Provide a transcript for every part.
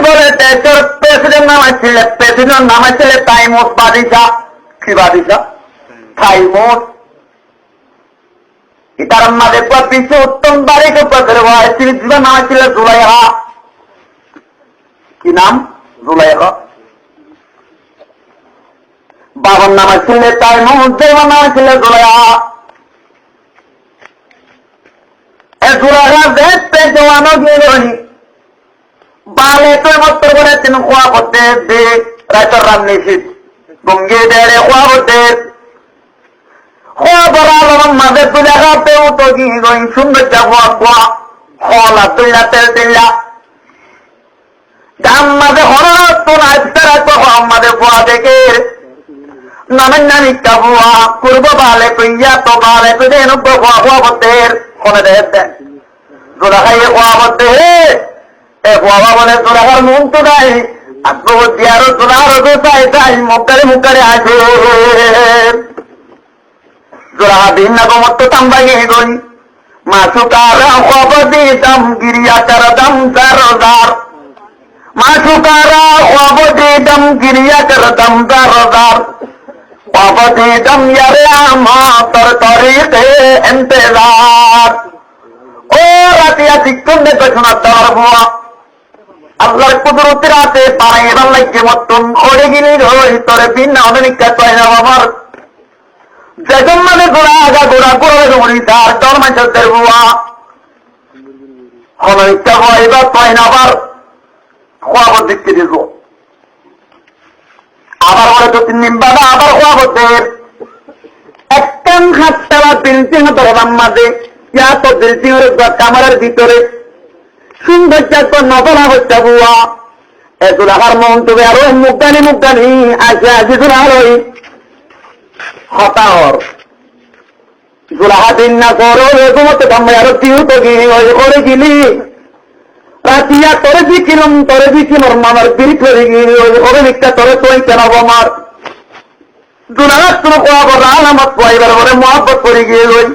বলে দেশের প্রেসিডেন্ট নাম ছিল তাইমুস বাদিশাহ। কি বাদিশাহ? তাইমুস। এটার মাঝে বিশ্ব উত্তম তারিখ নাম ছিল জুলাইহা। কি নাম? জুলাইহা। বাবার নাম ছিল তাইমুস, দেবার নাম ছিল জুলাইহা। জুলাইহা দেখতে জওয়ানো গিয়ে বালে তো মত্তর করে তিন খোয়া করতে দে রাইতর রাম নিশিত গঙ্গে দেড়ে খোয়া করতে খোয়া বড়া লবণ মাঝে তুলে খাতে উঠো কি গই সুন্দর খোয়া খোয়া খোলা তুললা তেল দিল্লা দাম মাঝে হঠাৎ তোর আজকে রাখবো মাঝে খোয়া দেখে নামের নামি কাবুয়া করবো বালে কইয়া তো বালে কইলে নব্বই খোয়া খোয়া করতে ফোনে দেন জোড়া খাইয়ে খোয়া করতে বাবা বলে জোড়াহার মন তো নাই আত্মহত্যি আরো জোড়াহারও তো চাই চাই মুখারে মুখারে আসে জোড়াহা ভিন্ন গমত্ব তাম্বাই গই মাসুকারা খবর দিতাম গিরিয়াটার দাম 4,000 মাসুকারা খবর দিতাম গিরিয়াটার দাম 4,000 খবর দিতাম ইয়ারে আমার তরিকে এন্তেজার ও রাতিয়া শিক্ষণ দেখে শোনার দেওয়ার ভুয়া আল্লাহর কুদরতের আছে পারে এবার লাগছে মতন ওরে গিনি রই তোরে ভিন্ন অনেকটা চাই না আমার যেজন মানে গোড়া আগা গোড়া গোড়া দৌড়ি তার তোর মাঝের বুয়া অনেকটা হয় এবার চাই না আবার খোয়াবর দেখতে দিব আবার বলে তো 3 দিন বাবা আবার খোয়াবর একটান হাতটা বিল্ডিং দরদাম মাঝে ইয়া তো বিল্ডিং এর কামারের ভিতরে সুন্দর নবলা হচ্ছে বুয়া এগুলো আমার মন তবে আরো মুখানি আসে আসে জোড়াই হতাহর জোড়াহা দিন না করো এগুমতে কামে আরো তিউ তো করে গিলি রাতিয়া তোরে দিছিলাম মামার বিড়ি করে গিয়ে ওরে দিকটা তোরে তোই কেন আমার জোড়াহাত কোনো কোয়াবর আলামত পাইবার বলে মহাব্বত করে গিয়ে ওই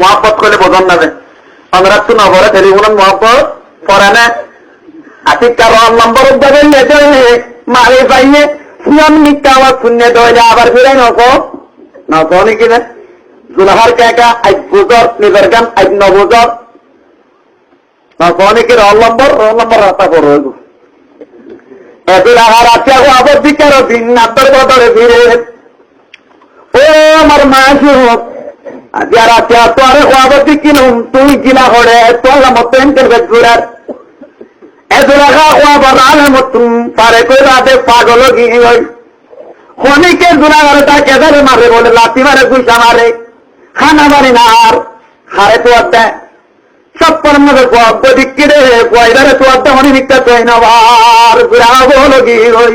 মহাব্বত করলে বোঝন না আমরা তো নগরে টেলিফোন মহাব্বত পরানা আতিকা রহমান নম্বর উদ্যোগের নেতা মারে পাইয়ে সিয়াম নিকা আবার শূন্য দইলে আবার ফিরাই नको নাকি না জুলাহার কাকা আজ বুজর নিজের গান আজ নবুজর नको নাকি রহমান নম্বর রাস্তা করো জুলাহার আছে আবার বিচার দিন নাতর বদলে ফিরে ও আমার মাসু যারা তোরে খোয়াবতি কিনুম তুই গিলা হরে তোলা মতো এন্টার ঘুরার এজোরাখা খোয়াবার আলের মতন পারে কই রাতে পাগল গিয়ে হই খনিকে জোড়াগারটা কেদারে মারে বলে লাঠি মারে গুইসা মারে খানা মারি না আর হারে তো দেয় সব মধ্যে দিকে রে কয়দারে তো মনে নিকটা চাই না বার ঘুরা বলো গিয়ে হই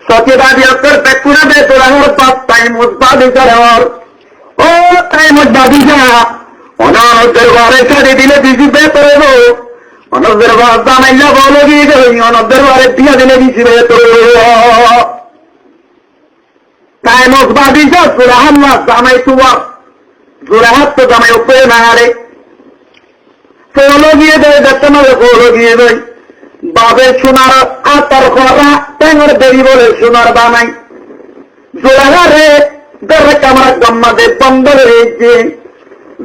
সচেদাদি করতে কুড়ে দে তোরা পাঁচ টাইম উৎপাদি করে ও তাই মধ্যে যা অনদের ঘরে ছেড়ে দিলে দিছি বেতরে অনদের ঘর দামাইয়া বলো গিয়ে অনদের ঘরে দিয়া দিলে দিছি বেতরে তাই মসবাদি যা জোরাহান না জামাই তুয়া জোরাহাত তো জামাই উপরে না হারে ফলো গিয়ে দেয় দেখতে না ফলো গিয়ে দেয় বাবে সোনার আতর করা ট্যাঙর দেরি বলে সোনার বানাই জোরাহারে दर कमरा गम्मा दे बंदर रेजे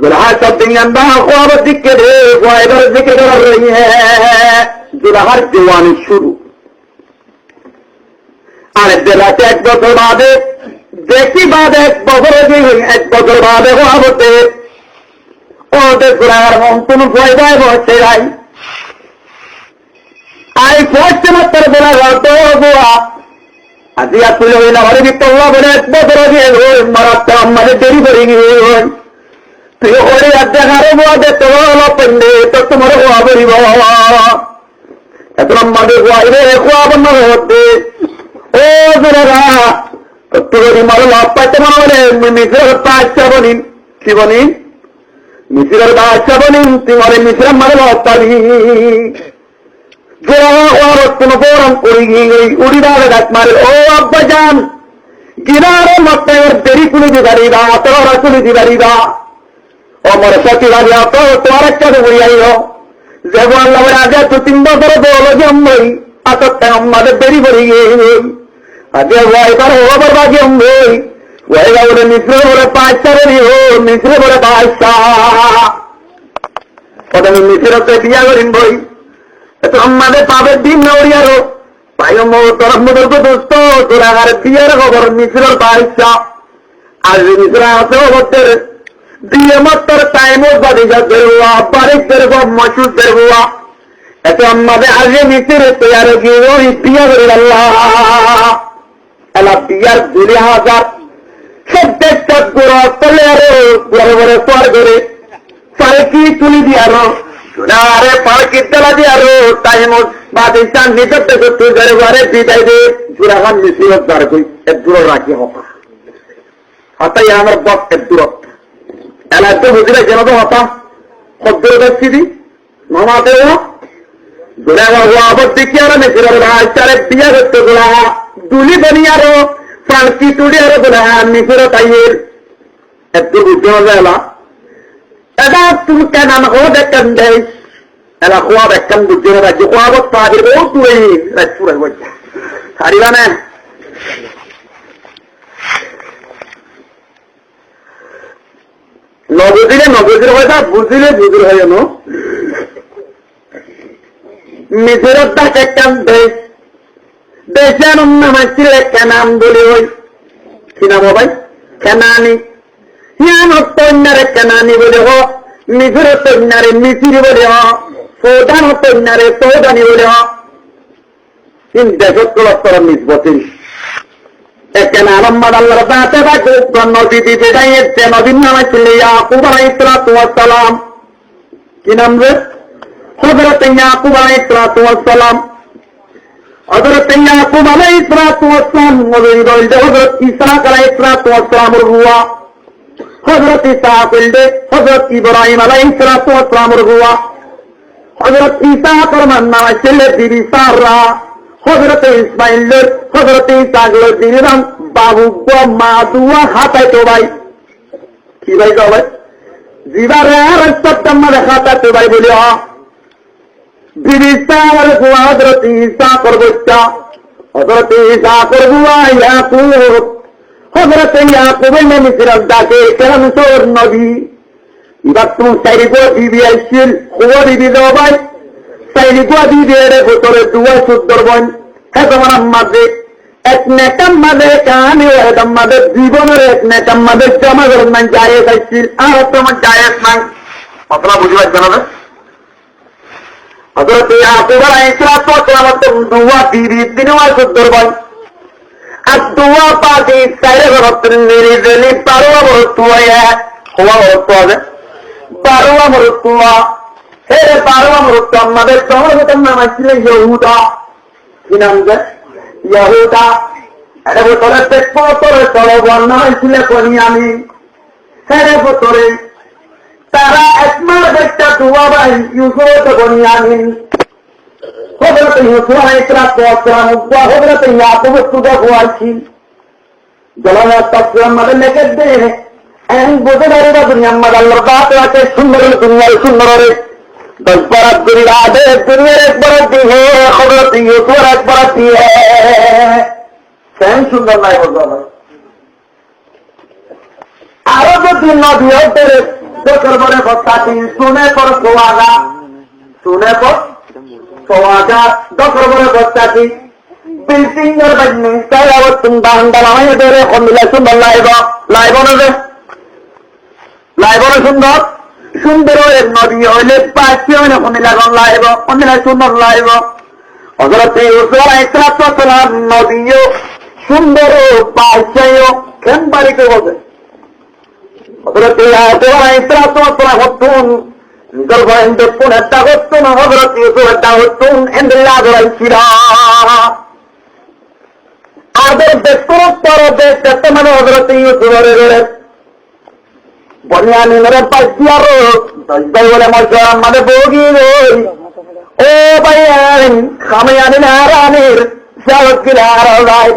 जुल्हा सब दिंगंदा ख्वाब दिखे रे ख्वाइबर जिक्र कर रही है जुल्हार जवानी शुरू अरे दिला से 1 বছর बादे देखी बाद 1 বছর की हुई 1 বছর बादे ख्वाब होते ओ दे जुल्हार मोहतुन ख्वाइबाय बहुत आई आई फोस्ट मत्तर दिला तो हुआ আজিয়া তুলে হইলা ঘরে বিপল্লা বলে 1 বছর আগে মারাত্মা আমাদের দেরি করে গিয়ে তুই ওরে দেখারো বাদে তোর পন্ডে তো তোমার হওয়া বলিব এত আমাদের হওয়াইলে হওয়াব না হতে ও জোরা তোর মারলা পাইতে মানে মিশ্রের পাঁচটা বলি কি বলি মিশ্রের পাঁচটা বলি তোমার মিশ্রের মারলা পাবি কোন গরম করি উড়ি দাঁড়ে ডাক মারে ও আব্বা যান গিনারে মত দেরি কুলি দিবারিবা তোরা কুলি দিবারিবা ও মোর সতী রাজা তো তোমার একটা উড়ি আইল যে আল্লাহ আগে তো 3 বছর বলো যে আমি আসতে আমাদের দেরি করে গিয়ে আগে এবার ওবার বাকি আমি ওইটা বলে মিশ্র বলে 5 চারেরই মিশ্র বলে 22টা প্রথমে মিশ্রতে বিয়া করিন বই এত আমাদের পাবের দিন নড়িয়ারও ভাই তরফ মদর দোস্ত তোরা আর বিয়ার খবর মিশ্রর 22টা আর মিশ্র আছে হচ্ছে দিয়ে মাত্র টাইমও বাদিজা বেরোয়া বারিক বেরোয়া মসুদ বেরোয়া এত আমাদের আগে মিশ্র তৈরি গিয়ে ওই বিয়া করে আল্লাহ এলা বিয়ার 2000 প্রত্যেকটা গোড়া তলে আরো বড় বড় পার করে পারে কি তুলি দিয়ে আরো আরে পার কিতলা দিয়ে আরো টাইম বাদে চান নিতে করতে গেলে বারে বিদায় দিয়ে জোড়াখান মিশিয়ে দাঁড় কই এক দূর রাখি হতা হতাই আমার বক এক দূরত এলা তো বুঝলে কেন তো হতা সদ্দূর দেখছি মামাতে জোড়া আবার দেখি আর মিশিয়ে চারে বিয়া করতে গোলা দুলি বানিয়ে আরো ফ্রান্সি তুড়ি আরো গোলা মিশিয়ে তাইয়ের একটু বুঝতে হবে এলা এটা তুমি কেন ও দেখেন দেশ এলা খোয়া দেখেন বুঝতে হবে রাজ্য খোয়া বত পাহির ও তুই রাজপুরে বলছে হারিবা না নবুজিলে হয়ে যা বুঝিলে বুঝিল হয়ে জানো মিশরত দাস একখান দেশ দেশের নাম ছিল কেনান বলে ওই কি নাম ভাই কেনানি কন্যারে কেনানি বলে হ মিশর কন্যারে মিশিরি বলে হ সৌদান কন্যারে সৌদানি বলে হ তিন দেশত্তর মিশবতিল এখানে আলম্বাদ আল্লাহ তাতে নদী দিতে যাইছে নদীর নাম ছিল ইয়াকুব আলাইহিস সালাম কি নাম রে হযরত ইয়াকুব আলাইহিস সালাম হযরত ইয়াকুব আলাইহিস সালাম নবী বলতে হযরত ঈসা আলাইহিস সালামের রুয়া হযরত ঈসা বলতে হযরত ইব্রাহিম আলাইহিস সালামের রুয়া হযরত ঈসা ফরমান নাম ছিল বিবি সারা হযরত ইসমাইল হযরত ঈসা গুলো দিলাম বাবু গো মা দুয়া হাতায় তো ভাই কি ভাই গো ভাই জিবারে আর সত্যম্মা দেখাতা তো ভাই বলি বিবি সারার গুয়া হযরত ঈসা করবচ্চা হযরত ঈসা করবুয়া ইয়াকুব হযরত ইয়াকুবের নামে সিরাজ ডাকে কেন তোর নবী এবার তুমি সাইরি গো বিবি আইছিল খবর দিবি দাও ভাই সাইরি গো দিবি এর ভিতরে দুয়া সুন্দরবন তোমার মাঝে এক নেতার মাঝে কাহানি একদম মাঝে জীবনের এক নেতার মাঝে জমা করেন নাই জায়েজ আসছিল আর তোমার জায়েজ নাই কথা বুঝি পারছে না হযরত ইয়াকুব আলাইহিস সালাম দুয়া দিবি দিনওয়া সুন্দরবন আর দুয়া পাকে সাইরে ঘরতে মেরে দিলি পারোয়া বরতুয়া হওয়া হতো হবে পারোয়া বরতুয়া হে পারোয়া বরতুয়া আমাদের জনগণের নাম ছিল ইহুদা কি নাম যে ইহুদা এটা বছরের পেটরে চলো বর্ণা হয়েছিল বনিয়ামি সেরে বছরে তারা একমার একটা দুয়া ভাই ইউসুফ বনিয়ামি হযরত ইউসুফ আলাইহিস সালাম হযরত ইয়াকুব সুদা হওয়াছি জলানা তাফসীর মানে লেখে দেয় এন বোঝাদারিরা দুনিয়া মধ্যে আল্লাহ বাত আছে সুন্দর দুনিয়া সুন্দর 10 बरस दुनिया दे दुनिया एक बरस दी है खबरत यूसुफ एक बरस दी है सैन सुंदर नहीं होगा आरो जो दिन नदी हो तेरे जो करबरे बताती सुने पर सोआगा दो करबरे बताती बिल्डिंग और बनने सारा वो तुम बांधला है तेरे को मिला सुंदर लाइबो ने सुंदर সুন্দর নদী হইলে পাঁচটি হইলে কমিলাগন লাইব কমিলা সুন্দর লাইব হযরত ইউসুফ আলাইহিস সালাম নদীও সুন্দর পাঁচটিও কেন বাড়িতে বসে হযরত ইয়াকুব আলাইহিস সালাম হতুন গর্ভেন্দ্র পুনঃটা হতুন হযরত ইউসুফ টা হতুন এন্দিল্লাহ ধরাইছিল আদের দেখতে পর দেখতে মানে হযরত ইউসুফের বনিয়ামিনের পাইছিয়ারো দশবাই বলে মশার মানে বগি ও ভাই খামিয়ানি নারানির সাহসিল হারাই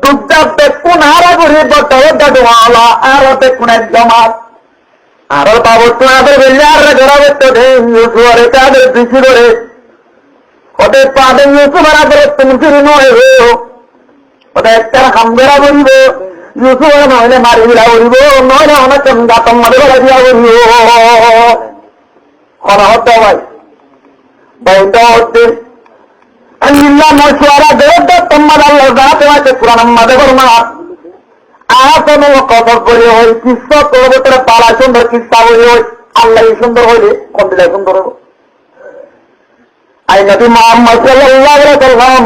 দুগ্ধা বেকুন হারা করে বটে দাদুয়ালা আর বেকুনের জমাত আরো পাবো তোমাদের বেলিয়ারে ধরাবে তো ইউসুফরে তাদের পিছু করে ওদের পাবেন ইউসুফের আগে তুমি ফিরে নয় ওটা একটা হামবেরা বলিব ইউসুফের নইলে মারি বিলা বলিব নইলে অনেক গাতম মারি বেলা দিয়া বলিব করা হতো ভাই বইটা হচ্ছে আল্লাহ মশওয়ারা দেব তোমার আল্লাহ যাতে আছে কোরআন মাদে বলমা আহতন কসব বলি হই কিসা তোর পালা সুন্দর কিসা বলি হই আল্লাহ সুন্দর হইলে কোন দিলে সুন্দর হবো আই নবী মুহাম্মদ সাল্লাল্লাহু আলাইহি ওয়াসাল্লাম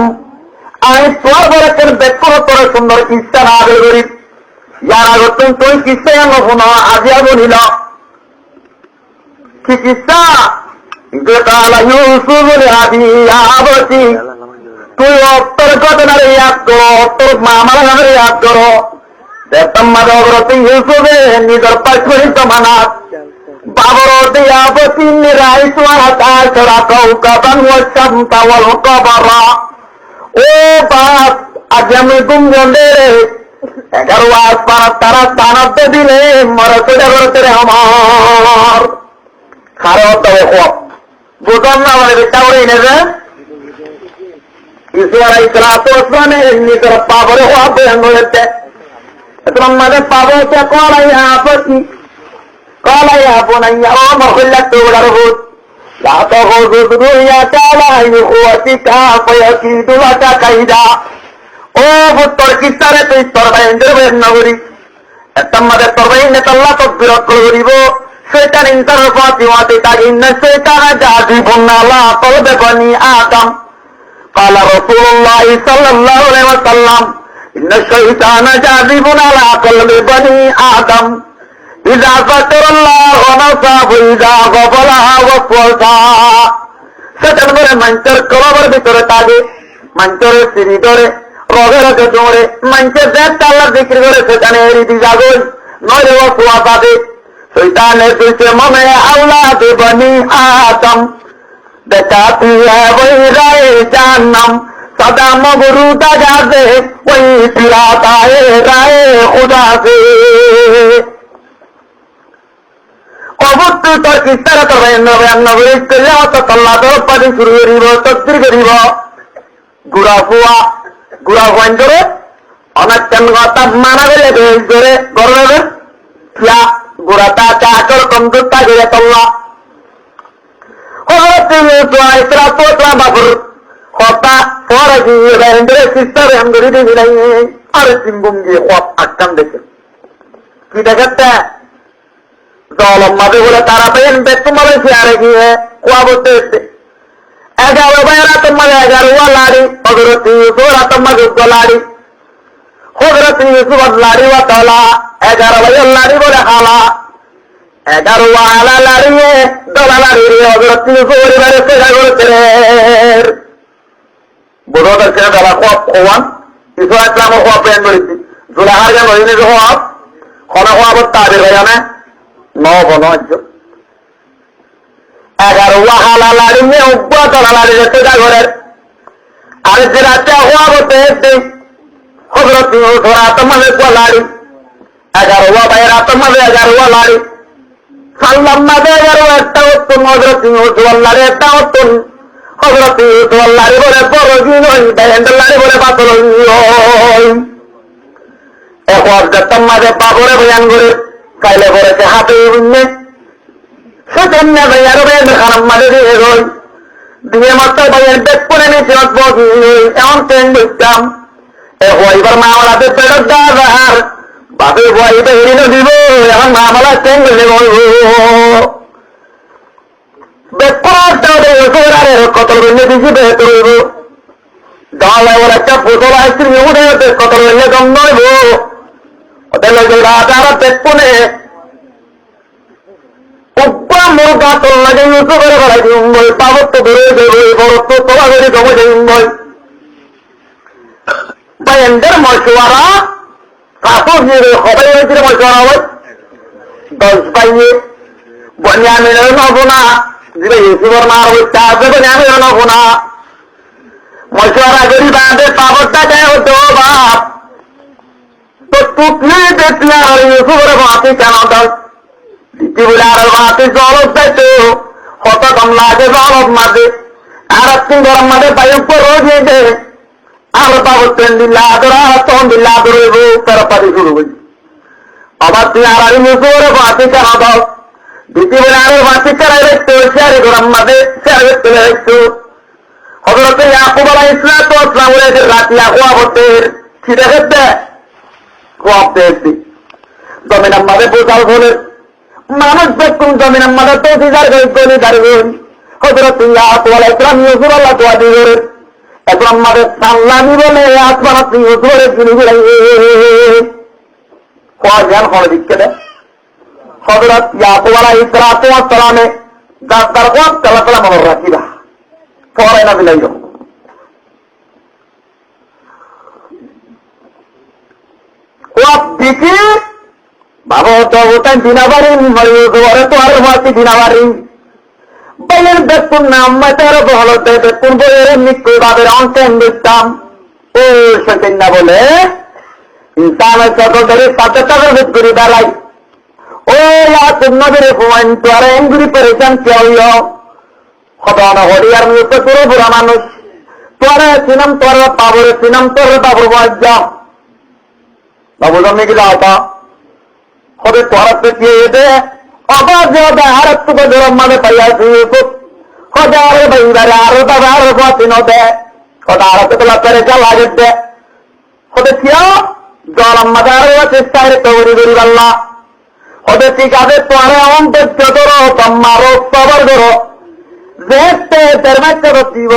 আই তোর বরকত দেখো তোর সুন্দর কিসা না বেরি যারা গতন তুই কিসা না আজিয়া বলিল কি কিসা قال يوسف لأبي তুই অত্তর ঘটনার ইয়াদ করো অত্তর মামার ইয়াদ করো তোমার অগ্রতি ইউসুফে নিজের পাশে মানাত বাবর দিয়াবতি নিরাই সুয়াতা সরা কৌকাবান ওয়াসাম তাওয়াল কবরা ও বাপ আজ আমি গুমজন্ডে 11 বার পারা তারা তানাতে দিলে মরতে করতে আমার খারাপ তো বুঝলাম না মানে বেটা ওরে নেবে ইসুয়ার ইসলামে নিজের পাবরে হওয়া বেঙ্গ হচ্ছে তোমার মাঝে পাবো কলাইয়া আপত্তি কলাইয়া বোনাইয়া ও মহল্লা তোড়ার ভূত রাত হইয়া চালাই হুয়াতিকা পয়কি দুলাটা কাইদা ও তোর কিস্তারে তুই তোর বাইন্দের বের নগরী একদম মাঝে তোর বাইনে তাল্লা তো বিরত করিব শয়তান ইনসার ফাতিমাতে তাগিন শয়তান জাযিবুন আলা কলবে বনি আদম قال رسول الله صلى الله عليه وسلم ان الشيطان جاذب على قلب بني آدم اذا ذكر الله ونسى واذا غفل وسوسا শয়তান করে মঞ্চের কবরের ভিতরে থাকে মঞ্চের সিঁড়ি ধরে রোগের ধরে মঞ্চের দেখ আল্লাহ জিকির করে শয়তানের রীতি জাগল নয় ওয়াসওয়াসা দে শয়তানের পীछे মনে আওলাদ বনি আদম बताती है वही राय जानम सदा मगरूदा जाते वही फिराता है राय खुदा से অবশ্য তোর কিস্তারা তো নবী তল্লা তোর পানি শুরু করিব তদ্বির করিব গুড়া ফুয়া ধরে অনেক কথা মানা গেলে বেশ ধরে গরবে ফিয়া গুড়াটা চাকর কমজোরটা গেলে তল্লা কি দেখাচ্ছে জলম মাঝে বলে তারা পেন তোমার চেয়ারে গিয়ে কুয়া বলতে এসছে 11 বাইরা তোমার 11 লাড়ি হজরত ইউসুফরা তোমার লাড়ি হজরত ইউসুফর লাড়ি ওয়া তলা 11 বাইর লাড়ি বলে হালা 11 ওয়ালা লাড়িয়ে দলা লাড়িয়ে হজরত ইউসুফের বাড়ি সেটা করেছে বুড়ো দর্শনে দলা খোয়ান ইসু ইসলাম খোয়া প্রেম করেছি জুলাহার গান হইনি খোয়া খনা খোয়া বলতে আগে হয়ে নবনজ 11 ওয়ালা লাড়িয়ে উব্বা দলা লাড়িয়ে সেটা ঘরের আর যে রাতে হওয়া বলতে এসে হজরত ইউসুফরা তোমার লাড়ি 11 ওয়া বাইরা তোমার 11 ওয়া লাড়ি সাল্লাম মাঝে 11 একটা উত্তম হজরত ইউসুফাল্লাহরে একটা উত্তম হজরত ইউসুফাল্লাহরে বলে পরজি নই ডাইন্ডাল্লাহরে বলে পাতল নই এখন যতম মাঝে পাগরে বয়ান করে কাইলে করেছে হাতে উন্নে সেজন্য ভাইয়ার বেদ খারাপ মাঝে দিয়ে গই দিয়ে মাত্র ভাইয়ের বেদ করে নিয়েছে এমন ট্রেন দেখতাম এবার মামলাতে পেটক দাদার বাপে বই বেরিয়ে দিব এখন মামলা ট্রেন গেলে কত রইলে দিছি বেহতর হইব দলে ওর একটা ফসল আসছিল উঠে কত রইলে কম নইব ওদের লোকের রাজারা দেখুনে উপ্পা মোর গাতল লাগে উঁচু করে বেড়াই দিন বই পাবত্য ধরে দেব বরত্ব তোলা করে জমে দিন বই বাইন্ডের মশওয়ারা কাপড় দিয়ে সবাই হয়েছিল মশওয়ারা হয় 10 বাইয়ে বনিয়ামিনের নবনা দিবে ইউসুফর মার হইতে আসবে বনিয়ামিনের নবনা মশওয়ারা করি বাঁধে পাবরটা দেয় হতো বাপ তো টুকলে দেখলে আর ইউসুফের মাটি কেন দশ দিতে বলে আর মাঠে জলত যাইতো কত কম লাগে জলত মাঝে আর একদিন গরম মাঝে বায়ু পরে দিয়ে আর বাবতেন দিল্লা আদরা তখন দিল্লা আদর হইব তারা পানি শুরু হইব আবার তুই আর মুসুরে বাতি কেন দাও দিতে বলে আরো বাতি কেনাই রাখতো সে গরম মাঝে সে চলে রাখতো হজরত ইয়াকুব আলাইহিস সালাম রাতি আকুয়াবতের ছিটে খেতে কোয়াবতে জমিন আমাদের বোঝাও বলে মানুষ দেখুন জমিন আমাদের তো সিজার গলি দাঁড়িয়ে হজরত ইয়াকুব আলাইহিস সালাম ইউসুফ আল্লাহ দোয়া দিয়ে এখন আমাদের সাল্লামি বলে আসমান আপনি ইউসুফের চিনি ঘুরাই জ্ঞান করে দিচ্ছে না হজরত ইয়াকুব আলাইহিস সালামে দাস্তার কোয়াব চালাচালা মনে রাখিবা পরে না দিলাই দেখি বাবা তো ওটাই দিনাবারি ঘরে তো আরো মাসি দিনাবারি বাইরের দেখুন না আম্মাটারও ভালো দেখুন বইয়ের নিশ্চয় বাদের অংশেন দেখতাম ও সেদিন না বলে ইনসানের সকল ধরে সাথে সাথে ভেদ করে বেড়াই ও নদীর পয়েন্ট আর এঙ্গুরি পেরেছেন কেউ খদানা হরিয়ার মধ্যে পুরো বুড়া মানুষ তোরে সিনাম তোর বাবুরে সিনাম তোর বাবুর বাজ্যা বাবু জমি গিলা হতা হবে তোরা পেটিয়ে যেতে অবাধ যে আর একটু গরম মানে পাইয়াছি হতে আরো বাইরে আরো তবে আরো পাতিন হতে হতে আরো তোলা পেরে যা লাগেছে হতে কিয়া গরম মাঝে আরো চেষ্টায় তৈরি করি পাল্লা হতে ঠিক আছে তোরে অন্তর্য করো তোমারও সবার করো দেখতে ধর্মাচ্য দিব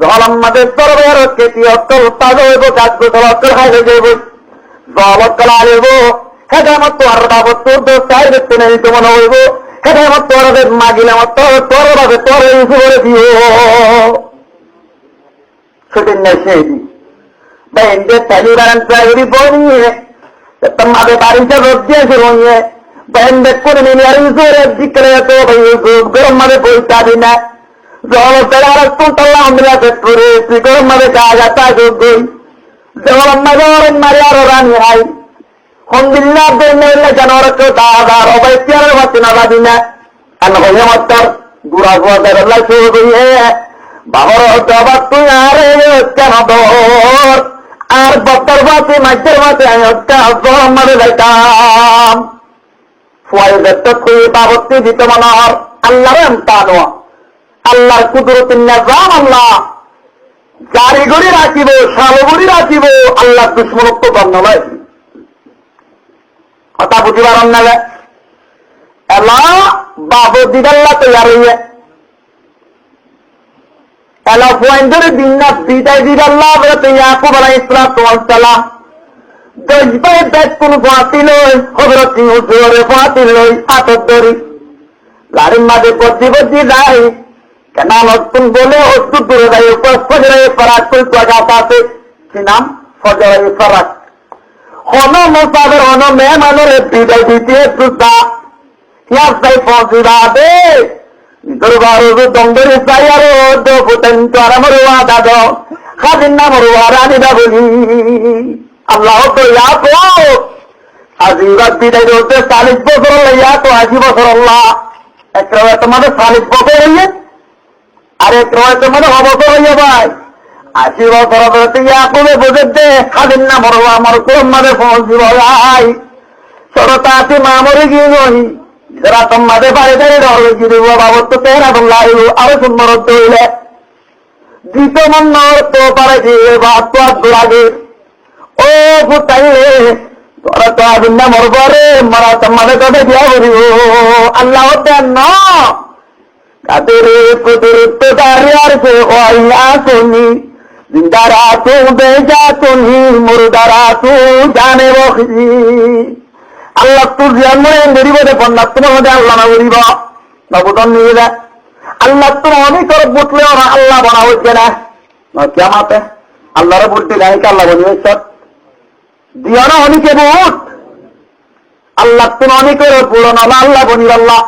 জলম মাঝে সর্বের খেতি অক্কল উৎপাদ হইব কাজ গোসল অক্কল খাইলে যাইব জল অক্কল আনিব হেঁটে আমার তোর বাবু তোর দোষ চাই দেখতে নেই তো মনে হইব হেঁটে আমার তোর মাগিলে আমার তোর ভাবে তোর ইস্যু করে দিও সেদিন নেই সেই দিন বা এনজে তালি বারান চাইবি বনিয়ে তোমাদের বাড়িতে রোদ দিয়েছে বনিয়ে বেন্দে করে নিয়ে আর ইস্যুরে দিকলে তো ভাই গরম মাঝে পয়সা দি না জল পেড়া আর কুন্তল্লা আমরা করে তুই গরম মাঝে কাজ তা যোগ্যই জল মাঝে মারি আরো রানি হাই হন্দিল্লা বেলে জানোয়ারকে দাদার অবাই চেয়ারের ভাতি না বাদি না আর হয়ে মাত্র গুড়া গুয়া দেড়লা শুরু হয়ে বাবার জবাব তুই আরে কেন দর আর বক্তর ভাতি মাছের ভাতি আমি গরম মাঝে যাইতাম ফুয়াই দেখতে খুঁয়ে বাবত্তি দিতে মনার আল্লাহর এমতানো আল্লাহর কুদরতিন নিজাম আল্লাহ জারি গড়ি রাখিব সালগড়ি রাখিব আল্লাহ দুশ্মনত্ব গণ্য নয় কথা বুঝিবার অন্যালে এলা বাবু দিদাল্লা তৈয়ার হইয়ে এলা পয়েন্টের দিন না বিদায় দিদাল্লা ইয়াকুব আলাইহিস সালাম দশবাই ব্যাগ কোন ফাঁসি লই হজরত ইউসুফের ফাঁসি লই আতর ধরি লাড়ির মাঝে বদ্দি বদ্দি যাই কেন নতুন বলে অস্তু দূরে যাই ফজরাই ফরাক কই গাছ আছে কি নাম ফজরাই ফরাক হন মোসাবের হন মেহমানের বিদায় দিতে সুতা ইয়ার সাই পৌঁছিবা দে দরবার দঙ্গরি চাই আরো ফুটেন তোর আমার ওয়াদা দাও খাদিন নাম রানী দা বলি আল্লাহ তো ইয়াকো আজিবাদ বিদায় দিতে 40 বছর লইয়া তো 80 বছর আল্লাহ একটা তোমাদের 40 বছর হইয়ে আর একটা তোমাদের অবসর হইয়া ভাই 80 বছর হতে ইয়াকুবে বুঝে দে খাদিন না মরবা আমার কোন মাঝে পৌঁছিব ভাই সরতাতি মামরে গিয়ে নই যারা তোমাদের বাড়িতে রয়ে গিয়ে বাবদ তো তেরা আল্লাহ আরো সুন্দর হইলে দ্বিতীয় মন তো পারে দিয়ে বাদ তো লাগে ও ফুটাইলে তোরা তো আদিন না মরবরে মারা তোমাদের কবে দিয়া করিব আল্লাহ দেন না কাদের কুদরত দারিয়ার সে হইয়া শুনি জিন্দারা তু বেজা শুনি মুরদারা তু জানে বখি আল্লাহ তুই জন্মে গরিব দেখুন না তোমার মধ্যে আল্লাহ না গরিব নবুতন নিয়ে দেয় আল্লাহ তুমি অনেক করে বুটলে ওরা আল্লাহ বনা হচ্ছে না কেমাতে আল্লাহরে বুটতে গাইকে আল্লাহ বনি হচ্ছে দিও না অনেকে বুট আল্লাহ তুমি অনেকের পুরো না আল্লাহ বনি আল্লাহ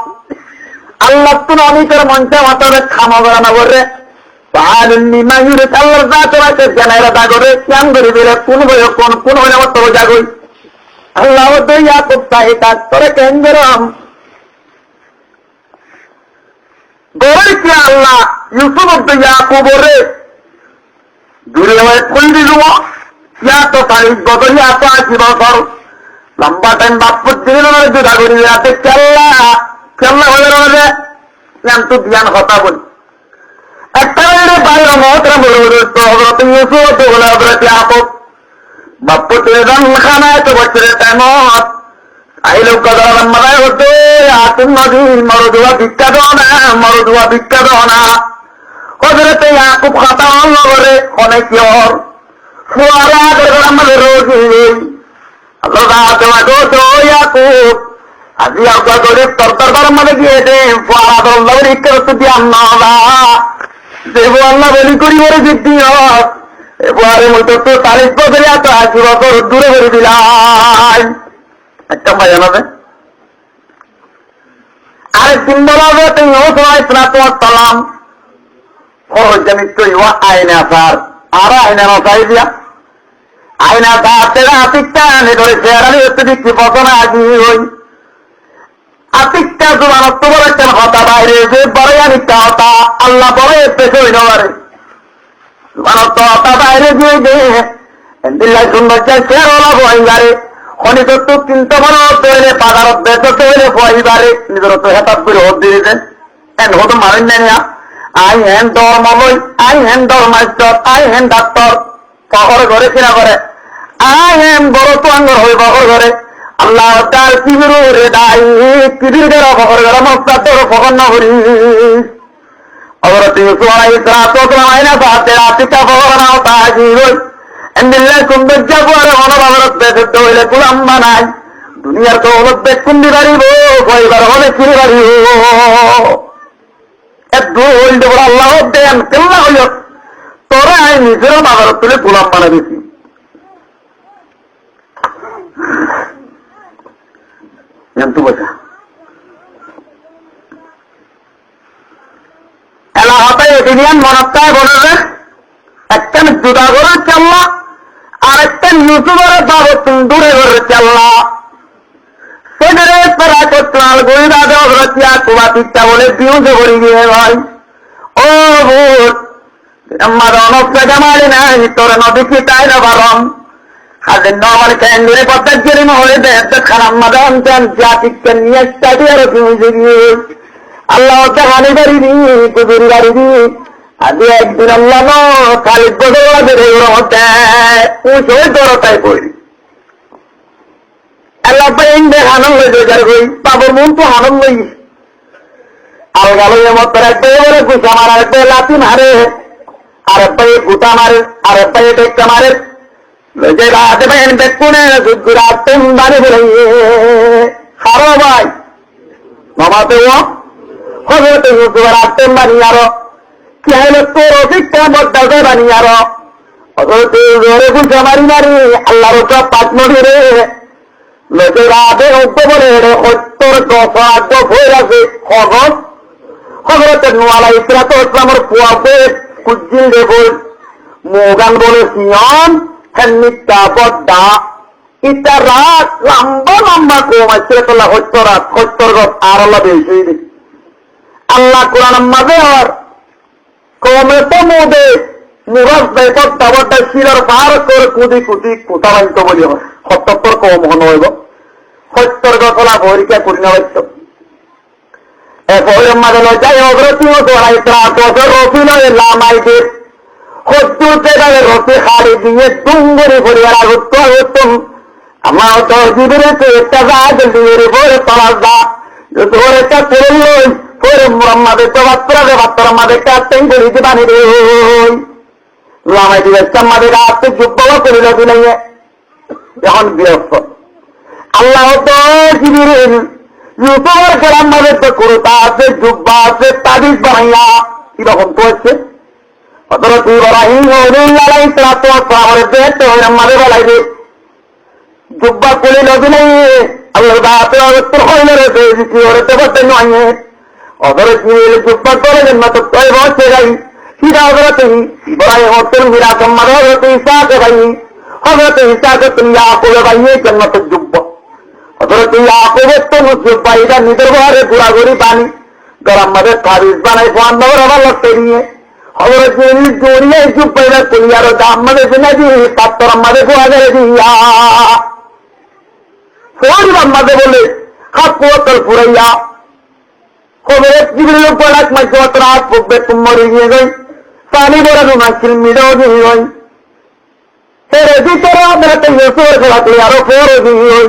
আল্লাহ তুমি অনেকের মঞ্চে মাথারে খামা বেড়ানো করে আল্লাহর জাত রাখে জানাইরা দাগরে কেন করে দিলে কোন বই কোন হয়ে আমার তবে জাগই আল্লাহ দইয়া করতে কাজ করে কেন গরম গড়ে কি আল্লাহ ইউসুফ ইয়াকুবরে দূরে হয়ে খুল দিল ইয়া তো 40 বছর ইয়া তো 80 বছর লম্বা টাইম বাপুর দিন জুদা করি যাতে কেল্লা কেল্লা হয়ে রয়েছে তো জ্ঞান কথা বলি একটা বাইরে মহতরা বলে হজরত ইউসুফ বলে হজরত ইয়াকুব বাপ্পু তেজন খানায় তো বছরের টাইমত আইলো কদর মারায় হতো আতুন নদী মরদুয়া ভিক্ষা দাও না মরদুয়া ভিক্ষা দাও না হজরত ইয়াকুব খাতা অন্য করে অনেক ইয়র ফুয়ারা করে আমাদের রোজি আল্লাহ তোমা তো ইয়াকুব আজি আব্বা করে তোর দরবার মধ্যে গিয়ে দে ফুয়ারা দল্লাহ রিক্কার তো দিয়াম না দেব আল্লাহ বলি করি বলে জিদ্দি হক এবারে মতো তো 40 বছরে এত 80 বছর দূরে করে দিলাই একটা মজা হবে আরেকদিন বলা হবে তুমি সালাম খরচমিত্র আইনা সার আরো আইনা নসাই দিয়া আইনা সার তেরা আতিকটা এনে ধরে চেয়ারালি হচ্ছে কি পছন্দ আজি হই আতিকটা জোরানত্ব বলে একটা হতা বাইরে যে বড় আনিকটা হতা আল্লাহ বড় পেছে হইল পারে জোরানত্ব হতা বাইরে দিয়ে যে দিল্লাই সুন্দর চেয়ার ওলা বহিবারে খনি তো চিন্তা মনে হতে হইলে পাগারত বেচতে হইলে বহিবারে নিজের তো হেতাব করে হত দিয়েছেন এন হতো মারেন না আই হেন ধর্ম লই আই হেন ধর্মাস্তর আই হেন ডাক্তার পকর ঘরে কিনা করে আই হেন বড় তো আঙ্গর হই পকর ঘরে আল্লাহ তার কিবির রে দাই কিবির ঘরে পকর ঘরে মস্তা তোর পকর না করি অবর তুই সোয়াই তো আইনা সাথে আতিকা পকর নাও তাজি হই এন্দিল্লা সৌন্দর্য পরে অনবাবরত বেসে হইলে কুলাম বানাই দুনিয়ার তো হলত বেকুন্দি বাড়িব কইবার হলে কিনে বাড়িব আল্লাহ দেন কেল্লা হইল তোরা আই নিজেরও বাজারত তুলে গোলাম বানাবেছি জানতো বোঝা এলা হতায় এদিনিয়ান মনত্তায় বলে রে একটা জুদা করে চাল্লা আর একটা ইউটিউবারের বাবদ দূরে করে চাল্লা সেখানে তারা করতাল গরিব আগে অগ্রতিয়া কুবাতিকটা বলে বিউজে করে গিয়ে ভাই ও ভূত আমার অনবটাকে মারি নাই তোর নদী কি তাই না বারম হাজার নমার ক্যান্ডুরে পদ্মার জেরি মহলে দেখতে খারাপ মাদা আনতেন জাতিককে নিয়ে স্টাডি আরো বিউজে গিয়ে আল্লাহ হানি বাড়ি দি কুজুরি বাড়ি দি আজি একদিন আল্লাহ খালি বদলা বেড়ে হতে উঁচুই দরতায় পড়ি আল্লাহ পাইন আনন্দ যার হই বাবুর মন তো আনন্দ আলগা লইয়ে মত রাখবে বলে গুছা মারা রাখবে লাঠি মারে আর পায়ে গুতা মারে আর পায়ে টেক্কা মারে যে রাতে পাইন বেকুনে রাতে বাড়ি বলে হারো ভাই মামাতে ও হবে তো রাতে বাড়ি আরো কি হলো তোর অভিজ্ঞতা মধ্যে বাড়ি আরো জোরে গুছা মারি মারি আল্লাহর সব পাঁচ নদী রে লোকের রাতে উঠতে বলে সত্তর 10 হয়ে আছে খগত হজরতের নোয়ালা ইসরা তো আমার পুয়াতে কুজিল দেখুন মোগান বলে সিয়ন মিথ্যা বড্ডা ইটা রাত লম্বা লম্বা কম আছে তোলা সত্তর গত আর আল্লাহ বেশি দেখি আল্লাহ কোরআন মাঝে আর কমে তো মোদে মুরাজ বেকত দাবরটা শিরার পার করে কুদি কুদি কোথা বানিত বলি হয় ৭০ কম হন হইব সত্তর গতলা ভরিকা করি না বাচ্য এরপরে মাঝে যাই অগ্রতি দোড়াই রসি নয় লামাইতে সত্তরতে যাবে রসি খাড়ি দিয়ে ডুঙ্গরি ভরিয়ার আগত হতুম আমার তো জীবনে একটা জাহাজ দিয়ে ভরে তলার যা ধরে একটা তেল লই পরে মোহাম্মদের তো বাচ্চারা মাদের কাটতেই গড়িতে বানি রে লামাই দিয়ে আমাদের আজকে যুদ্ধ করিল দিলে এখন বিরক্ত আল্লাহ তো জীবনের ইউটিউবের গ্রাম মাঝে তো করতা আছে জুব্বা আছে তাবিজ বানাইয়া কিরকম করছে অতটা তুই বলাহীন লড়াই শহরে দেখতে হয় মাঝে বলাইবে জুব্বা করে লদিলে আল্লাহ হইলে রেখে ওরে তো বলতে নয় অতরে কি জুব্বা করে জন্য তো তৈ বসে যাই সিধা হজরত বলাই হোটেল মিরা সম্মাদ হজরত ইসাকে ভাই হজরত ইসাকে তুমি ইয়াকুবে ভাইয়ে জন্নত জুব্বা হজরত ইয়াকুবের তো জুব্বা এটা নিজের ঘরে ঘোরাঘুরি পানি গরম মাঝে তাবিজ বানাই বান্ধবের আবার লড়তে নিয়ে খবর জড়িয়ে চুপ পেয়ে তুলিয়ার দাম মাঝে কিনে দিয়ে পাত্তর মাঝে খোয়া গেলে দিয়া ফোন মাঝে বলে হাত পুরোত্তর ফুরাইয়া খবর জীবনের উপর এক মাঝে অত হাত পুকবে তুম মরে গিয়ে গই পানি বড় মাছিল মিলেও দিয়ে গই হেরে দিতর আপনার তো ইউসুফের খেলা তুই আরো ফোরও দিয়ে গই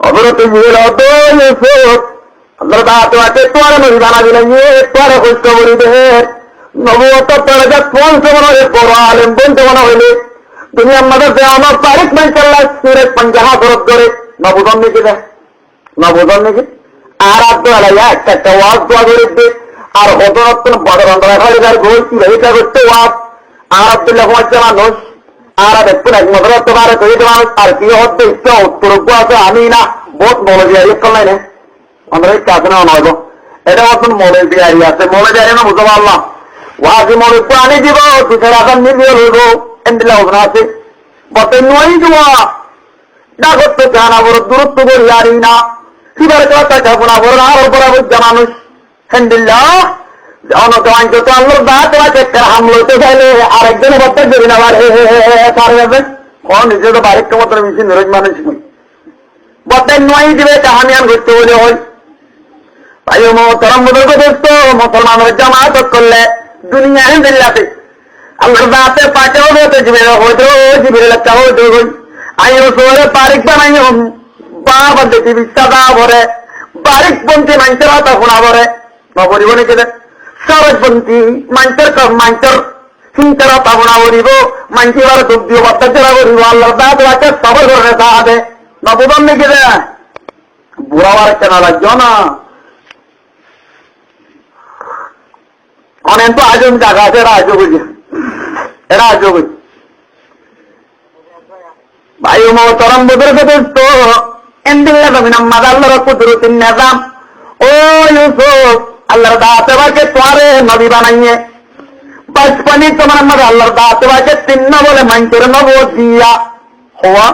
অবরত মিল তো ইউসুফ আল্লাহ তোমাকে তোর নদী জানা দিলে তোর কষ্ট করি দে নবত তোর যা কোন সময় বড় আলেম বলতে মনে হইলে তুমি আমাদের আমার তারিখ মাই চাল্লা সুরেশ পঞ্জাহা ফরত করে নবুদন নাকি দেয় নবুদন নাকি আর আব্দুল্লাহ একটা ওয়াজ দোয়া করে দে আর হতরত্ন বড় রন্ধরার গোল কি এটা করতে ওয়াজ আর আব্দুল্লাহ হচ্ছে মানুষ আর দেখুন এক মদরত্ব বারে তৈরি মানুষ আর কি হচ্ছে ইচ্ছা উত্তর আছে আমি না বহুত বড় দিয়ে নাই না আমরা কাছে না নয় এটা মতন মনে বিহারি আছে মনে যায় না বুঝতে পারলাম ওয়াজি মনে প্রাণী দিব তুষের আসান নিয়ে হইব এমদিলা ওখানে আছে বতে নই দেওয়া না করতে চান আবার দূরত্ব করি আরি না কিবার কথা যাবো না বড় আর বরাবর মানুষ হেন্দিল্লা অনকাঞ্চ তো আল্লাহর দা তোমাকে একটা হাম লইতে চাইলে আরেকজনের বত্তা দেবে না আবার পার যাবে কোন নিজে তো বাড়ির মতো মিশিয়ে নিরোজ মানুষ বতে নই দিবে কাহানিয়ান ঘুরতে বলে হয় তাই মোহতরম বুজুর্গ দোস্ত মুসলমানের জামাত করলে দুনিয়া হিন্দিল্লাতে আল্লাহর দাতে পাটেও হতে জিবির হইতো জিবির লেখা হইতো আইও সোরে পারিক বানাই বাবা দেখি বিশ্বাদা ভরে বারিক পন্থী মানুষের হাতা শোনা ভরে নবরিব নাকি সরজপন্থী মানুষের চিন্তার হাতা শোনা ভরিব মানুষের আর দুঃখ দিয়ে অত্যাচারা করিব আল্লাহর দাতে আছে সবর করে সাহায্যে নবদন নাকি দে বুড়াবার কেনা রাজ্য না অনেক তো আজম জায়গা আছে এরা আজও বুঝে এরা আজও বুঝে ভাই মোহতরম বুজুর্গ দোস্ত এন্দিল্লা জমিন আম্মাদ আল্লাহর কুদরতিন নিজাম ও ইউসুফ আল্লাহর দাতে বাকে তোরে নবী বানাইয়ে বাচপানি তোমার আম্মাদ আল্লাহর দাতে বাকে তিন্ন বলে মাইনতের নবুয়ত দিয়া হওয়া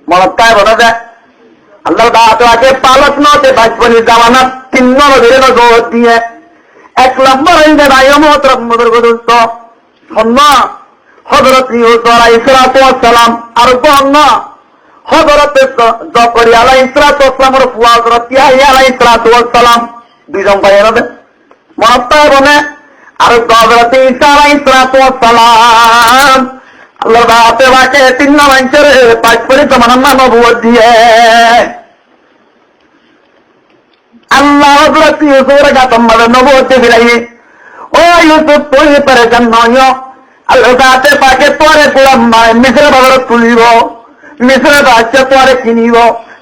মরক্কায় বলা যায় আল্লাহর দাতে বাকে পালক নতে বাচপানি জামানা তিন্ন নবীর নবুয়ত দিয়ে এক নম্বর হইবে ভাই মোহতরম বুজুর্গ দোস্ত সন্না হযরত ইউসুফ আলাইহিস সালাম আর গন্না হযরত জাকারিয়া আলাইহিস সালামের ফুয়া হযরত ইয়াহইয়া আলাইহিস সালাম দুইজন ভাই হবে মরক্কায় বনে আর হযরত ঈসা আলাইহিস সালাম আল্লাহ দাতে বাকে তিন মানুষের পাঁচ পরি তোমার নবুয়ত দিয়ে আল্লাহ হযরত ইউসুফের গাতম্মাদের নবুয়ত ফিরাইয়ে ও ইউসুফ তুই পরেশান নয় আল্লাহ দাতে পাকে তোরে পুরাম মিশ্র বাবার তুলিব মিশ্র ভাষ্য তোরে কিনিব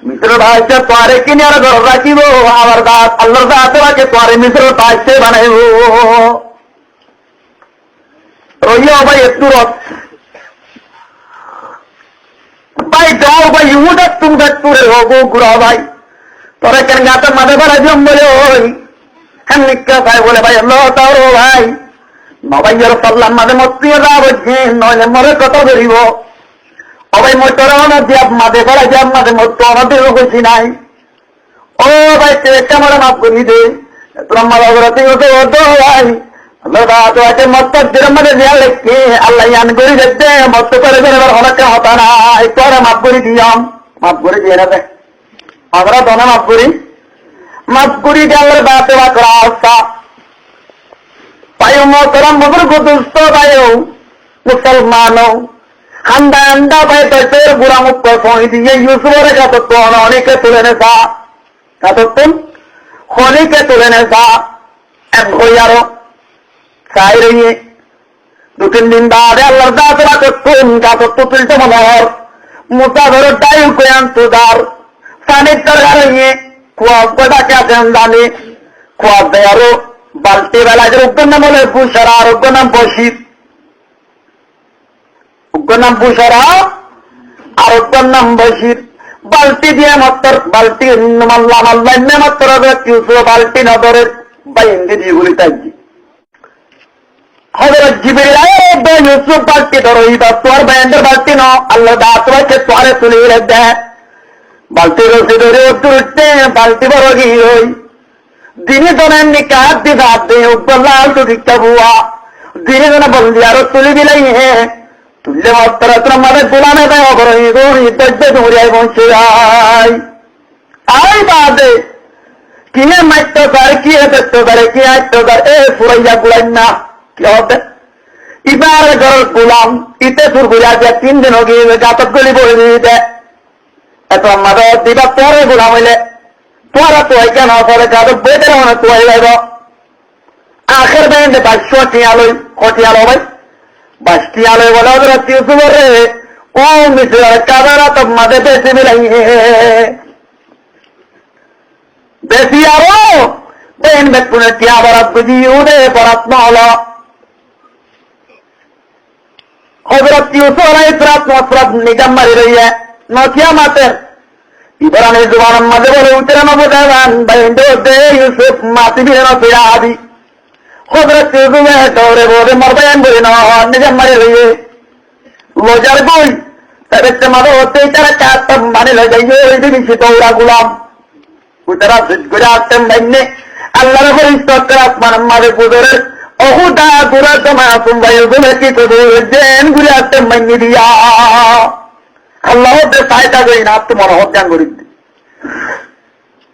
মিশ্র ভাষ্য তোরে কিনে আর ঘর রাখিব আবার দাঁত আল্লাহ দাতে পাকে তোরে মিশ্র ভাষ্য বানাইব রইয়া ভাই একটু রথ ভাই যাও ভাই ইহুদার তুমি তুরে হোগো গুড়া ভাই তোরে কেন গাতের মাঝে বেড়া জম বলে ওই হ্যাঁ নিকা ভাই বলে ভাই আল্লাহ তাও ভাই নবাইয়ের সাল্লাম মাঝে মত্রিয়ে যাবো নইলে মরে কত ধরিব অবাই মতরা দিয়ে মাঝে বেড়া যে মাঝে মত আমাদের বলছি নাই ও ভাই একটা মারা মাফ করি দে তোমার মারা ভাই আল্লাহ আছে মত মাঝে দেওয়া লেখে আল্লাহ ইয়ান করি দেখতে মত করে এবার হলাকে হতা না একটু মাফ করে দিয়াম মাফ করে দিয়ে না আমরা দনে মাফ করি আল্লাহর দাঁতে বা করা আস্থা পায়ু মোহতরম বুজুর্গ দোস্ত ভাইও মুসলমান খান্ডা ভাই তোর বুড়া মুক্ত সহি দিয়ে ইউসুফের গাতত্ব অনেকে তুলে নেছা গাতত্ব হনিকে তুলে নেছা এক হই আরো চাই রইয়ে দু তিন দিন বাদে আল্লাহর দাঁতরা করতুন গাতত্ব তুলতে মনোহর মোটা ধরো ডাইল কয়ান তুদার সানির দরকার হইয়ে কুয়াব কটাকে আছেন জানি কুয়াব দেয় আরো বালতি বেলা যে উগ্র নাম হলে বুসারা আর উগ্র নাম বসির উগ্র নাম বুসারা আর উগ্র নাম বসির বালতি দিয়ে মাত্র বালতি মাল্লা মাল্লা মাত্র কিউসো বালতি না ধরে বা হিন্দি দিয়ে গুলি তাই হযরত জিবরিল ইউসুফ বালতি ধরো ইবা তোর ব্যান্ডের বালতি ন আল্লাহ দাঁতকে তোরে তুলে রেখে বালতি রসি ধরে উঠতে বালতি বড় গিয়ে দিনে জনের নিকাত দিদা দে উপলাল তো দিকটা বুয়া দিনে জনে বললি আরো তুলি দিলাই হে তুললে মাত্র আমাদের গোলামে দেয় অবরণী গৌরী দেখবে দৌড়িয়ায় বংশে আই বাদে কিনে মাইতো তার কি দেখতো তারে কি আইতো তার এ ফুরাইয়া গুলাইন না কি হবে ইবার ঘর গোলাম ইতে সুর গুলা যে 3 দিন গিয়ে গাতক গলি বলে দিতে এত আমাদের দিবা পরে গোলাম হইলে তোরা তো কেন পরে গাতক বেটে না তো হইব আখের বেঁধে 500 টিয়ালই কটিয়ালো ভাই 22 টিয়ালই বলে ওদের তিউসুরে ও মিশর কাদারা তো মাঝে বেশি মিলাই বেশি আরো বেন বেকুনে টিয়া বরাত বুঝি উদে বরাত নহলো হযরত ইউসুফ আলাইহিস সালাম নিজাম মারি রইয়া নকিয়া মাতে ইব্রাহিম জবান মাঝে বলে উতরা নবদান বাইন্দে দে ইউসুফ মাতি বিনা ফিরাবি হযরত ইউসুফ তোরে বলে মরবান বলে না নিজাম মারি রইয়ে লজার কই তবে তোমার হতে তারা কাত মানে লাগাইয়ে ওই দিন সিতৌরা গোলাম উতরা জিগরা আতম বাইনে আল্লাহর ফেরেশতা আসমান মাঝে পুজোরে অহুদা গুরা তোমা তুমি বলে কি করে দেন গুলি আতে মাইনি দিয়া আল্লাহ দে সাইতা গই না তোমার হত্যান করি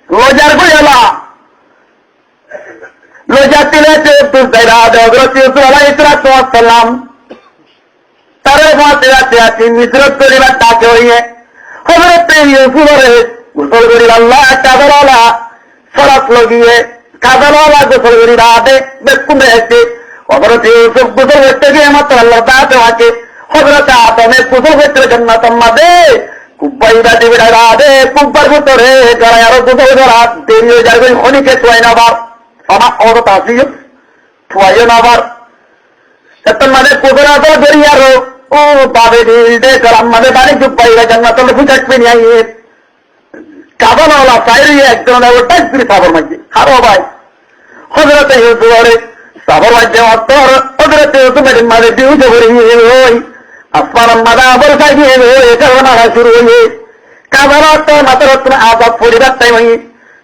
লজার কইলা লজা তিলে তে তুসাইরা হযরত ইউসুফ আলাইহিস সালাম তারে মাতে আছি মিজরত করিবা তাকে হইয়ে হযরত ইউসুফরে গোসল করি আল্লাহ কাদালা সরাত লগিয়ে কাদালা গোসল করি রাতে বেকুম রেতে হযরত ইউসুফ গোসল করতে গিয়ে মাত্র আল্লাহ তাআলা আছে হযরত আদমে গোসল করতে জান্নাত মাদে কুব্বাইরা দিবিরা রাতে কুব্বার ভিতরে যারা আরো গোসল করা দেরি হয়ে যাবে খনিকে তোয় না বার আমার অরত আসিও তোয় না বার এত মানে কুবরা তো দেরি আরো ও বাবে দিলতে কালাম মানে বাড়ি কুব্বাইরা জান্নাতুল ফুটাকবে নিয়ে কাবালা সাইরি একজন ওটা স্ত্রী সাবর মাঝে হারো ভাই হযরত ইউসুফরে সাবর মাঝে অন্তর হযরত ইউসুফের মাঝে দিউতে ভরে ওই আসমান মাদা আবার সাইয়ে ওই কারণা শুরু হয়ে কাবালা তো মাত্র আবাদ পরিবার তাই হই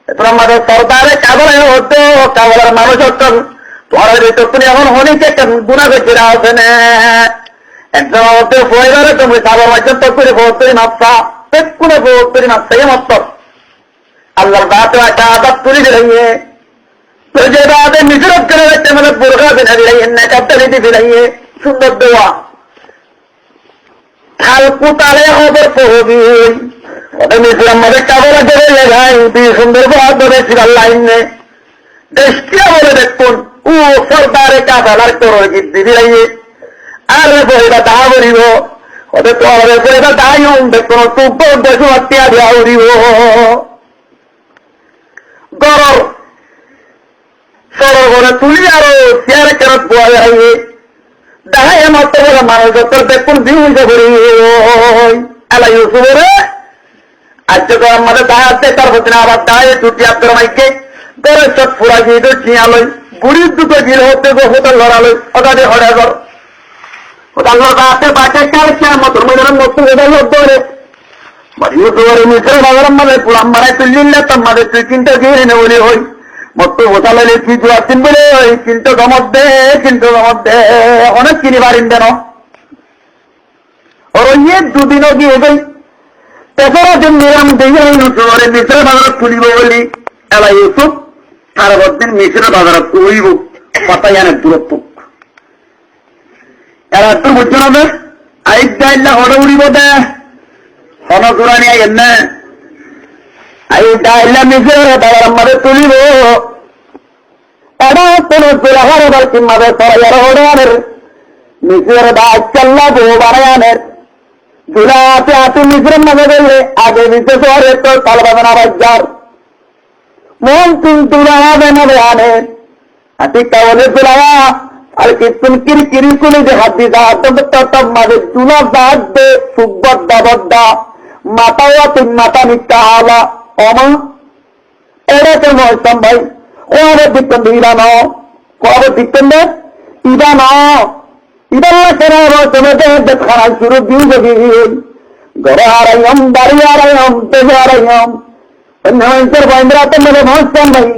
তোর মাঝে সরদারে কাবালা হতো কাবালার মানুষ হতো তোর তো তুমি এখন হনিকে গুনাহ করতে আছে না একজন হতে পরিবারে তুমি সাবর মাঝে তো করে বলতে মাপসা পেকুনে বলতে মাপসা মাত্র আল্লাহর বাতে একটা আদাব তুলে দিলাইয়ে তো যে বাদে মিশরত করে রাখতে মানে বুরখা বিনা দিলাইয়ে না কাপটা দিতে দিলাইয়ে সুন্দর দোয়া খালকু তালে খবর পড়বি ওটা মিশরাম মাঝে কাবলা দেবে লেখাই সুন্দর বাদ ধরে ছিল লাইনে দেশটিয়া বলে দেখুন ও সরদারে কাবালার করো গীত দিলাইয়ে আর বইটা দা বলিব ওদের তো আমাদের বইটা দাই দেখুন তুব্বর দেখুন হত্যা দেওয়া বলিব গরর সরল করে তুলি আরো চেয়ারে কেরত পোয়া যায় দেখাই মাত্র বলে মানুষ তোর দেখুন বিহুজে করি এলা ইউসুফরে আজ তো আমাদের দাহাতে তার হচ্ছে না আবার দায়ে ছুটি আপনার মাইকে তোর সব ফুরা গিয়ে তো চিয়ালই বুড়ির দুটো গিল হতে গো হোটেল লড়ালই ওটাতে হরে গর ওটা দাহাতে বাঁচে কালছে মতন মধ্যে নতুন ওদের লোক ধরে ইউসুফরে মিশরে বাজার মাঝে পুলাম মারাই তুললিলে তোর মাঝে তুই চিন্তা গিয়ে নে বলি হই মতো হোটালে কি দু আসছেন বলে কিন্তু গমত দে অনেক কিনি পারিন দেন ওর ইয়ে দুদিনও গিয়ে গই তেসরা দিন নিরাম দিয়ে ইউসুফরে মিশরে বাজার তুলিব বলি এলা ইউসুফ সারা দিন মিশরে বাজার তুলিব কথা জানে দূরত্ব এরা তোর বুঝছো না আইক যাইলা হড়ে উড়িব দে হনজুরানি এনে আই ডাইলা মিশরে বাজার মাঝে তুলিব এরা কোন জোলাহার বালকি মাঝে সরাইয়ার হড়ানের মিশরে বাজ চাল্লা বো বাড়ায়ানের জুলাতে আতু মিশরের মাঝে গেলে আগে নিচে শহরে তো তালবাবে না বাজার মন কিন্তু রাবে না বেহানের আতি কাবলে জুলাওয়া আর কিছু কিরি কুলি যে হাত দিদা তব মাঝে জুলা দাঁত দে সুব্বত দাবদ্দা মাতাওয়া তুম মাতা নিত্যা আলা অমা এরা তো মহসম ভাই কবে দিচ্ছেন ইরানো কবে দিচ্ছেন ইরানো ইরান সেরা রসমে খানা শুরু দিউ যদি ঘরে হারাইম বাড়ি হারাইম তেজে হারাইম অন্য মানুষের বাইন্দ্রাতে মেরে মহসম ভাই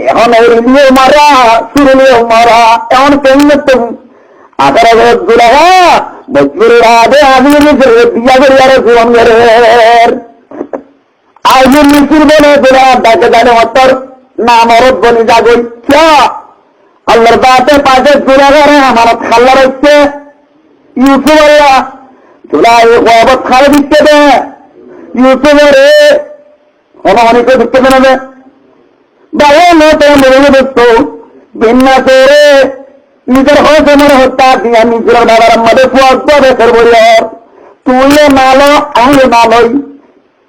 এখন এরিলেও মারা চুরিলেও মারা এমন কেমন তুমি আকার দুলাহা মজবুরের আগে আমি নিজের বিয়া করি আরো জীবন গেলের আইনের মিছিল বলে দুলা ডাকে জানে অতর নাম অরত বলি যাগই কে আল্লাহর বাতে পাশে দুলা করে আমার খাল্লা রয়েছে ইউসুফ আল্লাহ দুলা অবত খালে দিচ্ছে দে ইউসুফের অনেকে দিচ্ছে দেবে বাবা মতো মনে দেখতো ভিন্না করে নিজের হয়েছে মনে হত্যা দিয়া নিজের বাবার মধ্যে বেসর বলিয়ার তুইও নালো আমিও নালই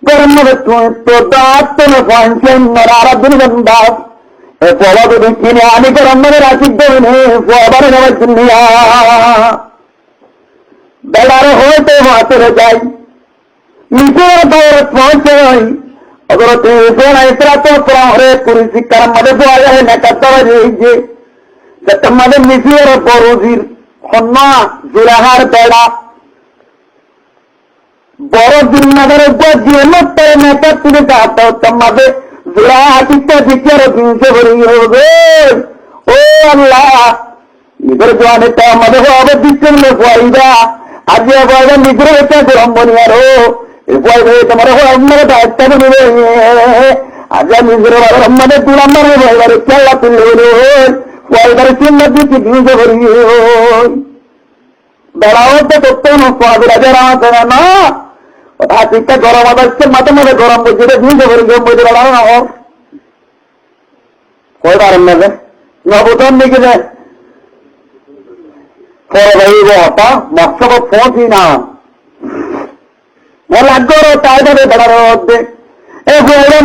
গরম মধ্যে তুই তো দাঁত তো পয়েন্ট আর দিন বাস পড়া তো দেখিনি আমি গরম মধ্যে রাখি দেবিনি পড়াবার নেওয়ার দুনিয়া বেলার হয়তো হাতে যাই নিজের দৌড় পৌঁছে अगर तो हरे पूरी शिक्षार मध्य पाওয়া যায় না যে মধ্যে নিজের বড়জির হন্যা জোড়াহার বেড়া বড় দিননাদের উপর যে মতো নেতা তুলে যাতা তোমাদের জোড়া হাতিটা দিকে দিনছে ভরি হবে ও আল্লাহ নিজের জোয়ানে তো আমাদের হবে দিচ্ছেন ফায়দা আজ আবার নিজের একটা গরম বনিয়ারো তোমার আমার দায়িত্ব নেবে আজ নিজের আমাদের তুলাম্বার এবারে খেলা তুললে এবারে চিন্তা দিচ্ছি ভিজে ভরি বেড়াও তো করতে রাজা আছে না ওটা ঠিকঠাক গরম আসছে মাঝে মাঝে গরম বলছে ভিজে ভরি বলছে বেড়াও না কয় পারেন নেবে নবতন দিকে যায় পরে ভাই হতা মৎস্য পৌঁছি না লাগলো তাই যাবে বেড়ার মধ্যে এ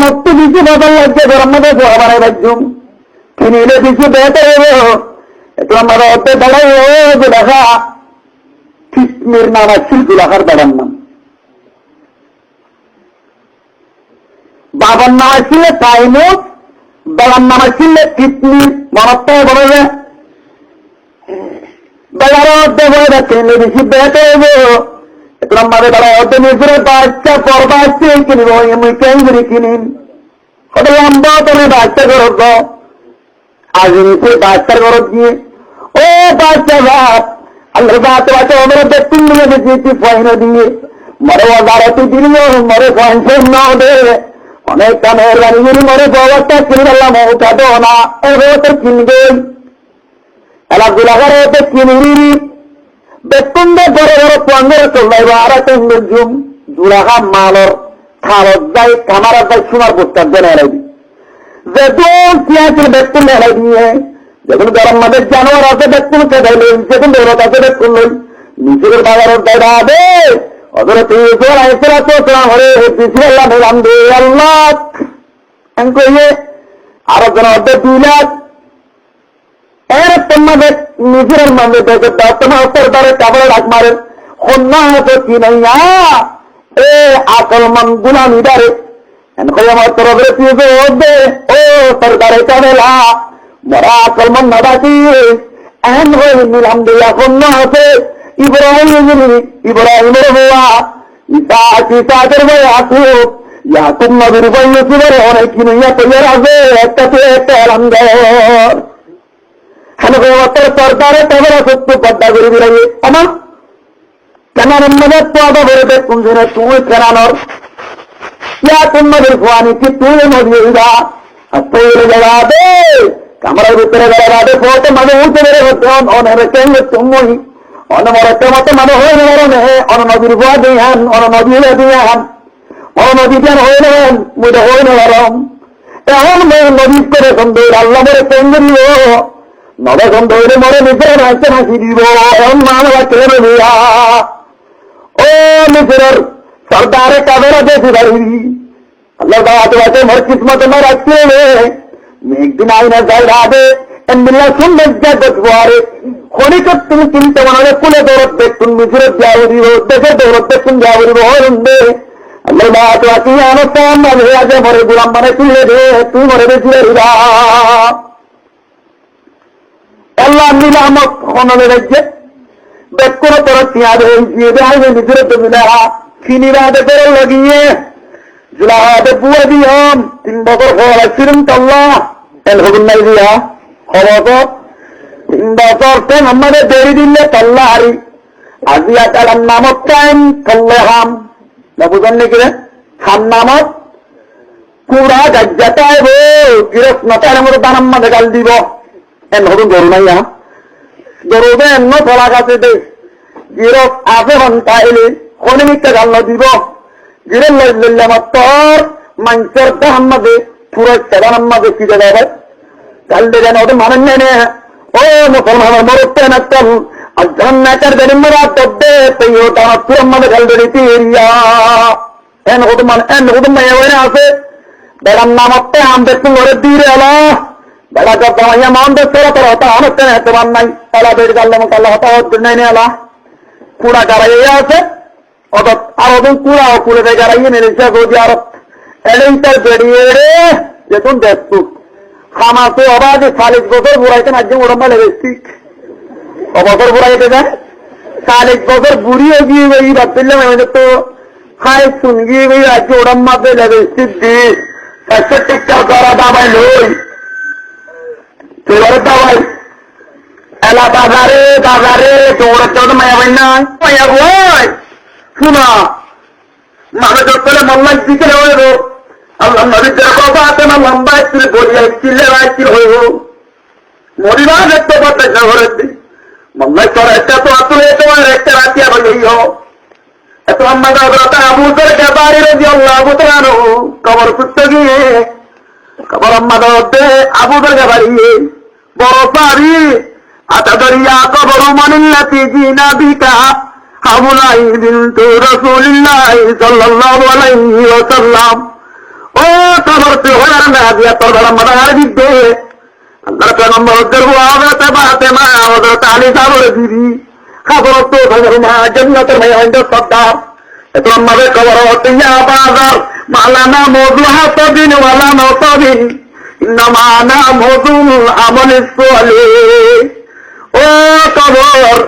মতো বেশি বদল লাগছে গরম মধ্যে বানাই বাজুম কিনিলে বেশি বেটার একটু আমার মধ্যে বেড়াই যে দেখা কিসমির নাম আসছিল দুলাখার বেড়ার নাম বাবার নাম আসছিল তাইমুস বেড়ার নাম আসছিল কিসমির মনত্তায় বলে যায় বেড়ার মধ্যে বলে কিনলে বেশি বেটার আমাদের তারা অত নিজের বাচ্চা পর্বা আসছে কিনব আমি কেন্দ্রে কিনিন ওটা লম্বা তুমি বাচ্চা খরচ আজ নিচে বাচ্চার খরচ দিয়ে ও বাচ্চা ভাত আল্লাহ বাচ্চা বাচ্চা ওদের দেখুন নিয়ে দিয়েছি পয়সা দিয়ে মরে বারোটি দিল মরে পয়সা না দে অনেক কামের বানিয়ে মরে ব্যবস্থা কিনে দিলাম ওটা তো না ওদের কিনবে এলাকার ওতে কিনি বেতন দে বড় বড় পঙ্গের চলবে আর জুম জুড়াহা মালর খালত যাই কামার যাই সোনার প্রস্তাব জেনে এলাই দি যেদিন পেঁয়াজের বেতন এলাই দিয়ে যখন গরম মাদের জানোয়ার আছে বেতন খেদাইলে যেদিন দৌড়ত আছে বেতন লই নিজের বাজারের দায়রা দে অদরে তুই আইসরা তো হরে দিছি আল্লাহ নিলাম দে আল্লাহ আমি কইয়ে আরো জন অর্ধেক 2 লাখ এর তোমাদের নিজের মধ্যে দেখে দাও তোমার উত্তর দ্বারে কাপড় রাখ মারেন কন্যা হতো কি নাইয়া এ আকল মন গুলামি দারে আমার তরফে তুই দে ও সরকারে কাবেলা মরা আকল মন না ডাকি এন হয়ে নিলাম দিয়া কন্যা হতে ইব্রাহিমের হওয়া ইসাকের ভাই আকুব ইয়াকুব নবীর ভাই ইউসুফের অনেক কি নাইয়া তৈরি আছে একটা আলহামদুলিল্লাহ সরকারে তবে সত্য পদ্মা করে দিলে আমার কেন মনে পাবা বলে দেখুন যে তুমি কেনানোর ইয়া তোমাদের ভুয়ানি কি তুই নদী তৈরি জায়গা দে কামরার ভিতরে জায়গা দে ফটো মানে উঠে বেড়ে হচ্ছে অনেক কেন্দ্রে তুমি অনমরতে মতো মানে হয়ে নেবে অন নদীর ভুয়া দিয়ান অন নদী দিয়ান অন নদী দিয়ান হয়ে নেবেন মুদে হয়ে নেবারম এখন নদী করে সুন্দর আল্লাহ মেরে কেন্দ্রীয় নবগম দৌড়ে মরে নিজের হাসতে হাসি দিব এমন মামলা কেন দিয়া ও নিজের সরকারে কাবেরা দেখে দাঁড়ি আল্লাহ বাতে মোর কিসমত না রাখতে একদিন আইনা যাই রাধে এমবিল্লা সুন্দর দেখবারে খনিক তুমি চিন্তা বানালে কুলে দৌড়ত দেখুন নিজের যাও দিব দেখে দৌড়ত দেখুন যাও দিব হরুন্দে আল্লাহ বাতে আনুষ্ঠান মানে আজ মরে গুলাম মানে তুলে দে তুই মরে বেশি রা আল্লাহ নিলামত হনলে রাজ্যে বেকুর তোর তিয়াদ হয়ে দিয়ে নিজের জমিনা ফিনিবাদে করে লাগিয়ে জুলাহাদে বুয়া দিয়ম 3 বছর হওয়া ছিলেন আল্লাহ এন হুকুম নাই দিয়া হব 3 বছর তো আমাদের দেরি দিলে তল্লা হারি আজিয়া কালাম নামক টাইম তল্লে হাম না বুঝেন নাকি রে হাম নামক কুড়া গাজ্জাটায় গো গিরস নটার মতো দানাম মাঝে গাল দিব এন হুকুম গরু নাই গরুবে এন্ন ফলা গাছে দে গিরস আছে ঘন্টা এলে কোন মিথ্যা গাল দিব গিরে লইলে আমার তোর মাংসের দাম মাঝে পুরো সেদান মাঝে ফিরে যাবে গাল দেবেন ওদের মানেন নেনে ও মুসলমানের মরতে নাচল আর জান্নাতের বেরিন মরা তদ্দে তেইও তারা পুরম মাঝে গাল দেরি তিরিয়া এন হুকুম মাইয়া বইনে আছে বেড়ার নামতে আমাদের ঘরে দিয়ে এলো বেড়া যত মাইয়া মানদের ছেড়ে তোর হতা অনেকটা তোমার নাই এলা বেড়ে গাল্লে মতো আল্লাহ হতা হচ্ছে নাই এলা কুড়া গাড়াইয়া আছে অত আরো দিন কুড়া ও কুড়ে গাড়াইয়ে নিয়েছে গজি আরো এলেইটার বেরিয়ে রে যেতুন দেখতু খামা তো অবাধ 40 বছর বুড়াইতে না যে ওরম্বা লেগেছি অবছর বুড়াইতে যায় 40 বছর বুড়িয়ে গিয়ে গই ভাবছিলাম আমি তো খাই শুন গিয়ে গই আজকে ওরম্বা পে লেগেছি দিস একটা টিকটা করা দাবাই লই তোর দাবাই এলা বাজারে দৌড়ে চোদ মায়া ভাই না মায়া ভাই শোনা মাকে চলে মল্লাই দিকে হইব আল্লাহ নবীর কথা আছে না লম্বা একটু বলিয়া চিল্লে হইব মরিবা দেখতে পারতেছে ঘরের দিন মল্লাই তোর একটা তো আসলে তোমার একটা রাতিয়া হইল এত আম্মাদা আবু তোর কেবারি রাজি আল্লাহ আবু তোর কবর খুঁজতে গিয়ে কবর আম্মাদা আবু তোর কেবারি বড় সারি আতাদরিয়া কবর মানিল্লাতি জিনা বিকা হাবুলাই বিনতু রাসূলিল্লাহ সাল্লাল্লাহু আলাইহি ওয়াসাল্লাম ও কবর তে হলার না দিয়া তোর বড় মাদার দিতে আল্লাহর পেগম্বর দরবারে ফাতেমা হযরত আলী সাহেবের দিদি খবর তো খবরমা জান্নাতের মেয়েদের সর্দার এত আমাদের খবর হতে ইয়া বাজার মালানা মওদুহা তাবিন ওয়ালা নতাবিন ইন্নামা না মওদুল আমল সালিহ ও খবর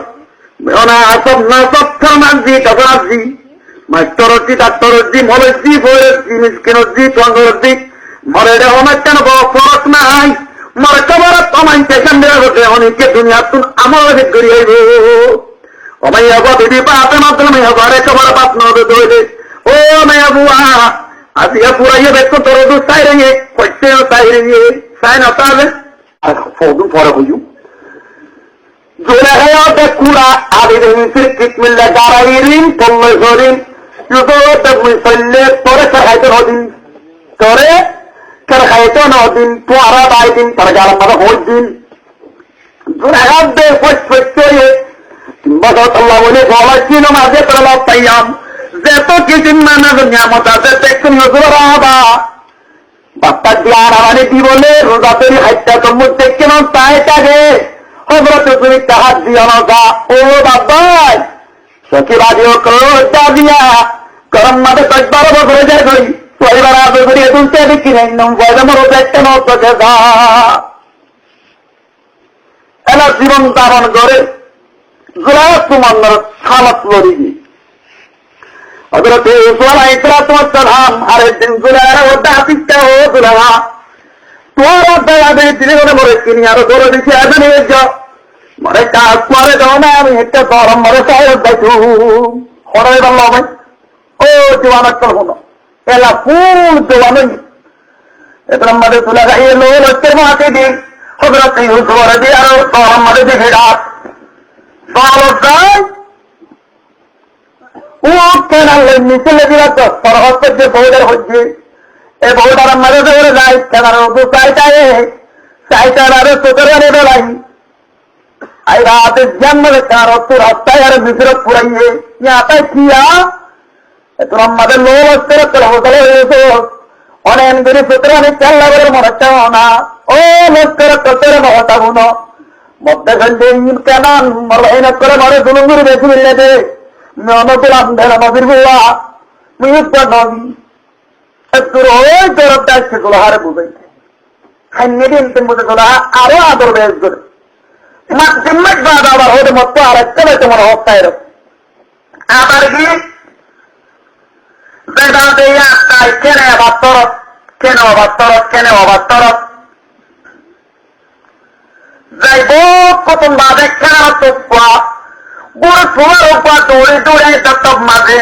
ওনা সবনা সবখানাজি কাবাজি মাস্টারজি ডাক্তারজি মলেজি ফরেজি মিসকিনজি তোঙ্গজি মরে রে অনেক কেন ফরক নাই মরে খবর কমাইতে সামনে হতে অনেকে দুনিয়া তুন আমল করি হইব অমাইয়া গো বিবি পাতে মাধ্যমে ঘরে খবর বাপ নদে দইলে ও মায়া বুয়া আসিয়া পুরাইয়া দেখো তোর দু সাইরে কইতে সাইরে সাই না তাহলে আর ফোন পরে হইউ জোরে হায়াতে কুড়া আদিদিন সিরকিট মিল্লে গারাইরিন পল্লে সরিন ইউদোতে মুসল্লে তোরে খাইতে নদিন তোরে কেন খাইতে নদিন তো আরা বাইদিন তার গালা মাথা হইদিন জোরে হায়াতে ফসফসয়ে বদত আল্লাহ বলে গলাচিন মাঝে তোলা তাইয়াম যেত কিছু নানা নিয়ামত আছে দেখুন হুজুরাবা বাপ্পা দিয়া আরামানি দি বলে রোজা তৈরি হাইটা তোর মধ্যে কেন তাই তাকে হজরত তুমি কাহাত দিও না ও বাবাই সখীবাদীও ক্রোধা দিয়া গরম মাঠে 10-12 বছরে যায় করি পরিবার আগে করিয়ে তুলতে দেখি নাই বয়দামর একটা নষ্ট খেতা এলা জীবন ধারণ করে জোড়া তোমার খালাত লড়িনি হজরত ইউসুফ আলাইহিস সালাম আরেকদিন জোড়া ওটা হাতিটা ও জোড়া তোর দয়াবে দিলে বলে মরে কিনি আরো করে দিচ্ছি এখন মরে কাজ করে দাও না আমি একটা গরম মরে সাহেব দেখু হরে বললো ভাই ও জোয়ান একটা হলো এলা ফুল জোয়ান এবার আমাদের তুলে গাইয়ে লো লোকের মাকে দিন হজরত ইউসুফ দিয়ে আরো গরম মরে দেখে রাত ও কেন নিচে লেগে রাখতো সরহদ করছে বউদের হচ্ছে এই বউটার মাঝে ধরে যায় কেন চাইটার আরো চোখের আরে বেলাই আই রাতে জন্ম কার তো রাস্তায় আর ভিতরে পুরাইয়ে আতায় কিয়া তোর আমাদের লোক হচ্ছে তোর হোটেলে হয়েছে অনেক করে চোখের অনেক চাল লাগে মনে চাও না ও লোকের চোখের মহতা গুণ মধ্যে ঘন্টে কেন মরলাইনা করে মরে দুলুঙ্গুরি বেশি মিললে দে নতুন ধরে নদীর বুয়া মিউটা নদী তোর ওই দরদটা সেগুলো হারে বুঝাইছে খাইয়ে দিন তুমি বুঝে তোলা আরো আদর বেশ করে মাঠ বাদ আবার হতে মতো আর একটা বেশি মনে হত্যা এরকম আবার কি বেদা দেয়া কেনে আবার তরফ কেন আবার তরফ কেনে আবার তরফ যাইব কতম বাদে খেলা তোপা বুড়ো তোমার উপা দৌড়ে দৌড়ে তত্তব মাঝে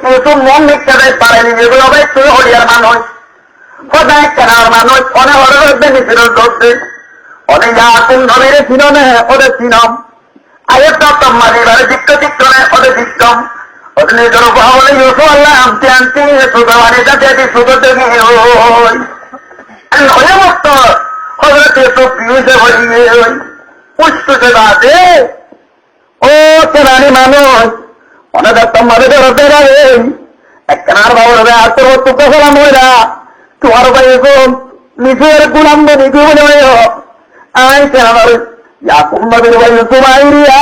প্রচুর মন মিথ্যা দেয় পারেনি যেগুলো হবে তুই হরিয়ার মানুষ কোথায় কেনার মানুষ অনেক হরে বেনিছিল ধরছে অনেক আকুন ধরে ছিল না ওদের ছিলাম আগের তত্তব মাঝে এবারে দিক্ত দিক্ত নেয় ওদের দিকতম ওদের নিজের ভাবলে ইউসু আল্লাহ আনতে আনতে সুতো মানে যাতে সুতো দেখে ওই মত হজরত ইউসুফ পিউসে হরিয়ে পুষ্পতে বাদে ও কেনারি মানুষ অনেক তোমার বেরোতে যাবে একখানার বাবুর হবে আর তোর তুকে ফেলাম ওইরা তোমার ভাই নিজের গুলাম বলি বলে আই কেনার ইয়াকুব নবীর ভাই তোমাইরিয়া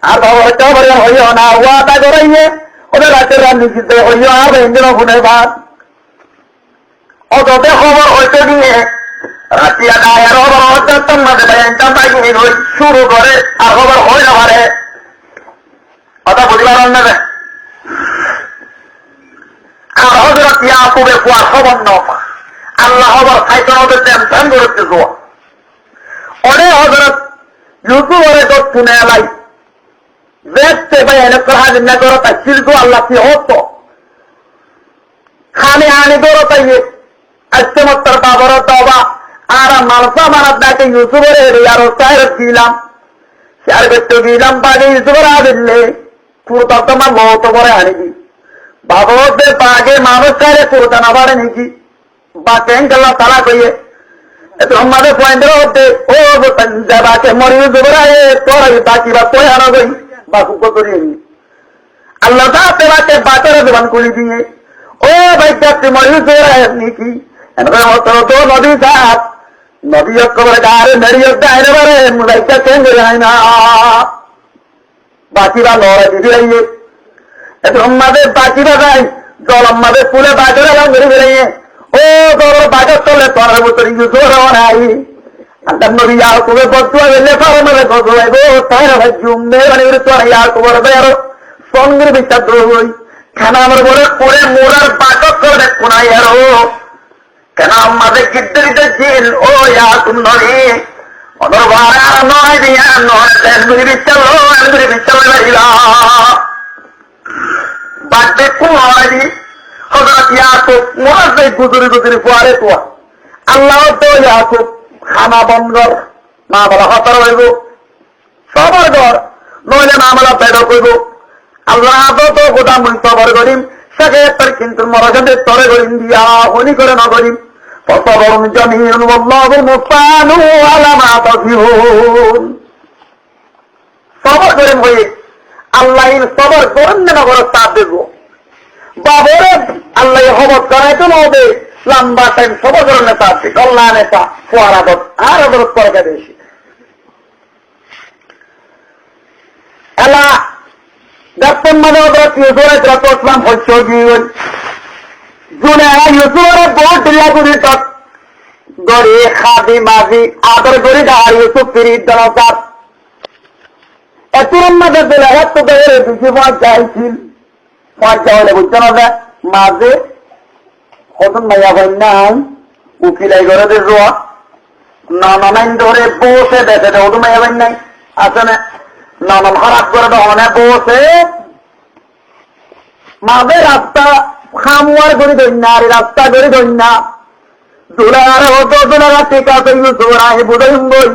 আর বাবার চবরে হইও না ওয়াদা করাইয়ে ওদের রাতের রান্নিতে হইও আর ভেঙ্গেন ফোনে ভাত অততে খবর হইতে দিয়ে রাতিয়া গায়ের খবর হচ্ছে তোমাদের ভাই বাইকিনি শুরু করে আর খবর হয় না পারে কথা বুঝবার নেবে আর হজরত ইয়াকুবের কুয়ার খবর ন আল্লাহ খবর খাইতেন ওদের টেনশন করতে জোয়া অনেক হজরত ইউসুফরে তো শুনে এলাই দেখতে ভাই এনেক হাজির না করো তাই শিল্প আল্লাহ কি হতো খানে আনি করো তাই আজকে মত্তর বাবর তবা আর মালসা মারাত ডাকে ইউসুফরে আরো চায়ের দিলাম শেয়ার করতে দিলাম বাগে ইউসুফরে আদিলে কুর্তা তোমার মত করে আনিকি বাবরদের বাগে মানুষ চাইলে কুর্তা না পারে নাকি বা কেঙ্কাল্লা তারা কইয়ে এত আমাদের পয়েন্টের হতে ও বাকে মরি ইউসুফরে তোরা বাকি বা কই আনা গই বা কুক করিয়ে নি আল্লাহ তাতে বাকে বাতের দোকান খুলি দিয়ে ও ভাই চাকরি মরি ইউসুফরে নাকি তো নদী সাপ নদী অক্কবরে গাড়ি মেরিয়ে গায়ে বারে মুলাইটা কেন যায় না বাকিরা লড়াই দিদি আইয়ে এত আমাদের বাকিরা যাই জল আমাদের ফুলে বাজারে ঘুরে বেরিয়ে ও তোর বাজার চলে তোর ভিতরে ইউজোর নাই আন্দার নদী আর তুমি বদুয়া গেলে তোর মনে গজলাইবো তাই ভাই জুমনে মানে তোর ইয়ার খবর বেরো সঙ্গের বিচার হই খানা আমার বলে পরে মোড়ার বাজক করে কোনাই আরো কেন আমাদের গিদ্দিতে ছিল ও ইয়া তুমি নদী অনর ভাড়া নয় দিয়া নয় বিচার বাড়তে কুমারি হজরত ইয়াকুব মোরাজে গুজরি গুজরি ফুয়ারে তোয়া আল্লাহ তো ইয়াকুব খানা বন্ধর মা বলা হতর হইব সবার ঘর নইলে মা বলা পেড করব আল্লাহ তো গোটা মুই সবর করিম সেক্ষেত্রে কিন্তু মরাজাদের তরে করিম দিয়া হনি করে ন করিম فصبر جميل والله المستعان على ما تصفون সবর করেন হয়ে আল্লাহ সবর করেন না করে চাপ দেব বাবরে আল্লাহ হবত করাইতো না হবে লম্বা টাইম সবর করেন না চাপ দিক আল্লাহ নেতা ফোয়ার আদত আর আদত করে বেশি এলা গাছের মানে ওদের ইউজোরে ইসলাম হচ্ছে জুনে ইউসুফের বহুত ঢিলা করি তক গড়ি খাদি মাঝি আদর করি আর ইউসুফ ফিরি দরকার এতুর মধ্যে দিলে এত বেড়ে বেশি মাছ চাইছিল মাছ চাইলে বুঝতে না মাঝে কত মাইয়া ভাই নাই উকিলাই করে দিয়ে রোয়া নানান ধরে বসে দেখে দেয় ওটু মাইয়া ভাই নাই আছে না নানান খারাপ করে দেওয়া বসে মাঝে রাস্তা খামুয়ার করে দৈন্য আর রাস্তা করে দৈন্য দুলার হতো দুলারা ঠিক আছে ইউসুফরা হে বুঝাইম বই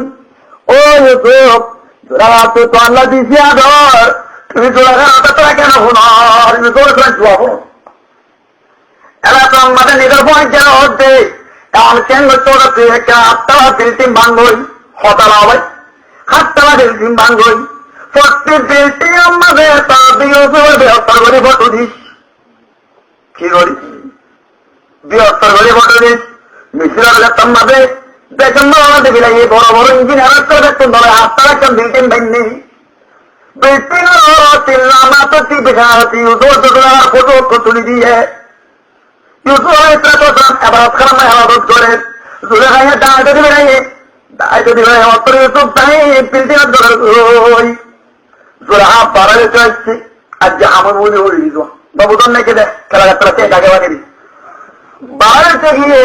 ও ইউসুফ দুলারা তো আল্লাহ দিছি আদর তুমি দুলারা তোরা কেন শোনার ইউসুফ চুয়াবো এরা তো আমাদের নিজের পয়েন্ট কেন হচ্ছে কারণ কেন তোরা তুই একটা আটতলা বিল্ডিং ভাঙবই হতালা হবে হাততলা বিল্ডিং ভাঙবই প্রতি বিল্ডিং আমাদের তার ইউসুফের বৃহত্তর করে ফটো দিস কি করি বৃহত্তর করে ফটো দিস মিশ্রা তোমাকে দেখেন না আমাদের বিলাই বড় বড় ইঞ্জিনিয়ার করে দেখুন ধরে হাততলা একটা বিল্ডিং ভাঙনি বিল্ডিং চিল্লামা তো কি বেশি ইউসুফ ফটো তুলি দিয়ে এবার খারাপ হেফাজত করে জুড়ে খাইয়ে দাঁড়াতে দিবে নাই দাঁড়াতে দিবে অত্র ইউসুফ তাই বিল্ডিং জোরে হাত বাড়ালে চাইছি আজ যে আমার মনে হয়ে দিত বাবু তোর নাকি দেখ খেলা যাত্রা সে ডাকে বানিয়ে বাড়াতে গিয়ে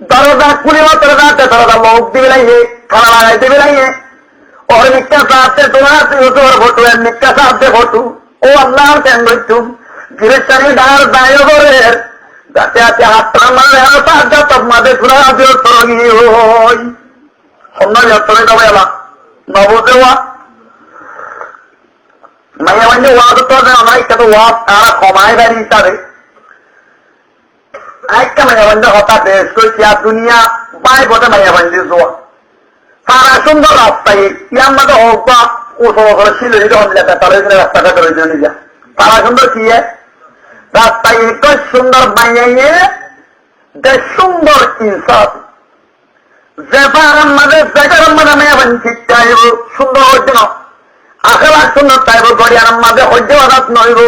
দরজা খুলে মাত্র রাতে দরজা লোক দিবে লাইয়ে খানা লাগাই দিবে লাইয়ে ওর নিকা সাথে তোমার তোর ফটো এর নিকা সাথে ফটো ও আল্লাহ কেন বলতুম গিরেশানি ডার দায় করে যাতে আছে হাতটা মানে সাহায্য তোমাদের পুরা দিও তরগি ওই সন্ধ্যা যতরে যাবে এলা নবদেওয়া মাইয়া মানে ওয়াদ তো না একটা তো ওয়াদ আর কমায় বাড়ি হিসাবে একটা মাইয়া বন্ধ হঠাৎ এসেছি আর দুনিয়া বাই বটে মাইয়া বন্ধি জোয়া সারা সুন্দর রাস্তায় ইয়ার মধ্যে হোক বা ও সবার ছিল তার রাস্তাটা করে জন্য যা সারা সুন্দর কি রাস্তায় একটু সুন্দর বাইয়ে যে সুন্দর ইনসাফ যে আমাদের জায়গার মধ্যে মেয়ে ঠিক চাইব সুন্দর হচ্ছে না আখেলা সুন্দর চাইব গড়িয়ার মাঝে হইতে হঠাৎ নইব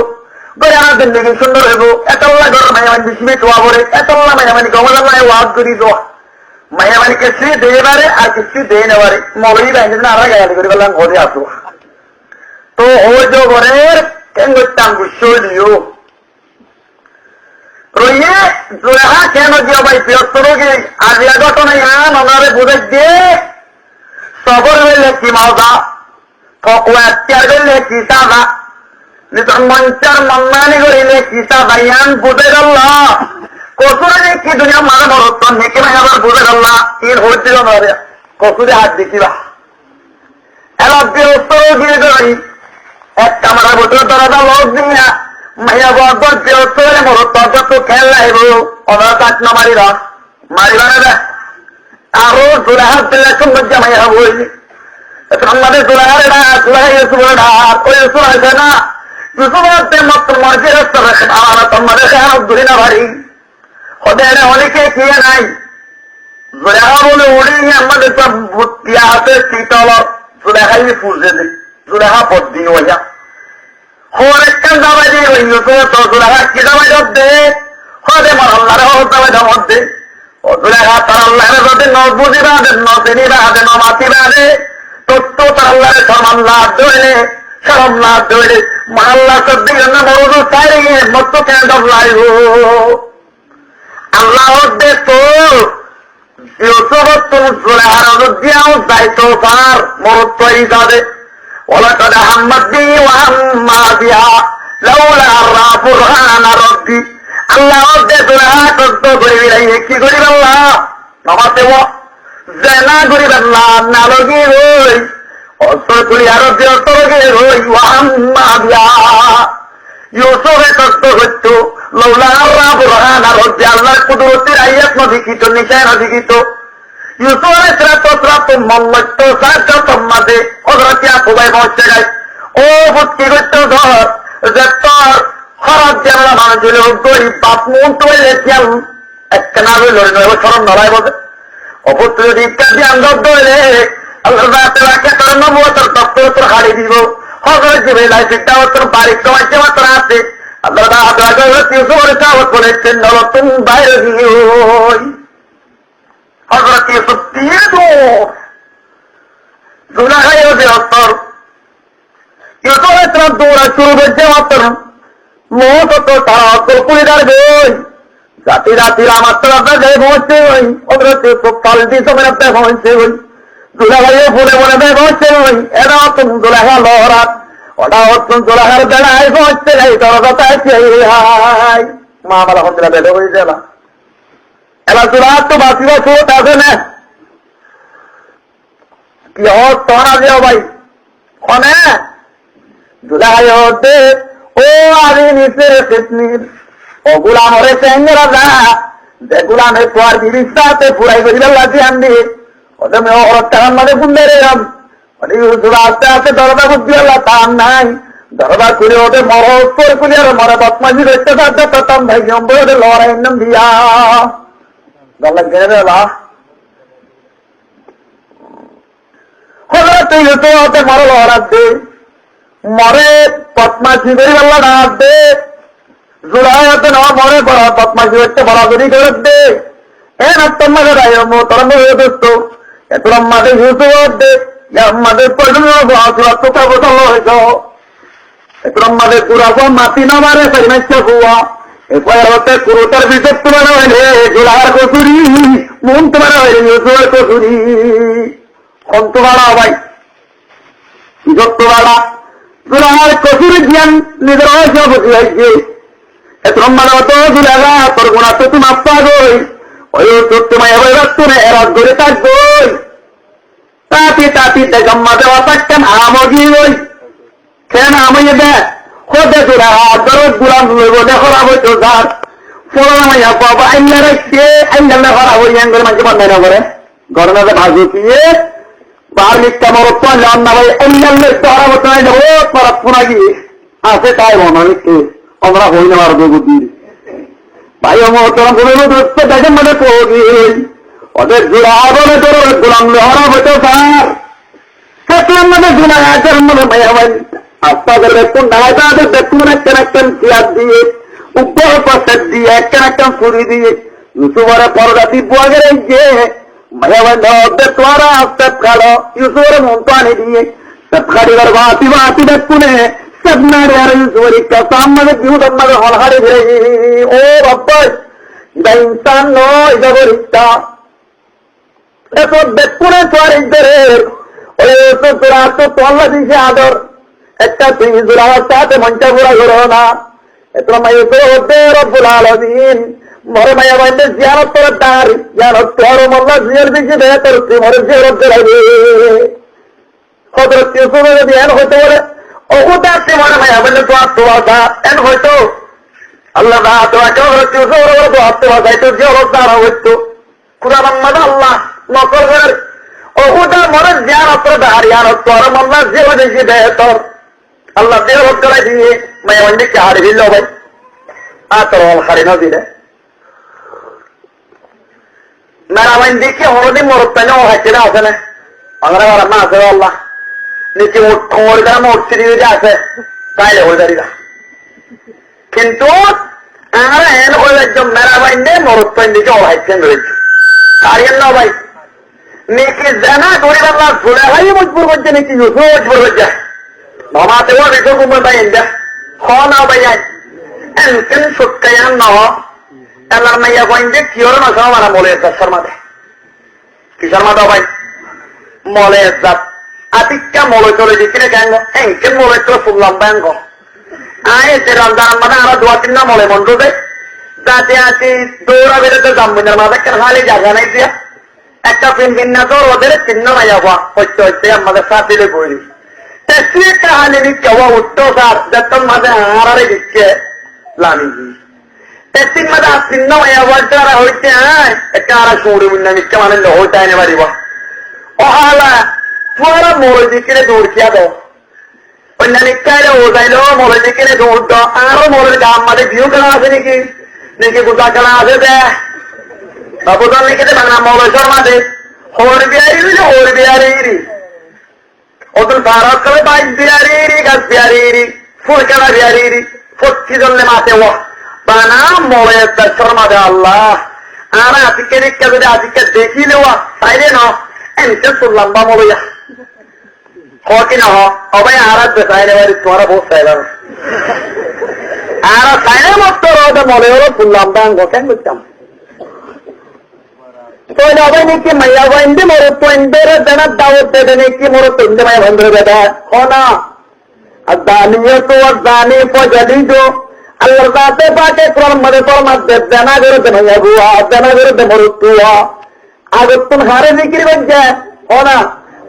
গড়িয়ার জিন্দগি সুন্দর হইব এতলা ঘর মেহমানি সিমে টোয়া পড়ে এতলা মেহমানি গমলায় ওয়াজ করি দোয়া মেহমানিকে সে দিয়ে পারে আর কিছু দিয়ে নেবারে মৌলী ব্যাংকে আরা গাড়ি করে বললাম ঘরে আসো তো ওই যে ঘরের কেন করতাম গুসলিও রইয়ে জোড়া কেন দিও ভাই বৃহস্পতি আজিয়া ঘটনা ইয়ান ওনারে বুঝে দিয়ে সবর হইলে কি মাওদা ফকুয়া ত্যাগ হইলে কি সাদা নিতন মঞ্চার মন্নানি করিলে কি সাদা ইয়ান বুঝে গেল কসুরে কি দুনিয়া মারা মরত নেকে ভাই আবার বুঝে গেল ইন হচ্ছিল না কসুরে হাত দিছিবা এবার বৃহস্পতি গিয়ে ধরি এক কামারা বছর তারা লোক দিয়া মাইয়া বর বৃহস্পতি মরত তো খেল লাইব ওনারা কাট না মারিবা মারিবা না আরো জোড়া হাত দিলে সুন্দর জামাইয়া বই আমাদের জোড়াহারে না জোড়াই ইউসুফের ঢাক ওই ইউসুফ আছে না ইউসুফের মাত্র মর্জির আমার তোমাদের খেয়াল ধরি না ভারী ওদের অনেকে খেয়ে নাই জোড়াহা বলে উড়ি আমাদের সব ভর্তি আছে শীতল জোড়াহাই ফুসে দিই জোড়াহা পদ দিন ওইয়া হর একটা দাবাই দিয়ে ওই ইউসুফের তো জোড়াহা কি দাবাই দে হদে আমার আল্লাহরে হর দাবাই দাম দে ও জোড়াহা তার আল্লাহরে যদি ন বুঝিবা দে ন চিনিবা দে ন মাতিবা দে তো তার আল্লাহরে সমান লাভ ধরে সরম লাভ ধরে মাল্লা সদ্দি জন্য মরুদু চাই মত কেন লাইব আল্লাহ দে তো দিয়াও যাইতো তার মরদ তৈরি যাবে ওলা কাদা হাম্মাদি ওয়াম্মা দিয়া লাউলা রাফুরহান রব্বি আল্লাহ দে তোরা কষ্ট করে বিলাই কি করিব আল্লাহ নামাতে ও জেনা করিব আল্লাহ না লগি হই অসর করি আর দিয়তরগে হই ওয়াম্মা দিয়া ইউসুফে কষ্ট হইত লাউলা রাফুরহান রব্বি আল্লাহর কুদরতের আয়াত নদিকিত নিশায় নদিকিত ইউসুফের শ্রাত মোহাম্মদ সাহায্য তোমাদের হযরত ইয়াকুবাই পৌঁছে যায় ও বুদ্ধি করতে ধর যে তোর খরচ জানা মানুষের গরিব বাপ মন তৈরি খেয়াল একটা না হইল সরম নড়াই বলে অপুত্র যদি ইত্যাদি আন্দোলন ধরলে আল্লাহ তোর নবুয়তের দপ্তর তোর হারিয়ে দিব হযরত জিবরাইল সেটা তোর বাড়ির তোমাকে মাত্র আছে আল্লাহ ইউসুফের চাওয়াত বলেছেন নতুন বাইরে দিয়ে হযরত ইউসুফ দিয়ে জুলাহাই ওদের অন্তর ইউসুফের তরফ দৌড়া শুরু করছে অন্তর মত তো তারা অন্তর পুরি দাঁড়বে জাতি রাতির আমার তো আপনার গায়ে পৌঁছছে ওই হযরত ইউসুফ পাল্টি সময় আপনার পৌঁছছে ওই জুলাহাইও বলে বলে দেয় পৌঁছছে ওই এটা অতুন জুলাহা লহরাত ওটা অতুন জুলাহার বেড়ায় পৌঁছছে এই তরকতায় হাই মা বলা হচ্ছে বেড়ে হয়েছে না এবার জুলাহার তো বাঁচিবা চোট আছে না কি হোক তোরা দিও ভাই কনে জুলাই হতে ও আরে নিচের কিতনির ও গুলাম ওরে চেঙ্গরা যা যে গুলামের তোর বিবিসাতে পুরাই করিবে লাঠি আনবি ওদের মেয়ে ওর টাকার মাঝে বুঝলে রে ওটি জুলা আস্তে আস্তে দরজা বুঝবি আল্লাহ তার নাই দরজা খুলে ওদের মর খুলে আর মরে বদমাজি দেখতে থাকতে প্রথম ভাই জম্বর ওদের লড়াই নাম দিয়া গলা গেড়ে লা হযরত ইউসুফ মরে লড়াত দে মরে বদমাজি করে আল্লাহ ডাক দে জুলাইতে না মরে বড় বদমাজি হচ্ছে বরাবরি করে দে এ না তোমাকে রায় মো তরম হয়ে দোস্ত এতরা মাদে ইউসুফ দে ইয়া মাদে পড়লো বাসরা তো কা বদল হইছো এতরা মাদে পুরা মাটি না মারে পরিমেচ্ছা হুয়া এরপরে হতে পুরোটার ভিতর তোমার হইলে জোলার কচুরি, মন তোমার হইলে জোলার কচুরি, কন্ত ভাড়া ভাই যত ভাড়া জোলার কচুরি জ্ঞান নিজের হয়েছে বুঝি হয়েছে। এত মানে অত জুলাগা তোর গোনা তো তুমি আপা গই ওই তোর তোমায় এবার রাখতো এরাত ধরে থাকবই তাতে তাতে জম্মা দেওয়া থাকতেন আমগি ওই কেন আমায় দে খোদে জোড়া দরদ গুলাম লইব দেখো হইতো যার ফোড়ামাইয়া বাবা আইলা রাখছে আইলা করা হই করে মানুষ বন্ধ না করে গরমে ভাজু পিয়ে বার মিথ্যা মরত তো জান না ভাই আইলা তোরা মতো যাবো পরাত ফোনা গিয়ে আছে তাই মনে আমরা হই না আর বুদ্ধি ভাই আমার তোরা বলে দোস্ত দেখেন মানে কবি ওদের জোড়া বলে তোর গোলাম লহরা হইতো স্যার সেটার মধ্যে জোড়া আচার মনে ভাই আমার আস্তা করে কোন ঢাকা তাদের দেখুন একটা চেয়ার দিয়ে উপর পাশে দিয়ে একটা ফুরি দিয়ে ইউসুফের পরদাতি বুয়াগের যে ভাইয়া তোরা সব খাড়ো ইউসুফের মন তো আনে দিয়ে সব খাড়িবার বাতি বাতি দেখুনে সব নাড়ে আর ইউসুফের কসাম মানে বিহুদ আমাদের হলহাড়ে ঘিরে ও বাবা এটা ইনসান নয় জবরিতা এত দেখুনে তোর ইন্টারের ওই তোরা তো তোল্লা দিছে আদর একটা তুই জোড়ার সাথে মঞ্চা পুরা করো না এত মাইয়ে তো হতে রব্বুল আলামিন মরে মাইয়া বাইতে জিয়ারত করে তার জিয়ারত তোর মোল্লা জিয়ার দিকে দেয় তোর তুই মরে জিয়ারত করাইবে হজরত ইউসুফ যদি এন হইতে বলে ওটা তুই মরে মাইয়া বললে তো আত্মবাসা এন হইতো আল্লাহ না তোমাকে হজরত ইউসুফ তো আত্মবাসা তো জিয়ারত দ্বারা হইতো কুরআন আম্মাদ আল্লাহ নকল করে ওটা মরে জিয়ারত করে তার জিয়ারত তোর মোল্লা জিয়ার দিকে দেয় তোর আল্লাহ জিয়ারত করাই দিয়ে মাইয়া বন্ধে কি হারি দিল ভাই তোর হারি না দিলে মেরাবাইন দিকে হলদি মরত পাইলে ও হাইতে আছে না আমরা মা আছে আল্লাহ নিচে মোড়া মোড়ছি দিয়ে আছে তাইলে হয়ে দাঁড়িয়ে কিন্তু আমরা এন হয়ে একদম মেরাবাইন দিয়ে মরত পাইন দিকে ও হাইতেন রয়েছে হারিয়েন না ভাই নিকি জানা গরিব আল্লাহ ঘুরে ভাই মজবুর করছে নিকি মজবুর হচ্ছে নমাতে ও রেখো কুমর ভাই এনজা খ না ভাই এনকেন সত্যায়ন ন এলার মাইয়া কইন যে কিওর না খাওয়া মারা মলে এসার মাঝে কিসের মাথা ভাই মলে এসার আতিকা মলে চলে দিচ্ছিলে কেন এনকেন মলে চলে শুনলাম ব্যাঙ্গ আয় সে রান্দার মানে আমরা দোয়া তিন না মলে মন্ত্র দেয় যাতে আছি দৌড়া বেরোতে জাম্বিনের মাঝে কেন খালি জায়গা নাই দিয়া একটা পিন্না তো ওদের চিহ্ন নাই হওয়া হচ্ছে হচ্ছে আমাদের সাথে বই একটা হালি দিচ্ছে হওয়া উঠতো স্যার যতন মাঝে হারারে দিচ্ছে লানি তেসিন মাঝে চিহ্ন যারা হইছে হ্যাঁ একটা আর সৌরি মুন্না নিচ্ছে মানে হইতে আনে পারিব ওহালা পুরা মরে দিকে দৌড়িয়া দাও অন্য নিশ্চয় ও যাইল মরে দিকে দৌড় দাও আরো মরে গাম মাঝে ভিউ খেলা আছে নাকি নাকি গোটা খেলা আছে দে বাবুদান লিখে দেবে না মলেশ্বর মাঝে হোর বিহারি ওদের ভারত করে বাইক বিহারি গাছ বিহারি ফুল খেলা বিহারি ফচ্ছি জন্যে মাঠে ও বানা মলে মাঝে আল্লাহ আর আজকে রিক্কা যদি আজকে দেখি নেওয়া তাইলে না এমনি শুনলাম বা মলইয়া কি না হবাই আর সাইনে বাড়ি তোমারা বহু সাইলাম আর সাইনে মতো মলে হলো শুনলাম বাঙ্গ কেন বুঝতাম তো সবাই নাকি মাইয়া বাইন্দে মরো পয়েন্টের দেনা দাওয়াত দেবে নাকি মরো পয়েন্টে মাইয়া বন্ধ দেবে হ না আর দানিও তো আর দানি পজালি তো আল্লাহর কাছে পাকে কোরআন মধ্যে ফরমাত দেনা করে দে মাইয়া বুয়া দেনা করে দে মরো তুয়া আগে তুমি হারে বিক্রি করছে হ না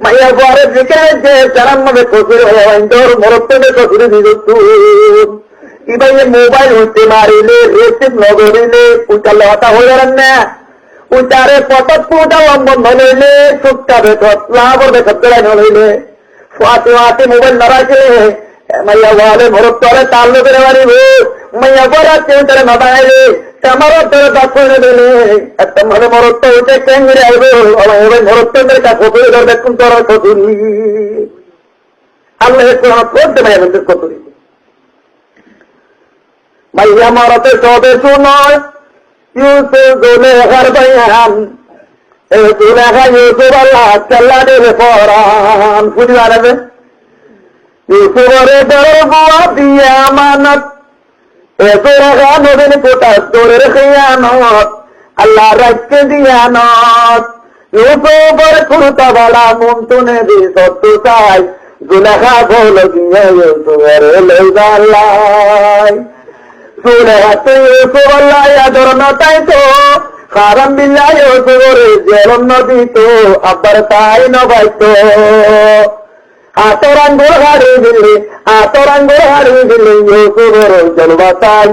মাইয়া বুয়ারে বিক্রি করছে জানার মধ্যে কসুর হয়ে বাইন্দর মরো পয়েন্টে কসুরি দিল তুই এবার মোবাইল হইতে মারিলে রেসিভ নগরিলে উচালে হতা হয়ে যান না উচারে পথত পুটা লম্বন হইলে সুটকা বেতত লাভর বেতত বেড়াই হইলে সোয়াতে ওয়াতে মোবাইল না রাখে মাইয়া বলে ভরত তরে তাল করে মারিব মাইয়া বলা চেউটারে না দাঁড়াইলে আমার ধরে দাঁত করে দিলে একটা মানে মরত তো উঠে ক্যাঙ্গিরে আইব আমার ভরত তোদের কাছে কতুরি ধর দেখুন তোর কতুরি আল্লাহ একটু আমার করতে মাইয়া বলতে কতুরি মাইয়া মরতে সবে শুনয় ইউসুফ জুলেখার বয়ান এই জুলেখা ইউসুফ আল্লাহ চাল্লা দেবে পরান বুঝি পারবে ইউসুফরে বড় বুয়া দিয়ে আমানত এতরা নদীর কোটা তোরের খেয়ানত আল্লাহ রাখতে দিয়ানত ইউসুফের কুর্তা বালা মন তুনে দি সত্য চাই জুলেখা বল গিয়ে ইউসুফের লইদাল্লাই জুলেখাতে ইউসুফ আল্লাহ আদর নতাই তো কারণ বিল্লাহ ইউসুফের জেলন নদী তো আবার তাই নবাইতো আতরাঙ্গুর হারিয়ে দিলে ইউসুফের জলবাতাই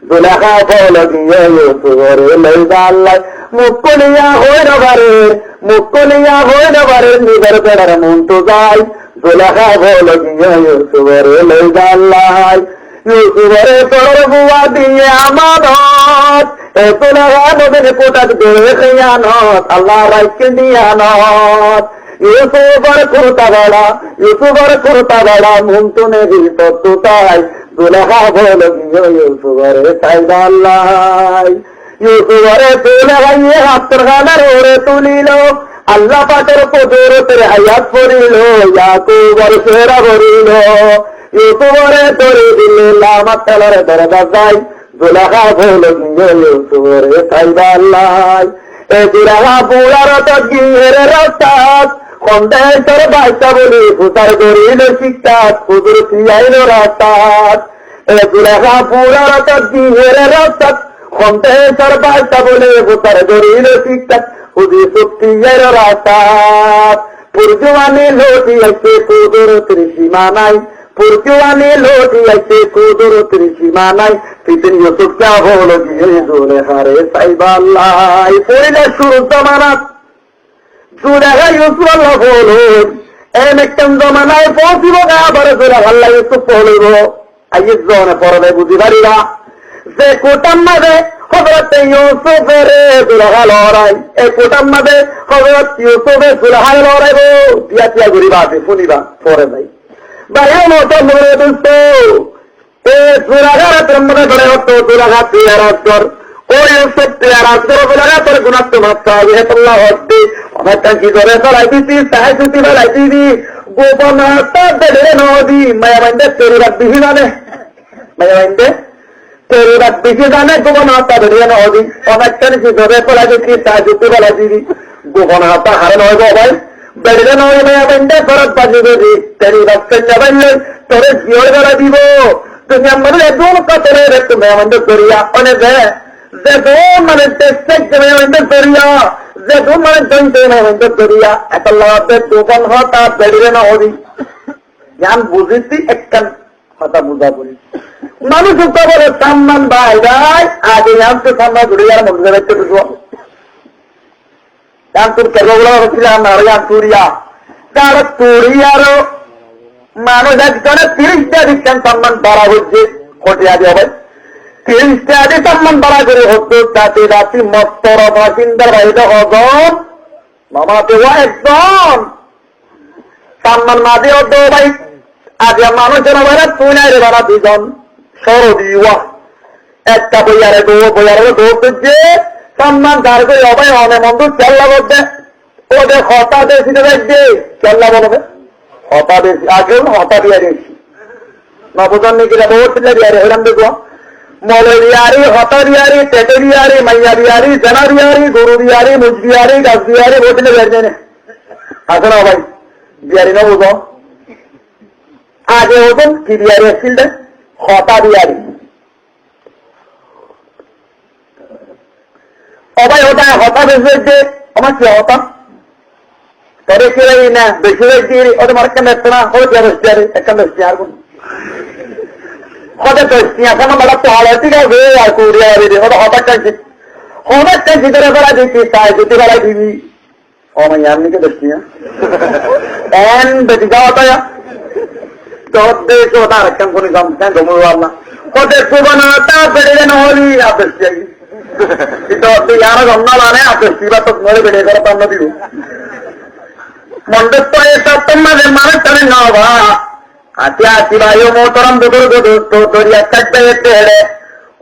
জুলেখা বল গিয়ে ইউসুফের লইদাল্লাই মুকুলিয়া হয়ে নবারে নিজের বেড়ার মন তো যায় জুলেখা বল গিয়ে ইউসুফের লইদাল্লাই ইউসুফের তোর বুয়া দিয়ে আমানত জুলেখা নদীর কোটাত দোরে খেয়ানত আল্লাহ রাইকে দিয়ানত ইউসুফের কুর্তা বড়া মন তো নেবি সত্য তাই জুলেখা বল গিয়ে ইউসুফের সাইদাল্লাই ইউসুফের তুলে ভাইয়ে হাতের গানার ওরে তুলিল আল্লাহ পাকের কুদরতের আয়াত পড়িল ইয়াকুবের সেরা ভরিল ইউসুফের ধরে দিলে লামাতালার দরজা যাই জুলেখা বল গিয়ে ইউসুফের সাইদাল্লাই এ জুলেখা বুড়ার তো গিয়ের রাস্তাত খন্ডেশ্বর বাইসা বলি ফুসার গরিল শিক্ষাত কুদরতি আইল রাস্তাত এ জুলেখা বুড়ার তো গিয়ের রাস্তাত খন্ডেশ্বর বাইসা বলে ফুসার গরিল শিক্ষাত খুদি শক্তির রাস্তাত পুরজুয়ানি লোটি আছে কুদরতির সীমা নাই কুদরতির সীমা নাই ফিতিন ইউসুফ কা হল গিয়ে জুলেখারে সাইবাল্লাই পড়িলে শুরু জমানাত জুলেখা ইউসুফ আল্লাহ বলল এম একটা জমানায় পৌঁছিব আবার জুলেখা আল্লাহ ইউসুফ বলিব আইয়ে জনে পড়বে বুঝি পারিবা যে কোটার মাঝে হযরত ইউসুফের জুলেখা লড়াই এই কোটার মাঝে হযরত ইউসুফের জুলেখা লড়াইব টিয়া করিবা আছে শুনিবা পরে যাই বাইরে মতো মনে দোস্ত এ জুলেখার ব্রহ্মকে ধরে হতো জুলেখা তিয়ারাস্তর ও ইউসুফ তিয়ারাস্তর জুলেখা তোর গুণাত্ম মাত্রা আল্লাহ হচ্ছে অনেকটা কি ধরে চলাই দিচ্ছি সাহায্য বেড়াই দিবি গোপনতা বেড়ে নদী মায়াবাইন্দে তেরি রাখবি জানে মায়াবাইন্দে তেরি রাখবি জানে গোপনতা বেড়ে নদী অনেকটা কি ধরে চলাই দিচ্ছি সাহায্য বেড়াই দিবি গোপনতা হারে নয় ভাই বেড়ে নয় মায়াবাইন্দে ফরত বাজি দেবি তেরি রাখতে যাবাইলে তোরে জিওর বেড়া দিব তুমি আমাদের একদম কাতরে রেখে মায়াবাইন্দে করিয়া অনেক যেদন মানে দেশের মায়াবাইন্দে করিয়া যেদন মানে জয়তে মায়াবাইন্দে করিয়া এত লাভে দোকান হতা বেড়ে না হবি জ্ঞান বুঝিছি একটা কথা বুঝা বলি মানুষ বলে সম্মান ভাই ভাই আগে তো সম্মান ঘুরে যারা মন্দিরে দেখতে বুঝবো তোর কেবল হচ্ছিলাম তুরিয়া তার তুরিয়ারও মানুষ একজনে 30টা দিচ্ছেন সম্মান বাড়া হচ্ছে খটিয়া দিয়ে হবে 30টা আদি সম্মান বাড়া করে হতো তাতে রাতি মস্তর বাসিন্দার বাড়িতে হজম মামাতে একদম সম্মান না দিয়ে হতো ভাই আগে মানুষের বাইরে তুই নাই রে বাড়া দুজন সরদিওয়া একটা বইয়ারে দৌড়তে সম্মান ধার করে অবাই অনে মন্দ চেল্লা বলতে ওদের হতা বেশি দেখবে চেল্লা বলবে হতা বেশি আগেও হতা বিয়ারি নবজন নিকিরা বহুত বিয়ারি হইলাম দেখো মলে বিয়ারি হতা বিয়ারি পেটে বিয়ারি মাইয়া বিয়ারি জেনা বিয়ারি গরু বিয়ারি মুজ বিয়ারি গাছ বিয়ারি বহুত বিয়ারি জানে আছে না ভাই বিয়ারি না বুঝো আগে হতো কি বিয়ারি আসছিল হতা বিয়ারি সবাই ওটা হতা বেশি আমার কি হতা তবে কি না বেশি ওটা আমার কেন দেখতো না হতে একটা বেশি আর কোন হতে বেশি এখন আমরা পাহাড় ঠিক আছে আর কুড়িয়া ওটা হঠাৎ ভিতরে বেড়া দিচ্ছি তাই যদি বেড়াই দিবি অমাই আপনিকে বেশি এন বেশি যাওয়া তাই ওটা আরেকটা কোন জমা না হতে সুবানা বেড়ে নহলি বেশি ಯಾರೋ ಗಮನಾನೆ ಇವತ್ತು ನೋಡಿ ಬೆಳೆದಾರ ತನ್ನದಿರು ಮಂಡಸ್ತಾಯ ತಮ್ಮದೆ ಮಾಡುತ್ತಾನೆ ನಾವ ಅತ್ಯಾತಿವಾಯು ಮೋತರಂ ದೊರಿಯ ಕಟ್ಟ ಎತ್ತೆ ಹೇಳೆ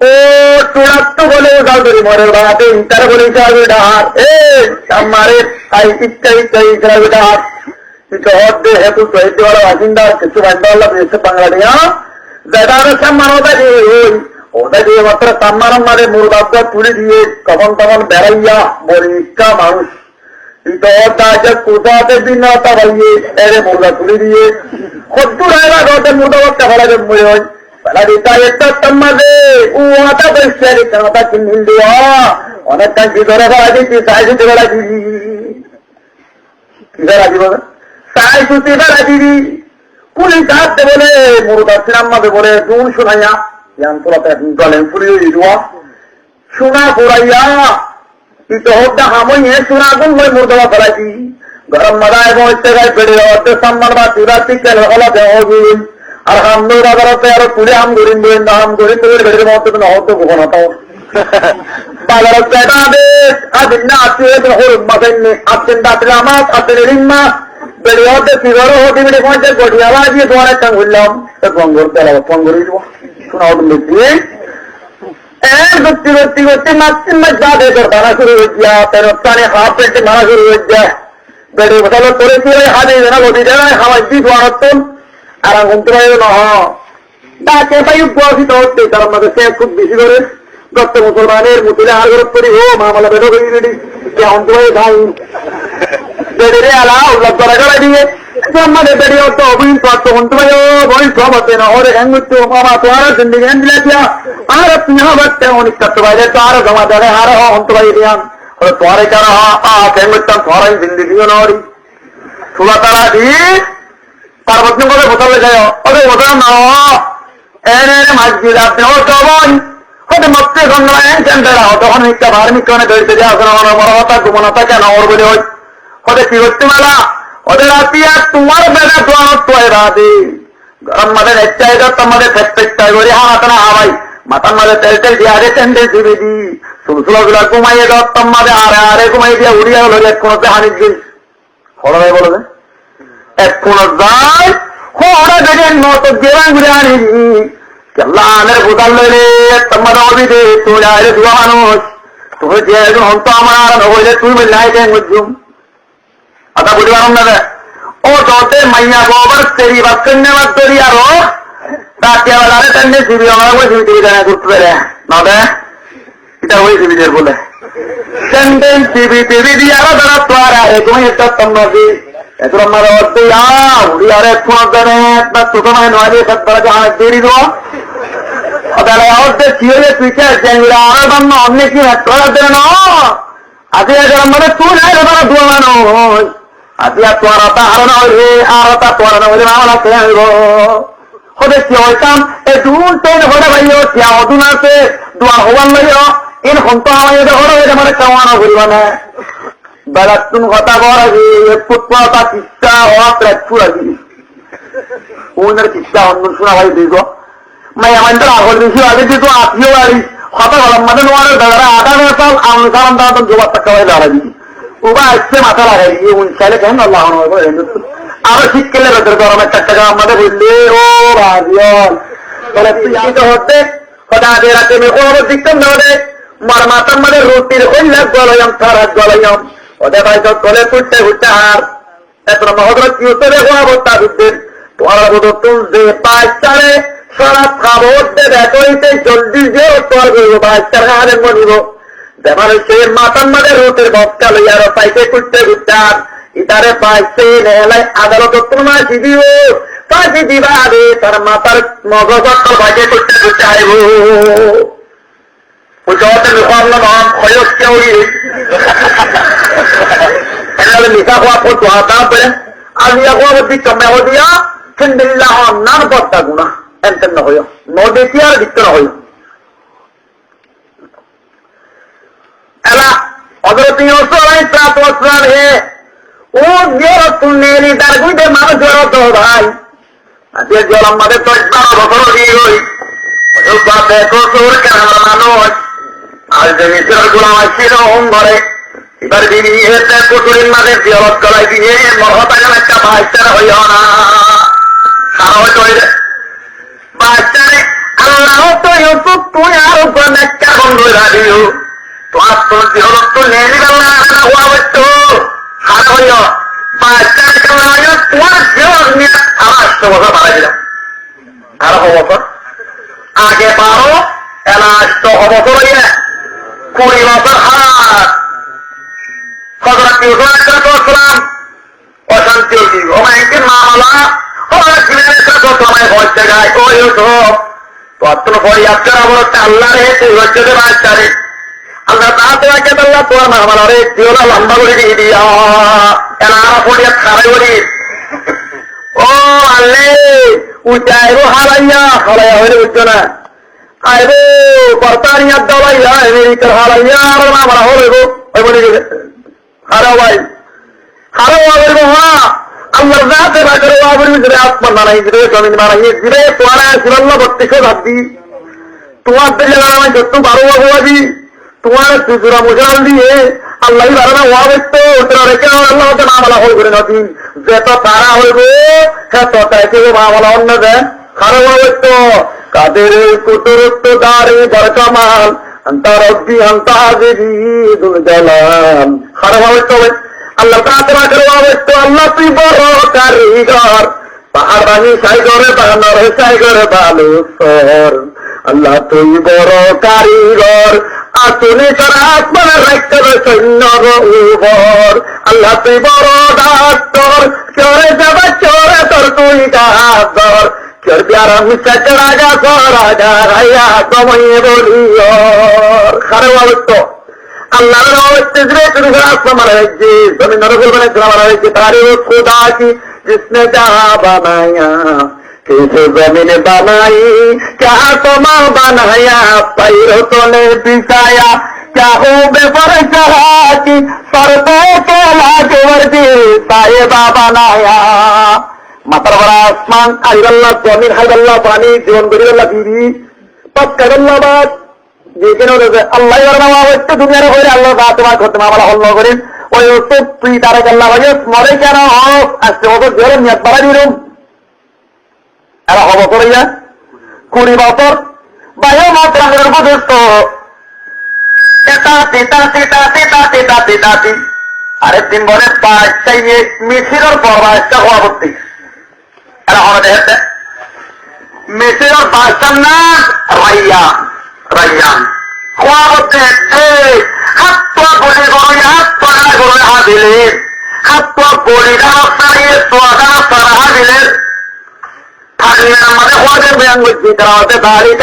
ಓ ತುಳತ್ತು বলে গাউদরি মরে বাতে ইন্টার বলে যাবিডার এ আমারে আই ইচ্ছাই যাবিডার তো হতে হেতু সহিত वाला বাসিন্দা কিছু বান্দাল্লাহ দেশে বাংলাদেশ জাদার সম্মানতা দিয়ে ওটা দিয়ে মাত্র তাম্মারাম মারে মুরগাবটা তুলে দিয়ে কখন তখন বেড়াইয়া বরিকা মানুষ কোথাতে বিনতা ভাইয়ে এরে মুরগা তুলে দিয়ে সত্তর হাজার ঘরতে মুরগাবটা ফেলা জন্ম হয় ফেলা দিতা একটা তাম্মাদে ওটা বেশি কেনটা কিনিল দেওয়া অনেক কাজ ভিতরে ফেলা দিচ্ছি সাই সুতি ফেলা দিবি কি ফেলা দিব সাই সুতি ফেলা দিবি পুলিশ হাতে বলে মুরগা সিরাম্মাদে বলে দুন শোনাইয়া গলেন পুড়িয়ে দিবা সোনা পোড়াইয়া ইতহটা হামইয়ে সোনা গুণ মই মুরদবা ফেলাইছি গরম মাদা এবং ইত্যাগায় বেড়ে যাওয়াতে সম্মান বা চুরাতি কেল হলা দেওয়া গিন আর হামদুর আদালতে আরো তুলে হাম গরিন বইন হাম গরিন তোদের বেড়ে মতো নহতো গোপন হতো বাজার পেটা দেশ আদিন না আছে হরুম মাসেননি আছেন দাঁতরা মাছ আছেন রিম্মা বেড়ে হতে সিগরও হতে বেড়ে পৌঁছে গঠিয়া বাজিয়ে তোমার একটা ঘুরলাম ফোন করতে লাগবো ফোন করে দিব শোনা ওটা দেখি করতে করতে করতে মাঝে মাঝে ধরা শুরু হইয়া তেরোটানে হাফ পেটে মারা শুরু হইয়া বেড়ে বসালো করেছি হাতে যেন গতি দেয় হাওয়াই দিয়ে ধোয়া হতো আর ঘুমতে পারবে না ডাকে পাই উপস্থিত হচ্ছে তার মধ্যে সে খুব বেশি করে দত্ত মুসলমানের মুতিলে আর গরত করি ও মামলা বেরো করি রেডি কেমন করে খাই বেড়ে আলা উল্লাপ করা করা দিয়ে আমাদের বেরিয়ে হতো অভিন প্রাপ্ত হতে পারে বই সব হতে না ওরে হ্যাং হচ্ছে মামা তোমার জিন্দিগি হ্যাং দিলেছিয়া আর তুমি হচ্ছে অনেক করতে পারে তো আরো জমা দেবে আরো হতে পারি দিয়ান ওরে তোমারে কেন হ্যাং করতাম তোমার জিন্দিগিও নড়ি সুলা তারা দি পার্বত্য করে বোতলে যায় ওরে বোতল না এনে মাঝি আপনি ও সবাই হতে মস্তে সঙ্গে সেন্টার তখন একটা ধার্মিক কারণে বেড়েছে যে আসলে মরমতা ঘুমনতা কেন ওর বলে হয় হতে কি হচ্ছে মেলা ওদের আতিয়া তোমার বেলা দোয়ানত রাধে গরম মাদের চাহিদা তোমাদের ফেসপেকটাই করে হামাতানা হাওয়াই মাথার মাঝে তেল তেল দিয়ে আরে টেন্ডে দিবি দি সুলসুলা গুলা ঘুমাইয়ে দাও তোমাদের আরে আরে ঘুমাই দিয়ে উড়িয়া হলো এক কোনো হানি দিন হড়াই বলো যে এক কোনো যায় হড়া দেখে নত গেরান ঘুরে আনি কেল্লানের বোতাল লইলে তোমাদের অবিদে তুই আরে দুয়া মানুষ তুমি যে একজন হন্ত আমার হইলে তুই নাই দেন বুঝুম আচ্ছা বুঝতে পারলাম না ও দতে মাইয়া গোবর তেরি বাক্যন্যে মাত করি আরো রাতে বেলারে তেমনি দিবি আমার ওই দিবি জানা করতে পারে না দে এটা ওই দিবিদের বলে সেন্টেন্স দিবি দিবি দিয়ে আরো তারা তো আর তুমি একটা তন্নবি এত আমার অর্থ উড়ি আর এক ফোন দেনে একটা ছোট মায় নয় দিয়ে সব তারা জানা দেরি দেওয়া তাহলে অর্ধেক কি হয়ে পিঠে চেঙ্গুলা আরো বান্ন অন্য কি করার দেবে না আজকে মানে তুই নাই তারা দোয়া মানুষ আতিয়া তোর আতা হারানো হইলে আর আতা তোরানো হইলে আমার হাতে আনব হতে কি হইতাম এই দুন তেল হলে ভাইও টিয়া অদুন আছে দোয়া হবার লাগিও এর হন্ত আমার হলো এটা মানে খাওয়ানো করিবা না বেলা তুমি কথা বল আগে ফুটপাতা চিস্তা হওয়া প্রাচুর আগে ওনার চিস্তা অন্য শোনা ভাই দিগ মাই আমাদের আগল বেশি আগে দিত আত্মীয় বাড়ি কথা বললাম মানে তোমার দাদারা আধা বেসাল আমি কারণ তারা জোবার টাকা ভাই দাঁড়া দিবি ওবা আসছে মাথা লাগাই দিয়ে উনসাইলে কেন আল্লাহ আরো শীতকালে ভেতরে গরমের টাকা আমাদের বললে ও ভাবিয়ল তাহলে তুই হতে হঠাৎ রাতে মেয়ে দিকতাম না ওদের মার মাথার মানে রুটির হইলে গলাইম তারা গলাইম ওদের ভাই গলে ফুটতে ফুটতে আর এত মহদরত কি হতে দেখো অবস্থা দিচ্ছেন তোমার বোধ তুলছে বাচ্চারে সারা খাবর দেখতে জলদি যে তোর করবো বাচ্চারা হারের মনিব যেমন সে মাতার মাঝে রুটের বক্তা লইয়া পাইতে করতে ঘুরতাম ইতারে পাইছে নেলাই আদালত তোমার দিদিও পাশে দিবা আরে তার মাতার মগজ পাইতে করতে ঘুরতে আইব ওই জগতের মুখাল্লা নাম খয়ক কেউ লিখা হওয়া পড়তো হাতাম পেরে আলিয়া হওয়া দিচ্ছ মেহ দিয়া ফিন্দিল্লাহ নাম পড়তা গুণা এনতেন না হইও ন দেখি আর দিচ্ছ না হইও হযরত ইউসুফ আলাইহিস সালাম হে ও জিয়ারতুল নেলি দারগুইতে মানুষ জড়ত ভাই আজকে জলাম মাঝে তো 12 বছর দিয়ে হই ও বাদে কসুর কারণ মানুষ আর যে মিশর গোলাম ছিল ওম ঘরে এবার দিদি এতে কসুরের মাঝে জিয়ারত করাই দিয়ে মহতাগান একটা বাচ্চারা হইও না সারা হইতো বাচ্চারে আল্লাহ তো ইউসুফ তুই আর কোন একটা বন্ধ রাখিও তোমার তোর জিহরত নেই বেলা হওয়া হইতো সারা হইও বাচ্চার কেমন হইও তোমার জিহর নিয়ে আবার 8 বছর বাড়াই দিলাম আরো বছর আগে 12 এলাষ্ট অবসরে 20 বছর হারাত হযরত ইউসুফ আলাইহিসসালাম অশান্তি হয়েছিল অনেকদিন মামলা হযরত ইউসুফ সময় হচ্ছে গায় ও ইউসুফ তত্র ফরিয়াদ করা বলতে আল্লাহ রে তুই হচ্ছে যে বাচ্চারে আল্লাহ তাআলাকে আল্লাহ তোর মামলা রে তিওলা লম্বা করে দিয়ে দিয়া এলা ফরিয়াদ খারাই করি ও আল্লাহ উচাইরো হারাইয়া হলে হচ্ছে না আইবো বর্তানিয়ার দলাইয়া আমেরিকার হারাইয়া আর মামলা হইবো ওই বলে হারাও ভাই হারাও আবরবো হ্যাঁ আল্লাহর জাতে বাজারে আবরবো যে আসমান বানাই দিবে জমিন বানাই দিবে তোরা সুরাল্লাহ 32 ভাবি তোমার দিলে আমি যত বারো বাবুয়াবি তোমার সুজুরা মুজাল দিয়ে আল্লাহ বারানা ওয়াবেতো ওটা রেখে আল্লাহ তো মামলা হই করে নদী যত তারা হইব তত তাইতে মামলা অন্য দেন খারাপ হইতো কাদের কুতুরত দারে বরকামাল আন্তা রব্বি আন্তা হাজিরি দুল জালাল খারাপ হইতো আল্লাহ তাআলা করতে আল্লাহ তুই বড় কারিগর পাহাড় ভাঙি সাইগরে বানর সাইগরে বালুসর আল্লাহ তুই বড় কারিগর আসলে সারা আসমান রাখতে সৈন্যর উপর আল্লাহ তুই বড় ডাক্তার চরে যাবে চরে তোর তুই ডাক্তার চর প্যারা মিশা চড়া গা রাইয়া সময় বলিয়র খারাপ অবস্থ अल्लाह जमीन तारीफ खुदा की जिसने जहाँ बनाया कैसे जमीन बनाई क्या समा बनाया पैरों ने बिछाया क्या हो बेपर चढ़ा की सरदे के लागे वर्दी साहिबा बनाया मातर बड़ा आसमान हाइरल्ला जमीन हाइरल्ला पानी जीवन गरीबल्ला बीवी पक करल्ला बात যেখানে আল্লাহ হচ্ছে দুনিয়ার হয়ে আল্লাহ তোমার করতে মামলা হল করেন ওই তুই তারা আল্লাহ ভাই মরে কেন হোক আসতে মতো জোরে নিয়াত বাড়াই দিলাম এরা হব করে 20 বছর বাইরে মাত্রাঙ্গের উপযুক্ত আরেকদিন বলে পাঁচটাই মিছিলের পর একটা হওয়া করতে এরা হবে দেখতে মিছিলের পাঁচটার নাম রাইয়ান খোয়া করতে হাত পা বলি গড়ে হাত পাড়া গড়ে হাদিলে হাত পা বলি দাঁড়িয়ে তোয়াদা তারা হাদিলে থাকলে আমাদের হওয়াদের ব্যায়াম করছি তারা হতে দাঁড়িয়ে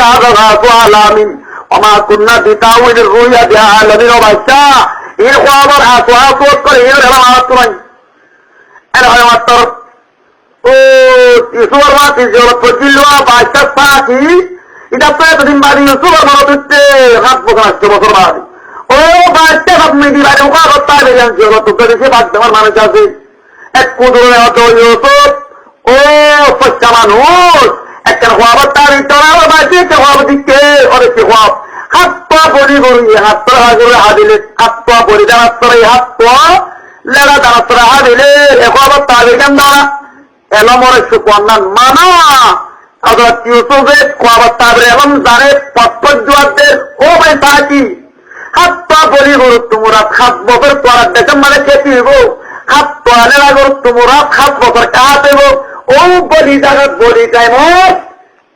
আলামিন অমা কুন্না দিতাউল রুইয়া দেয়া আলমিন ও বাচ্চা এর খোয়াবার হাত করে এর হেলা হাত নাই এর হয় মাত্র ও ইসুয়ার মাতি জরত পচিলওয়া বাচ্চা পাকি এটা তো এতদিন বাড়ি ইউসুফের মনে হচ্ছে 7 বছর 8 বছর বাড়ি ও বাচ্চা সব মেয়েদি বাড়ি ওকা করতে হবে জানছি ওরা তো করেছে বাচ্চা আমার মানুষ আছে এক কুদুরে হতো ইউসুফ ও সচ্চা মানুষ একটা হওয়াবার তার ইতরাও বাচ্চা একটা হওয়ার দিকে অনেক হওয়াব হাত পা বড়ি বড়ি হাত পা হাজরে হাদিলে হাত পা বড়ি দাঁড়াত করে হাত পা লেড়া দাঁড়াত করে হাদিলে হওয়াবার তার কেন দাঁড়া এলো মরে সুকন্যান মানা হযরত ইউসুফের খোয়াবার তাবরে এবং জানে পথপথুয়াদের ও ভাই তাকি হাত পা বলি গরু তোমরা 7 বছর পর দেখেন মানে খেতে হইব হাত পালে গরু তোমরা 7 বছর কাজ হইব ও বলি জায়গা বলি টাইম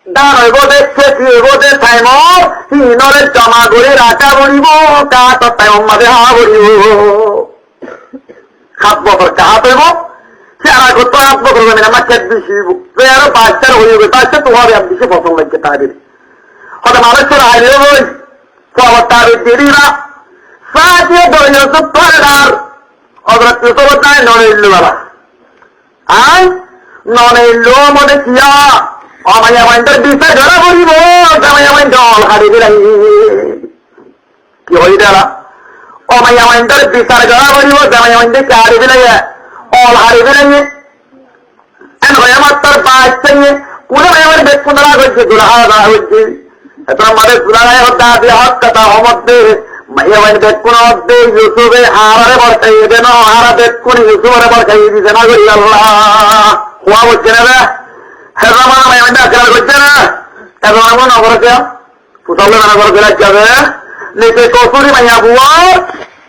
দান হইব দেখছে হইব যে টাইম হিনরে জমা করে রাখা বলিব কাজ টাইম মাঝে হা বলিব 7 বছর কাজ হইব সারা করতো 8 বছর জমি আমার খেত বেশি আরো 5টার হয়ে যাবে তার সাথে তোমার আমি বেশি পছন্দ লাগছে তাদের হয়তো মানুষের হাইলে বই খবর তাদের দেরিরা সাহায্যে দলীয় পারেদার হযরত ইউসুফ তাই ননে ইল্লু বাবা আই ননে ইল্লু মনে কিয়া অমাইয়া মাইন্ডের বিষয় ধরা বলিব জামাইয়া মাইন্ড অল হারি দিলাই কি হই দেলা অমাইয়া মাইন্ডের বিষয় ধরা বলিব জামাইয়া মাইন্ডে কি হারি দিলাই অল হারি দিলাই এন হয়ে মাত্র বাচ্চাইয়ে পুরো আমার বেতন ধরা হয়েছে দুলাহা ধরা হয়েছে এত আমাদের দুলাহায় হত্যা দিয়ে হক কথা হমদ্দে মাইয়া মাইন্ড বেতন হদ্দে ইউসুফে হারারে বরকাইয়ে দেন হারা বেতন ইউসুফরে বরকাইয়ে দিছে না করি আল্লাহ হওয়া হচ্ছে না হেরা মানা মাইয়া মাইন্ড আচার করছে না এত আমার নগর কে পুতালে মানা করে ফেলা যাবে নেকে কসুরি মাইয়া বুয়ার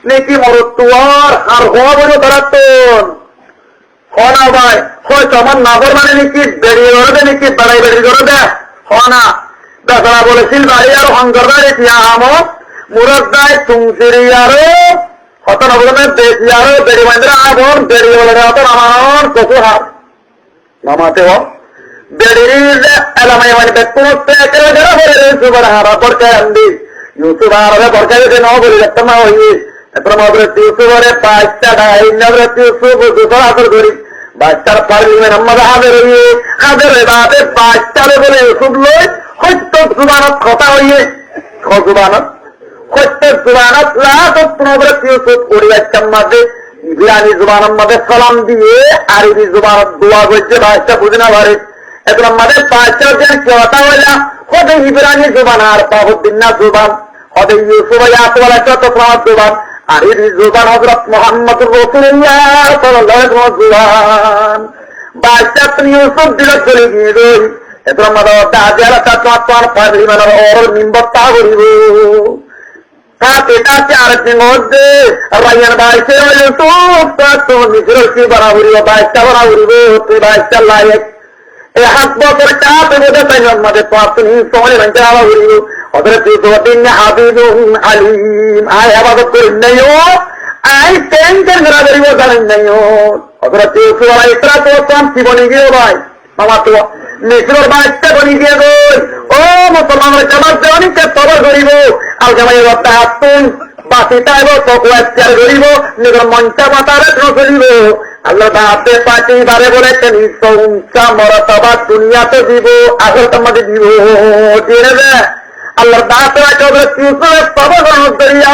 নেকি মরতুয়ার আর হওয়া বলে ধরাতন হনা ভাই হয়তো আমার নগর মানে নাকি বেরিয়ে করে দে নাকি বেড়াই বেড়ি করে দে হনা তাছাড়া বলেছিল বাড়ি আরো হংকর বাড়ি আমো মুরদ্দায় তুমসিরি আরো হত নবনের দেশি আরো বেড়ি বান্ধরা আবর বেড়ি বলে হত নামান কচু হার নামাতে হোক বেড়ির এলামাই মানে ব্যক্তি একেবারে যারা বলে ইউসুফের হারা পরকায় আনবি ইউসুফ হারা পরকায় যদি ন বলি দেখতাম না হইবে এরপর মহাবরত ইউসুফের বাচ্চাটা ইন্দ্রত ইউসুফ দুশোর হাতের ধরি বাচ্চার পার্লিমেন্ট আমাদের হাতের হইয়ে হাতের বাদে বাচ্চারে বলে ইউসুফ লই সত্য জুবানত কথা হইয়ে জুবানত সত্য জুবানত লাত মহাবরত ইউসুফ করি বাচ্চার মাঝে ইবরানি জুবানের মাঝে সালাম দিয়ে আরবি জুবানত দোয়া করছে বাচ্চা বুঝে না পারে এখন আমাদের বাচ্চার যে কথা হইলা হতে ইবরানি জুবান আর পাহুদ্দিন না জুবান হতে ইউসুফ ইয়াতওয়ালা কত প্রমাণ জুবান আরবি জুবান হযরত মুহাম্মদ রাসূলুল্লাহ সাল্লাল্লাহু আলাইহি ওয়াসাল্লাম বাচ্চা তুমি ইউসুফ দিলে চলে গিয়ে গই এখন আমাদের দাদিয়ারা তার পার্লিমেন্টের ওর মিম্বরটা করিব এটা চারটির মধ্যে রাইয়ার বাইশে ইউসুফ তো নিজের কি বাড়া করিব বাইশটা বাড়া করিব তুই বাইশটা লায়ক এই 7 বছর কাপে বোঝা তাই আমাদের পাঁচনি সময় ভাঙতে আবার করিব ওদের তুই হাবিবুন আলিম আয় আবাদত করেন নাইও আই টেনশন করা করিব জানেন নাইও ওদের তুই সুরা ইসরা তো শান্তি বনি গিয়ে ভাই মামা তো মিশ্রর বাচ্চা বনি গিয়ে গই ও মুসলমানের জামাত দেওয়ানিকে তবা করিব আর জামাই রব্তা হাতুন বাসিটা এবং তকুয়ার করিব নিজের মঞ্চা মাতারে চলিব আল্লাহ বাপে পাটি বারে বলেছেন ইসা মরতবা দুনিয়াতে দিব আসল তোমাকে দিব জেনে দে আল্লাহর বাপে ইউসুফের তবা গ্রহণ করিয়া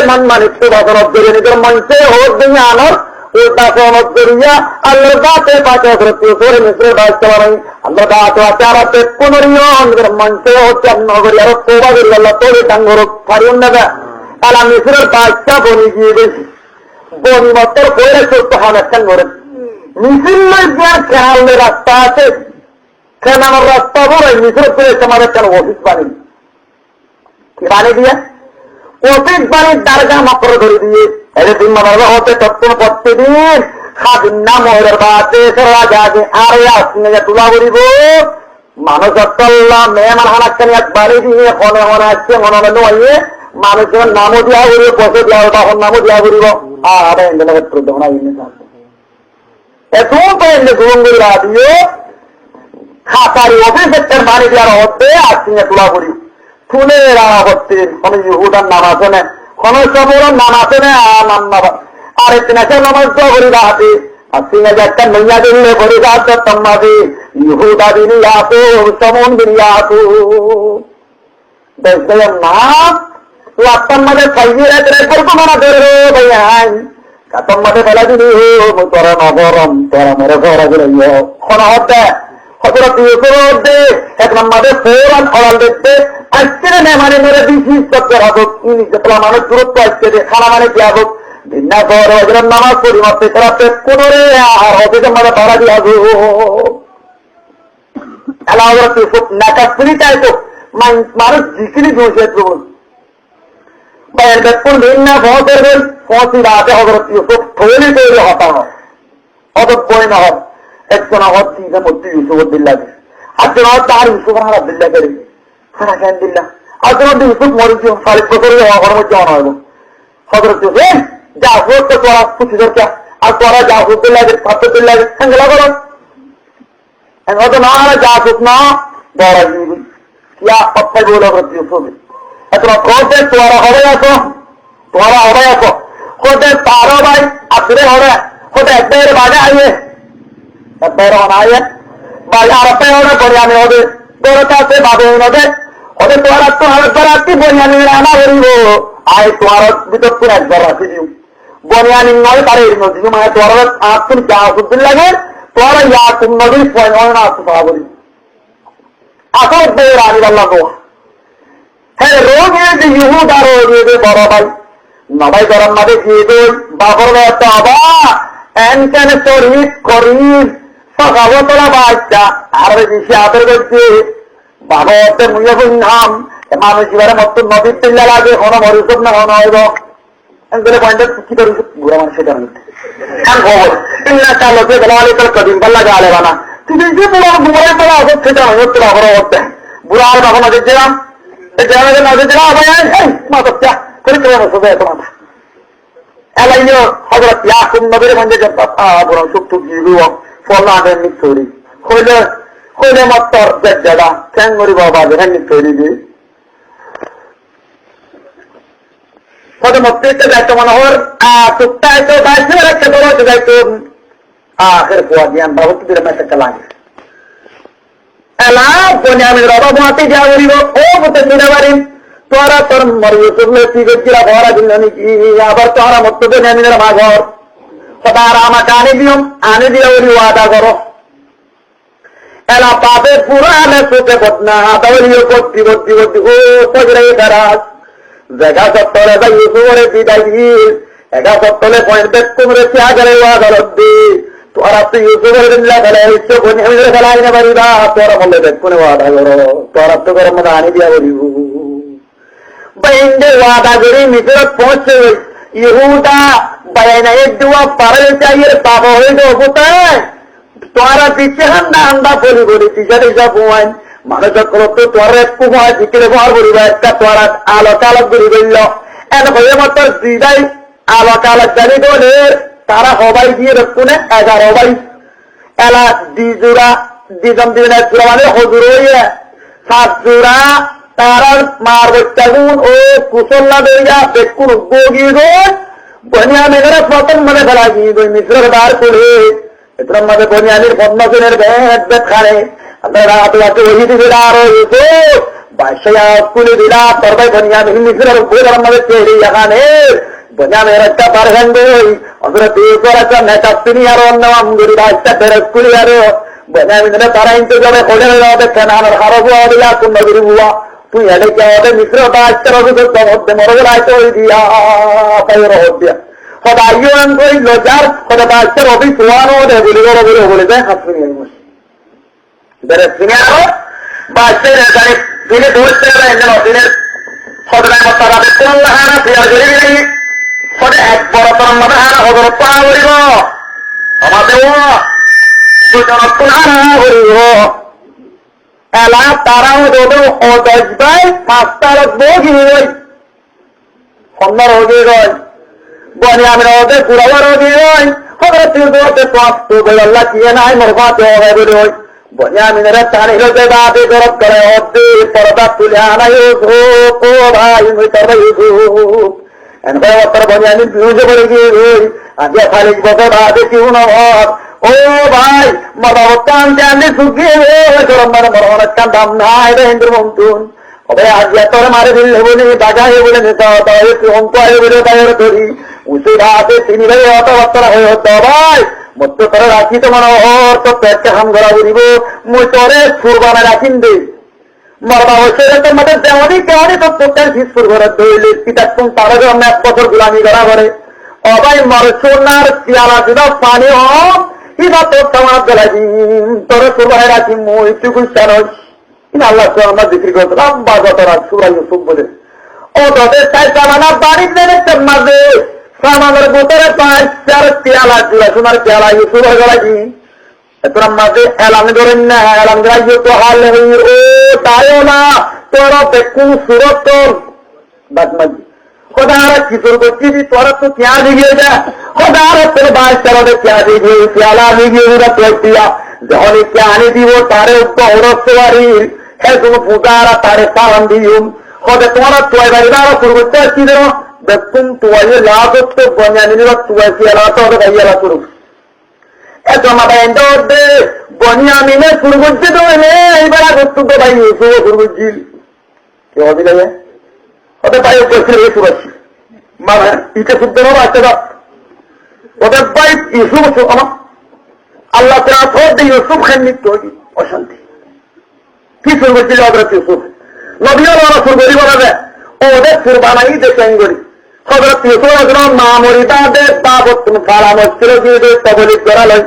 মন মানিত্য বাসন করিয়া নিজের মঞ্চে হোক দিয়ে আনর ওটা সনদ করিয়া আল্লাহর বাপে পাটি ইউসুফের মিশ্রের বাচ্চা বানাই আল্লাহ বাপ আচারাতে পুনরিয় নিজের মঞ্চে হচ্ছে নগরী আরো তোবা করি আল্লাহ তোরে ডাঙ্গর ফারিউন নেবে আল্লাহ মিশ্রের বাচ্চা বনি গিয়ে বেশি বনিমত্তর করে চলতে হবে করে মিছিল খেয়ালের রাস্তা আছে খেলানোর রাস্তা বলে মিছিল করে তোমাদের কেন অফিস বানি কি বানিয়ে দিয়ে অফিস বানিয়ে দারগা মাত্র ধরে দিয়ে এদের দিন মানার হতে তত্ত্ব প্রতিদিন স্বাধীন না মহিলার বাদে রাজাকে আরে আসনে তুলা করিব মানুষ চল্লাম মেহমান হানাক্কানি এক বাড়ি দিয়ে মনে মনে আসছে মনে মনে নয় মানুষের নামও দিয়া করিব বসে দিয়া তখন নামও দিয়া করিব আরে এন্ডেলের প্রদনা ইনে থাকে এত পেলে গুঙ্গুরি রাদিও খাতারি অফিসের বাড়ি দেওয়ার হতে আসনে তুলা করি শুনে রানা হচ্ছে কোন ইহুদার নাম আছে না কোন সময়ের নাম আছে না নাম না আর তিনাকে নামাজ করি রাতে আসিনে যে একটা নইয়া দিলে করে যাচ্ছে তোমাদের ইহুদা দিনি আসো সমন দিনি আসো দেখলেন না আপনার খাইয়ে পরিকল্পনা করে ভাই তোমাদের বেলা দিলি তোরা নগরম তোরা মেরে ঘরা গেলে খনা হতে হজরত ইউসুফে এক নম্বরে ফোরান খলাল দেখতে আজকে মেহমানে মেরে বিশেষ করতে হবে মানুষ দূরত্ব আজকে খানা মানে কি হোক ভিন্ন ঘর হজরত নামাজ পরিমাপে করাতে পুনরে আর হজরত মানে ধরা দিয়ে হবে এলা হজরত ইউসুফ নাকা শুনি চাই তো মানুষ জিকিরি বসে বেতন ভিন্ন ভোটের পৌঁছি রাতে হজরত ইউসুফ থলি তৈরি হতানো অত বই না হত একজন হত তিনজন মধ্যে ইউসুফ দিল্লা একজন হত তার ইউসুফ দিল্লা করে খানা কেন দিল্লা একজন মধ্যে ইউসুফ মরিছি 40 বছরের হওয়ার মধ্যে অনা হইব হজরত ইউসুফ যা হোক তো তোরা খুশি দরকার আর তোরা যা হোক লাগে ছাত্র লাগে সঙ্গেলা করো হয়তো না যা হোক না বড় ইয়া অত্যাই বলে হজরত ইউসুফ এখন খোঁজে তোরা হবে আসো খোঁজে তারও ভাই আপনি হবে খোঁজে একবার বাজে আইয়ে একবার আইয়ে বাজে আর একটা হবে বরিয়ানি হবে তোর কাছে বাবু হবে ওদের তোরা তো একবার আসছি বরিয়ানি রান্না করিব আয় তোমার ভিতর তুই একবার রাখি দিও বরিয়ানি নয় তার এই নদী মানে তোর তুমি যা সুদিন লাগে তোর ইয়া তুমি নদী স্বয়ং না আসতে পারা বলি আসল বই রানি আল্লাহ হ্যাঁ রোগে যে ইহুদা রোগে বড় ভাই নবাই গরম মাঝে গিয়ে দই বাবর একটা অবা এনকেন শরীর করিম সকাল তোলা বাচ্চা আর বেশি আদর করছে বাবা হচ্ছে মুয়ে নাম মানুষ এবারে মত নদীর তিল্লা লাগে কোনো মরিসব না কোনো হইব পয়েন্ট কি করি বুড়া মানুষ সেটা খবর চালো গেলে তোর কদিন পাল্লা গালে বানা তুই যে তোমার বুড়ায় তোলা আসত সেটা আমি তোলা করা করতে বুড়া আর তখন দেখছিলাম মাথা পরিক্রমা শুধু এত মাথা এলাইও হজরত ইয়াকুব নবীর মধ্যে বরং সুখ টুক ফল আগে নিশ্চয়ই হইলে হইলে মাত্র জায়গা চ্যাং করি বাবা যেখানে নিশ্চয়ই দিয়ে হয়তো মস্তিষ্কে যাইতো মনে হর টুকটা হয়তো গাইছে একটা বড় যাইতো আখের পোয়া জ্ঞান বাবু দিলে মেসেজটা লাগে এলা বনিয়ামিন রবা মাতে যা বলিব ও বলতে দিতে পারি তোরা তোর মরিয়ে চললে কি করছিলা ঘর দিল নাকি আবার তোরা মত বনিয়ামিনের মা ঘর তার আমাকে আনে দিয়ে বলি ওয়াদা করো এলা পাপে পুরানে চোখে বদনা দৌড়িয়ে করছি করছি করছি ও সজরে দারাজ জায়গা সত্তরে যাই ইউসুফরে বিদায় দিস একা সত্তরে পয়েন্ট বেদ কুমরে ত্যাগরে ওয়াদা রদ্দি তোরা তুই ইউসুফের দিল্লা খেলে ইচ্ছো বনিয়ামিনের খেলাই না পারিবা তোরা বললে বেদ কোনে ওয়াদা করো তোরা তো গরম মধ্যে আনি দিয়া বলিব বাইন্ডে ওয়াদা করে মিশরত পৌঁছে ইহুদা বাইনা এক দুয়া পারে চাইয়ে পাপ হয়ে যাও কোথায় তোরা পিছিয়ে হান্দা হান্দা বলি বলি টিচার হিসাব হুয়ান মানুষ তো তোর একটু হয় বিকেলে ঘর বলিবা একটা তোরা আলো কালক বলি বলল এন হয়ে মাত্র দিদাই আলো কালক জানি বলে তারা হবাই দিয়ে রক্ষণে 11 হবাই এলা দিজুরা দিজম দিন মানে হজুর হইয়া 7 জোড়া তারার মার বচ্চাগুন ও কুশল্লা দইয়া বেকুর উদ্যোগী গই বনিয়ামিনের প্রথম মানে ফেলা গিয়ে গই মিশ্রের বার করে এটার মধ্যে বনিয়ামির পদ্মসেনের ব্যাট ব্যাট খানে আপনারা আপনাকে ওই দিলা আরো ইউসুফ বাদশাহ স্কুলে দিলা তরবাই বনিয়ামিন মিশ্রের উপরের মধ্যে চেহারি এখানে বনিয়ামিনের একটা পারহেন গই হযরত ইউসুফের একটা নেতা তিনি আরো অন্য আমগুরি বাদশাহ ফের স্কুলে আরো বনিয়ামিনের তারা ইন্তজামে করে দেখেন আমার হারব দিলা কোন নবীর বুয়া তুই এটাকে আমাদের মিশ্র বাচ্চার অভিযোগ মধ্যে মরবের আয়তো দিয়া দিয়া সদাইন করি লজার সদা বাচ্চার অফিস হওয়ানো বলি বলে বলে দেয় হাত শুনি শুনে আরো বাচ্চার দিনে ধরতে দিনের সদরায় তারা দেখতে হানা ফিয়ার করে দিলে সদে এক বড় তোর মধ্যে হানা হজর পাহা করিব আমাদের দুজন হানা করিব এলা তারাও দোদো অদজবাই 5 তারক বগি হই সন্ধ্যার হয়ে গয় বনিয়ামিন ওদের পুরাবার হয়ে গয় হরে তুই দোতে কষ্ট করে আল্লাহ কিয়ে নাই মরফাতে হবে বলে হই বনিয়ামিনের টানি হতে বাদে গরব করে হতে পরদা তুলে আনাই ও ভাই মুই তবে ইউসুফ এন ভাই ওর বনিয়ামিন বিউজে পড়ে গিয়ে হই আজ খালি বছর বাদে কিউ না ও ভাই মরকান জানে সুগিয়ে গরম মানে মরহনের কান দাম নাই রে হিন্দু মন্তুন ওবে আজ তোর মারে দিল বলে বাজায় বলে নেতা তাই তুই অঙ্ক আয় বলে বাইরে ধরি উসে রাতে তিনি ভাই অত বছর হয়ে হতো ভাই মত তোর রাখি তো মনে ওর তো পেটকে হাম করা বলিব মুই তোরে সুরবানা রাখিন দে মরবা হচ্ছে তো মতে যেমনই কেমনই তো তোর হিসপুর ঘরে দইলে পিতা কোন তারা আমরা 1 বছর গুলামি করা করে ও ভাই মর সোনার পিয়ালা দিদা পানি হোক ইবা তো তোমার গলাজি তোর সুরবানা রাখি মুই তুই চানস ইন আল্লাহ আমরা বিক্রি করতে লম্বা যতরা সুরা ইউসুফ বলে ও তোদের চাই সামানা বাড়ির দেবে মাঝে সামানের বোতরে 5-4 পেয়ালা চুলা সোনার পেয়ালা ইউসুফ গলাজি তোর মাঝে এলান করেন না এলান করাই তো হাল ও তাইও না তোর বেকুন সুরত তোর বাদমাজি খোদারা কিশোর করছি তোরা তো क्या দিগিয়ে যা খোদারা তোর বাচ্চারা क्या দিগিয়ে পেয়ালা দিগিয়ে ওরা তোর দিয়া যখন আনি দিব তারে বড়সওয়ারির হ্যাঁ তুমি ফুকারা তারে পালন দিও খোদা তোমার তোয় বাড়িরা শুরু করতে আসছি দেব দেখুন তোয়ে লাভ তো বনিয়ামিনের তোয় পেয়ালা তো গাইয়ালা শুরু এত মাথায় দে বনিয়ামিনে শুরু করতে তো এইবার করতে তো ভাই ইউসুফ শুরু করছি কেউ দিলে ওদের ভাই করছিল ইউসুফ আসছি মানে ইকে শুদ্ধ নেবো বাচ্চাটা ওদের ভাই ইউসুফ আমার আল্লাহ তাআলা থোড় দিয়ে ইউসুফ খান নিত্য অশান্তি কি শুরু করছিল ওদের ইউসুফ নবীও ওরা শুরু করি বলা যায় ওদের কুরবানাই দেখেন করি হযরত ইউসুফ আলাইহিস মা মরিদাদের বাবত তুমি ফারাম হচ্ছিল দিয়ে তবলিগ করা লয়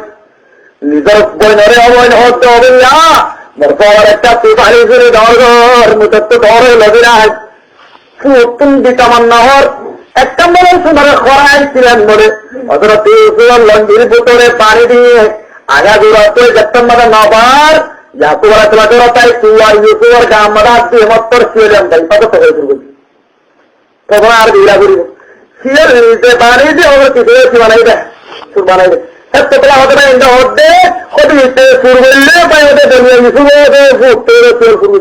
নিজের বইনরে অবৈন হতে হবে না মরফার একটা তুফালি করে দরগর মুতত্ত ধরে লবিরাজ ফুতুন বিকামান নহর একটা মনে সুন্দর খরাই ছিলেন বলে হযরত ইউসুফ লঞ্জির ভিতরে পানি দিয়ে আগা দূরত্ব দেখতাম মানে নবার যাতে ওরা চলা করো তাই তুয়ার ইউসুফের গাম মারা আসছে হেমত্তর শিয়ালাম তাই কত তো হয়ে করবো তখন আর বিড়া করিব শিয়াল বানাই দিয়ে ওদের কিছু বানাই দেয় সুর বানাই দেয় তোলা হতে পারে এটা হতে হতে সুর বললে তাই ওদের বলিয়ে ইউসুফ সুর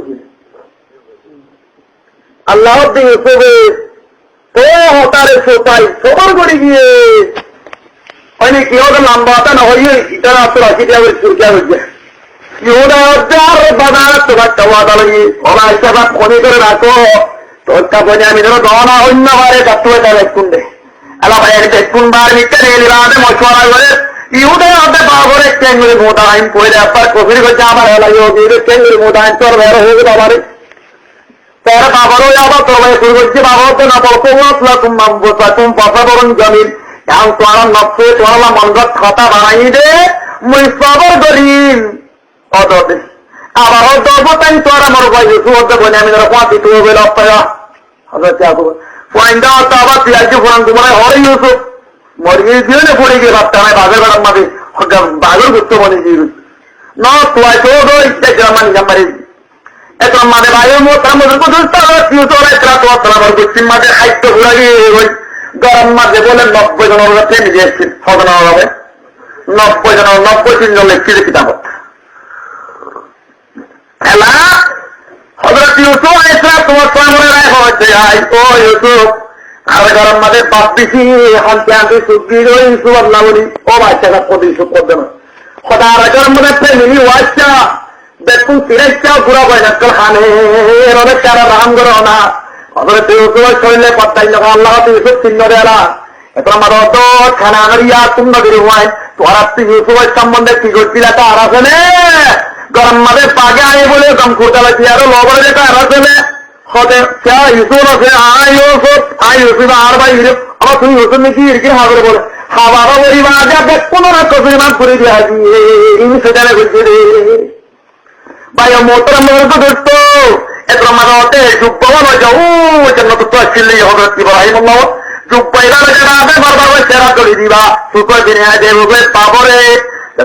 আল্লাহ ইউসুফে তো হতারে সোতাই সবর করে গিয়ে হয়নি কি ওদের লম্বাটা না হইয়ে এটা তো রাখি দেওয়া সুরকিয়া হচ্ছে ইহুদা হচ্ছে আর বাজার তোমার চাওয়াটা লাগে ওরা হিসাব খনি করে রাখো তোর কাপড়ে আমি ধরো দনা অন্য বারে যাত্র এটা দেখুন দে এলা ভাই দেখুন বার নিতে নিলামে মশওয়ারা করে ইহুদা হতে বাবরে চেঙ্গুরি মোটা আইন কইলে আপনার কফির করছে আমার হলা ইহুদি চেঙ্গুরি মোটা আইন তোর বের হয়ে গেল আমারে তার বাবারও আবার তোর ভাই শুরু করছে বাবা তো না বলতো তুমি পথা বরং জমিন এখন তোমার নকশে তোমার মনগত খাতা বানাই দে মুই সবর দলিল অদবে আবার দব তাই তোর আমার ভাই হতে বলে আমি ধরো পাঁচি তুই বলে অপায়া হাজার চা করবো পয়েন্ট তো আবার পিয়াজি ফোরান তোমার হরে ইউসুফ মরিয়ে দিয়ে না পড়ে গিয়ে ভাবতে হয় বাঘের বেড়ার মাঝে বাঘের গুচ্ছ মনে গিয়ে ন তোয়াই তো ইচ্ছা জামানি জামারি এখন মানে বায়ু তার মধ্যে পশ্চিম মাঝে খাদ্য ঘুরা গিয়ে ওই গরম মাঝে বলে 90 জনের ট্রেন দিয়ে এসছি সদনা হবে 90 জন লিখছি কিতাব খেলা হজরত ইউসুফ আলাইহিস তোমার মনে রায় হচ্ছে ও ইউসুফ আর গরম মাঝে বাপ্পিছি হানতে হানতে সুগির ওই ইউসুফ আল্লাহ বলি ও বাচ্চাটা প্রতিশোধ করবে না সদার গরম মাঝে ফ্যামিলি ওয়াচ্চা দেখুন ফিরেছাও পুরা বয়নাক্কল খানে অনেক তারা রাম করো না হজরত ইউসুফের শরীরে পত্তাই না আল্লাহ ইউসুফ চিহ্ন দেলা এখন আমার অত খানা করিয়া শূন্য করে হয় তোর তুই ইউসুফের সম্বন্ধে কি করছিল তার আসলে গরম মাঝে পাগে আই বলে দম করতে লাগছি আরো লবরে যেটা আর আসলে হতে ইউসুফ আছে আই ইউসুফ আর ভাই আমার তুমি ইউসুফ নাকি ইরকি হাবরে বলে হাবারও বলিবা যা দেখ পনেরো কপির মান করে দিয়া সেখানে বলছি রে ভাই মোটর মতো দোস্ত এত মাঝে যুব্বা যাও জন্য তো আসলে হবে ইব্রাহিম যুব্বাইরা যাবে বারবার সেরা করে দিবা সুতো দিনে দেবে পাবরে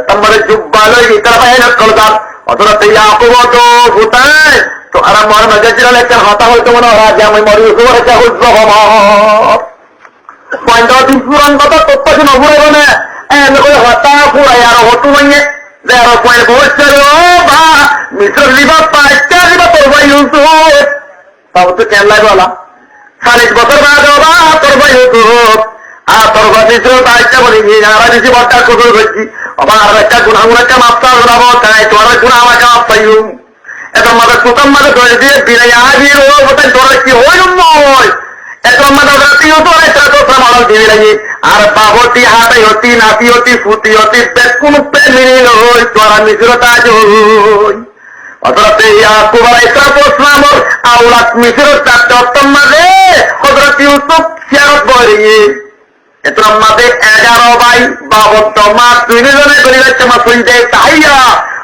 তোমার যুব্বা লই ইতার বাইরে কলদার অথবা ইয়াকুব তো ফুটায় তো আর আমার মাঝে ছিল একটা হাতা হইতো মনে হয় যে আমি মরি উপর একটা উজ্জ হমা পয়েন্ট দিন পুরান কথা তথ্য নবুরে বনে এনে হাতা পুরাই আর হতু মাইয়ে দেড় পয়েন্ট বলছে বা মিশ্র দিবা পাঁচটা দিবা তোর ভাই ইউসুফ তাও তো কেন লাগবে 40 বছর বাদ বা তোর ভাই ইউসুফ আর তোর ভাই মিশ্র পাঁচটা বলি আর বেশি বট্টার কুকুর করছি আবার আর একটা গুণাগুণাকে মাপটা ধরাবো তাই তোমার গুণা আমাকে মাপ পাইও এখন মাঝে সুতম মাঝে ধরে দিয়ে বিলাই আগে ও বোধ ধরে কি হই নয় এখন মাঝে রাতিও তো একটা কথা মারাল দিয়ে লাগে আর বাবতি হাতাই হতি নাতি হতি ফুটি হতি বেকুন পেলিল হই তোরা মিশ্রতা হই হজরত ইয়াকুব আলাইহিস সালাম আওলাদ মিশ্র চারটা মাঝে হজরত ইউসুফ সিয়ারত বইয়ে এটার মাঝে 11 ভাই বাবত মা দুইজনে করে যাচ্ছে মা শুনতে তাইয়া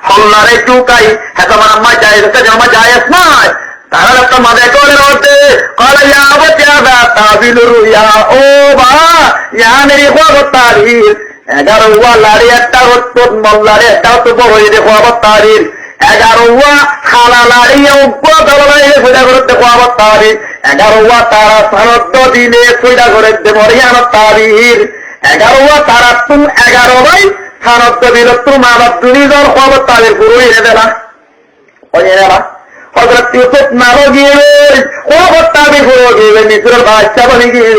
হল্লারে চুকাই হ্যাঁ তোমার আম্মা যায় আমার যায় নাই তারা একটা মাঝে করে রোতে কলাইয়া বচা তাবিল রুইয়া ও বা ইয়া মেরি খবর তারির 11 ওয়া লাড়ি একটা হচ্ছে মোল্লারে একটা তো বড় হয়ে খবর তারির 11 ওয়া খালা লাড়িয়া উপর দলাইয়ে সুইদা করতে খবর তারির 11 ওয়া তারা সারদ্দ দিনে সুইদা করে দে মরিয়ান তারির 11 ওয়া তারা তুম 11 ভাই সারদ্দ দিল তোমার দুনিজন খবর তারির পুরো এনে দেলা ওই এরা হজরত ইউসুফ নারো গিয়ে ও হত্যাবি পুরো গিয়ে মিশ্রের বাচ্চা বনে গিয়ে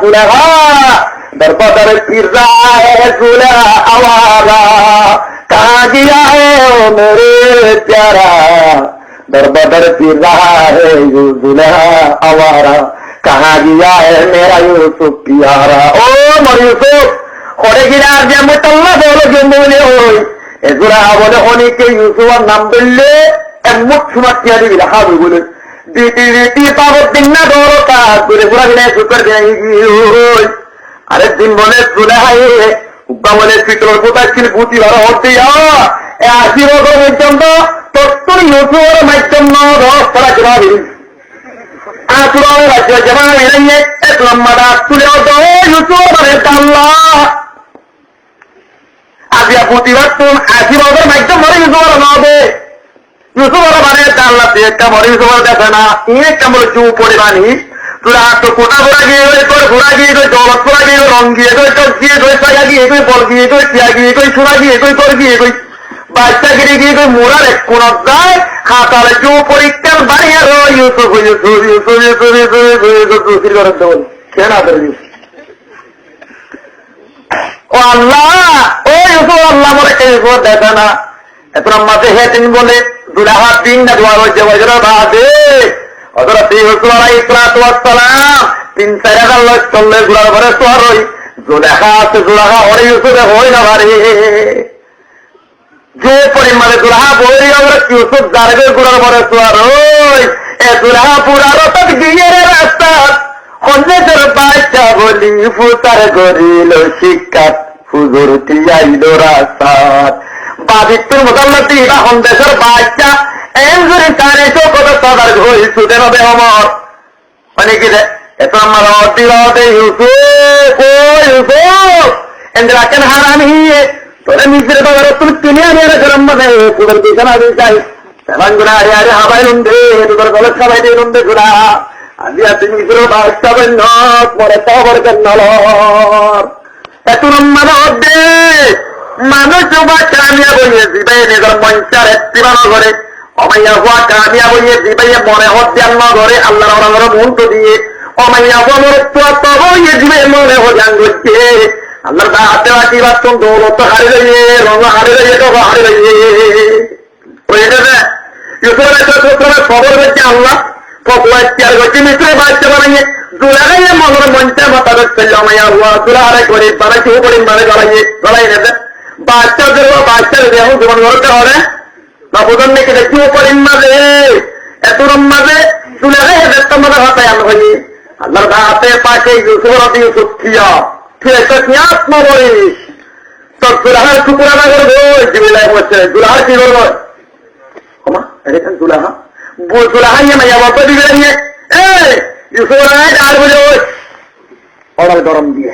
দুলেহা দরবাদার फिर रहा है दूल्हा आवारा कहाँ गया है ओ मेरे प्यारा दरबादर फिर रहा है यू दूल्हा आवारा कहाँ गया है मेरा यूसुफ प्यारा ओ मोर यूसुफ করে গিয়ে আর যে মোটাল্লা বলো যে মনে হই এগুলা বলে অনেকে ইউসুফের নাম বললে এমন সুমাতিয়া দিবি রাখা বলে দিতি পাবত দিন না ধরো তা করে পুরা দিনে সুপার দেয় আরেকদিন বলে চলে হাই উব্বা বলে চিত্রর কোথায় বুতি ভালো হতে আসি বছর পর্যন্ত তোর ইউসুফের মাধ্যম 10 তারা জমা আচুরাও রাজ্য জমা এনে এক লম্বাটা তুলে ইউসুফ মানে আল্লাহ আজিয়া প্রতিবার তুমি 80 বছর মাইকটা মরে ইউসুফের নবে ইউসুফের মানে আল্লাহ একটা মরে ইউসুফের দেখে না ইয়ে একটা বলে চু পরিমাণী তোরা তো কোটা ঘোরা গিয়ে গই তোর ঘোরা গিয়ে গই দৌলত ঘোরা গিয়ে রং গিয়ে গই তোর গিয়ে গই সাজা গিয়ে গই বল গিয়ে গই টিয়া গিয়ে গই সোনা গিয়ে গই তোর গিয়ে গই বাচ্চা গিয়ে গিয়ে গই মোড়ার এক কোন যায় খাতার চু পরীক্ষার বাড়িয়ে রো ইউসুফ ইউসুফ ইউসুফ ইউসুফ ইউসুফ ইউসুফ ইউসুফ করার দেবল কেন আদর ও আল্লাহ ও ইউসুফ আল্লাহ মরে কে ইউসুফ দেখে না এত মাঝে হে তিনি বলে দুলাহা তিন না দোয়া হয়েছে বজরা বাদে হযরত ইউসুফ আলাইহিস সালাতু ওয়াস সালাম 3-4 লাখ চললে গুড়ার ঘরে সোয়ার হই জুলেখা আছে জুলেখা ওরে ইউসুফে হই না ভারে যে পরিমাণে জুলেখা বই আমরা ইউসুফ জারগে গুড়ার ঘরে সোয়ার হই এ জুলেখা পুরা রত গিয়ে রাস্তা হন্দেদের বাচ্চা বলি ফুতার গরিল শিক্ষাত হুজুর তিয়াইল রাস্তাত বাদিত্তুর মুসাল্লাতি বা হন্দেশের বাচ্চা এমজুরি কানে তো কত সদার ঘই সুদের হবে অমর মানে কি রে এত আমার অতিরতে ইউসুফ ও ইউসুফ এন্দ্রা কেন হারামি তোরে নিজের বাবার তুমি কিনে আনিয়ে গরম মানে তোদের বিছানা দিয়ে যাই তেমন গুণা আরে আরে হাবাই লুন্দে তোদের গলে সবাই দিয়ে লুন্দে গুণা আজি তুমি নিজের বাচ্চা বন্য পরে তবর কেন এত মানে হদ্দে মানুষ বা কামিয়া বইয়ে দিবে নিজের মঞ্চার একটিবানো করে অমাইয়া হওয়া কামিয়া বইয়ে দিবে মনে হত্যান্ন করে আল্লাহ রঙের মুহূর্ত দিয়ে অমাইয়া বলর তবইয়ে দিবে মনে হজান করছে আল্লাহ হাতে রাখি বাচ্চন দৌলত হারে যাইয়ে রঙ হারে যাইয়ে তো হারে যাইয়ে হয়ে যাবে খবর হচ্ছে আল্লাহ ফকুয়ার করছে মিশ্রে বাচ্চা বানিয়ে জোড়াগাইয়ে মনের মঞ্চে মাথা রাখছে অমাইয়া হওয়া জোড়া হারে করে তারা কেউ করেন মানে গড়াই নেবে বাচ্চাদের বাচ্চাদের এখন জীবন করতে হবে না বোঝান নাকি কেউ করেন মাঝে এত মাঝে চলে গেছে তোমাদের হাতে আমি হই আল্লাহর হাতে পাশে ইউসুফ ইউসুফ থিয়া ঠিক আছে আত্ম বলিস তোর দুলাহার টুকুরা না করবো জীবিলাই বলছে দুলাহার কি করবো ক্ষমা এখানে দুলাহা দুলাহা নিয়ে মাইয়া বলতে দিবে নিয়ে ইউসুফ আর বলে অর্ডার গরম দিয়ে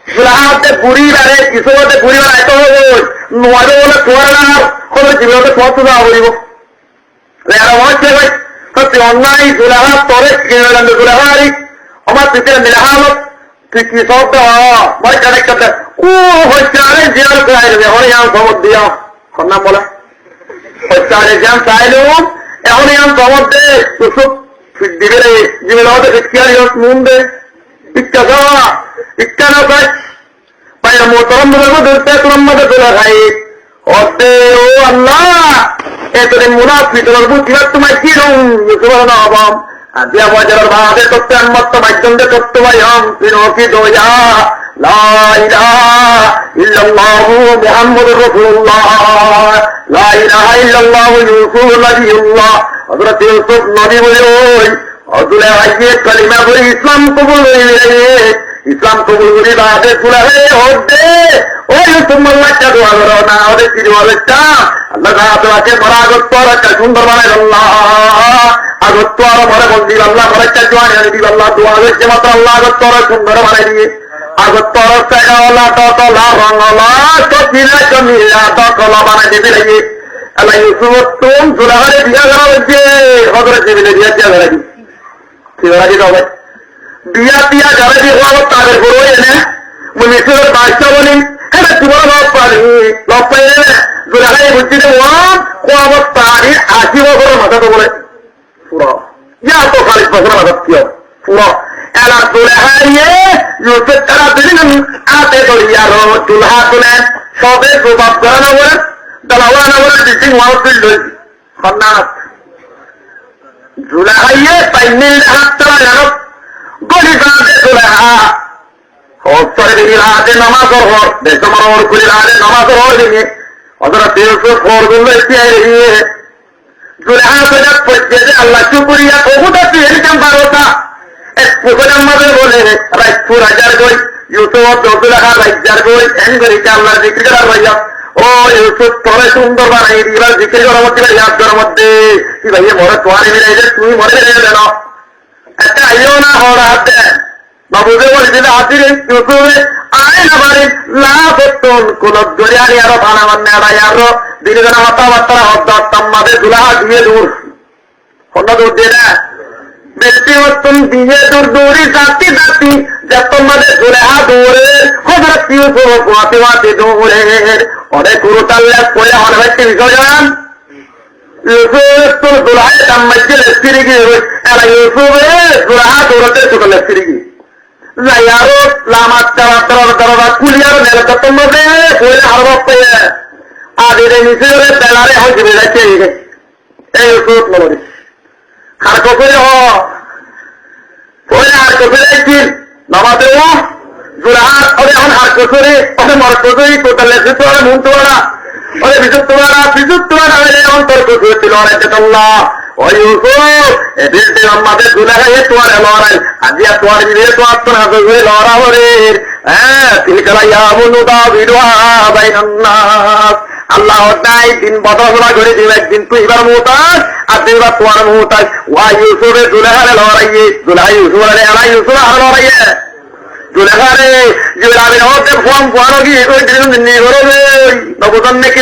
দুলাহাতে বুড়ি বেড়ে ইউসুফতে বুড়ি বেড়া এত নোয়ারে বলে তোমার না কোনো জীবনতে পথ দেওয়া বলিব হচ্ছে ভাই সত্যি অন্যায় দুলাহা তরে দুলাহারি আমার পিছিয়ে নিলাহালত তুই কি সব ভাই কানেক্ট ও হচ্ছে আরে জিয়ার চাই দেবে এখন ইয়ান খবর দিয়া নাম বলে হচ্ছে আরে জিয়ান চাইলেও এখন ইয়ান খবর দে ইউসুফ দিবে রে জীবন আমাদের শিক্ষারি নুন দে ইচ্ছা খাওয়া ইচ্ছা না খাই ভাই মোতরম বলবো ধরতে তোর মধ্যে তোলা খাই অর্ধে ও আল্লাহ এতদিন মুনাফি তোমার বুদ্ধিবার তোমায় কি রুম ইউসুফ না হবাম দিয়া বাজারের ভাবে তত্ত্ব আনমত্ত মাধ্যম দিয়ে তত্ত্ব ভাইয়াম তিনকি দোয়া লা ইলাহা ইল্লাল্লাহু মুহাম্মাদুর রাসূলুল্লাহ লা ইলাহা ইল্লাল্লাহু ইউসুফ নবিয়ুল্লাহ হযরত ইউসুফ নবী বলে ওই অদুলে আইয়ে কালিমা বলে ইসলাম কবুল হয়ে ইসলাম কবুল করে বাদে তুলা হয়ে হচ্ছে ওই তোমাল্লাহটা দোয়া করো না ওদের কি বলেটা আল্লাহ তাআলাকে পরাগত্তর একটা সুন্দর বানাই আল্লাহ আগত্তর মনে বন্দি আল্লাহ একটা জোয়ান এনে দিল আল্লাহ দোয়া হচ্ছে মাত্র আল্লাহ আগত্তর সুন্দর বানাই দিয়ে আগত্তর টাকাওয়ালা ততলা রঙলা সচিলা জমিলা ততলা বানাই দিতে লাগে আল্লাহ ইউসুফ তুম জুলাহারে বিয়া করা হচ্ছে হজরত জিবিলে বিয়া দিয়া করা দি ঠিক আছে তবে বিয়া টিয়া ঘরে দিয়ে হওয়া তাদের বড় এনে মিশ্রের বাচ্চা বলি হ্যাঁ তোমার লব পারি লব পাই জুলাহারে বুঝছি রে অবস্থায় 80 বছরের মাথা তো বলে পুরো ইয়া তো 40 বছরের মাথা কি পুরো এলা জুলাহারিয়ে ইউসুফ তারা দিলেন আতে দরিয়া রো জুলহা তুলে সবে জবাব দেওয়া না বলে দালাওয়া না বলে দিচ্ছি ওয়াও তুল খন্নাস জুলাহাইয়ে পাইনিল হাত তারা জানো গলি গাঁদে জুলাহা হস্তরে দিদি রাতে নামাজ হর দেশমার ওর খুলি রাতে নামাজ হর দিনে ওদের 300 ফোর গুলো এসে আইয়ে জুলাহা সজাত পড়ছে যে আল্লাহ শুকরিয়া কবুতা তুই এরকম বারোটা এক পুকুরের মধ্যে বলে রাজপুর হাজার গই ইউসুফ জুলাহা রাজ্জার গই এন করিতে আল্লাহ জিকির করার ভাইয়া ও ইউসুফ তোরে সুন্দর বানাই দিবার জিকির করার মধ্যে ইয়াদের মধ্যে কি ভাই মরে তোয়ারে মিলাই যে তুমি মরে মিলাই দেন একটা আইও না হওয়ার হাতে বাবুকে বলেছিল হাতির ইউসুফে আয় না বাড়ি লাভ কোন দরিয়ারি আরো বানাবার নেড়াই আরো দিনে দিনে হতাবার্তা হদ্দাম মাঝে দুলাহা দিয়ে দূর অন্য দূর দিয়ে না ব্যক্তি হতুন দিয়ে দূর দৌড়ি জাতি জাতি যে তোমাদের দুলাহা দৌড়ে খবর পিউ করো গোয়াতে গোয়াতে দৌড়ে অনেক গুরু তাল্লে পড়ে অনেক ব্যক্তি বিষয় জানান ইউসুফ দুলাহায় দাম্মাইকে লেস্তিরি গিয়ে এরা ইউসুফে দুলাহা দৌড়াতে ছোট লেস্তিরি গিয়ে যাই আরো লামার দরজা কুলিয়ার নেলকা তোমাদের পড়ে হারব পেয়ে আদিরে নিচে বেলারে হয় জীবে যাচ্ছে এই ইউসুফ নবী খার কফরে পড়ে আর কফরে একদিন নামাতে ও জুরাহাত ওরে এখন আর কফরে ওরে মর কফরে কোথায় লেখে তো ওরে মন তোলা ওরে বিদ্যুৎ তোলা অন্তর কফরে ছিল অনেক আল্লাহ ও ইউসুফ এদের আমাদের দুলাহে তোমার লড়াই আজি তোমার বিয়ে তো আপনার লড়া হরে হ্যাঁ তিনি খেলাইয়া বনুদা বিড়া বাইনান্নাস আল্লাহ নাই দিন বদলা করে দিবে একদিন তুই এবার মোহতাজ আর তুই এবার তোমার মোহতাজ ওয়া ইউসুফের দুলাহারে লড়াইয়ে দুলাহাই ইউসুফ আলাই ইউসুফ আর লড়াইয়ে দুলাহারে যে রাবের হতে ফোন পোয়ানো কি ওই দিন নিয়ে করবে নবতন নাকি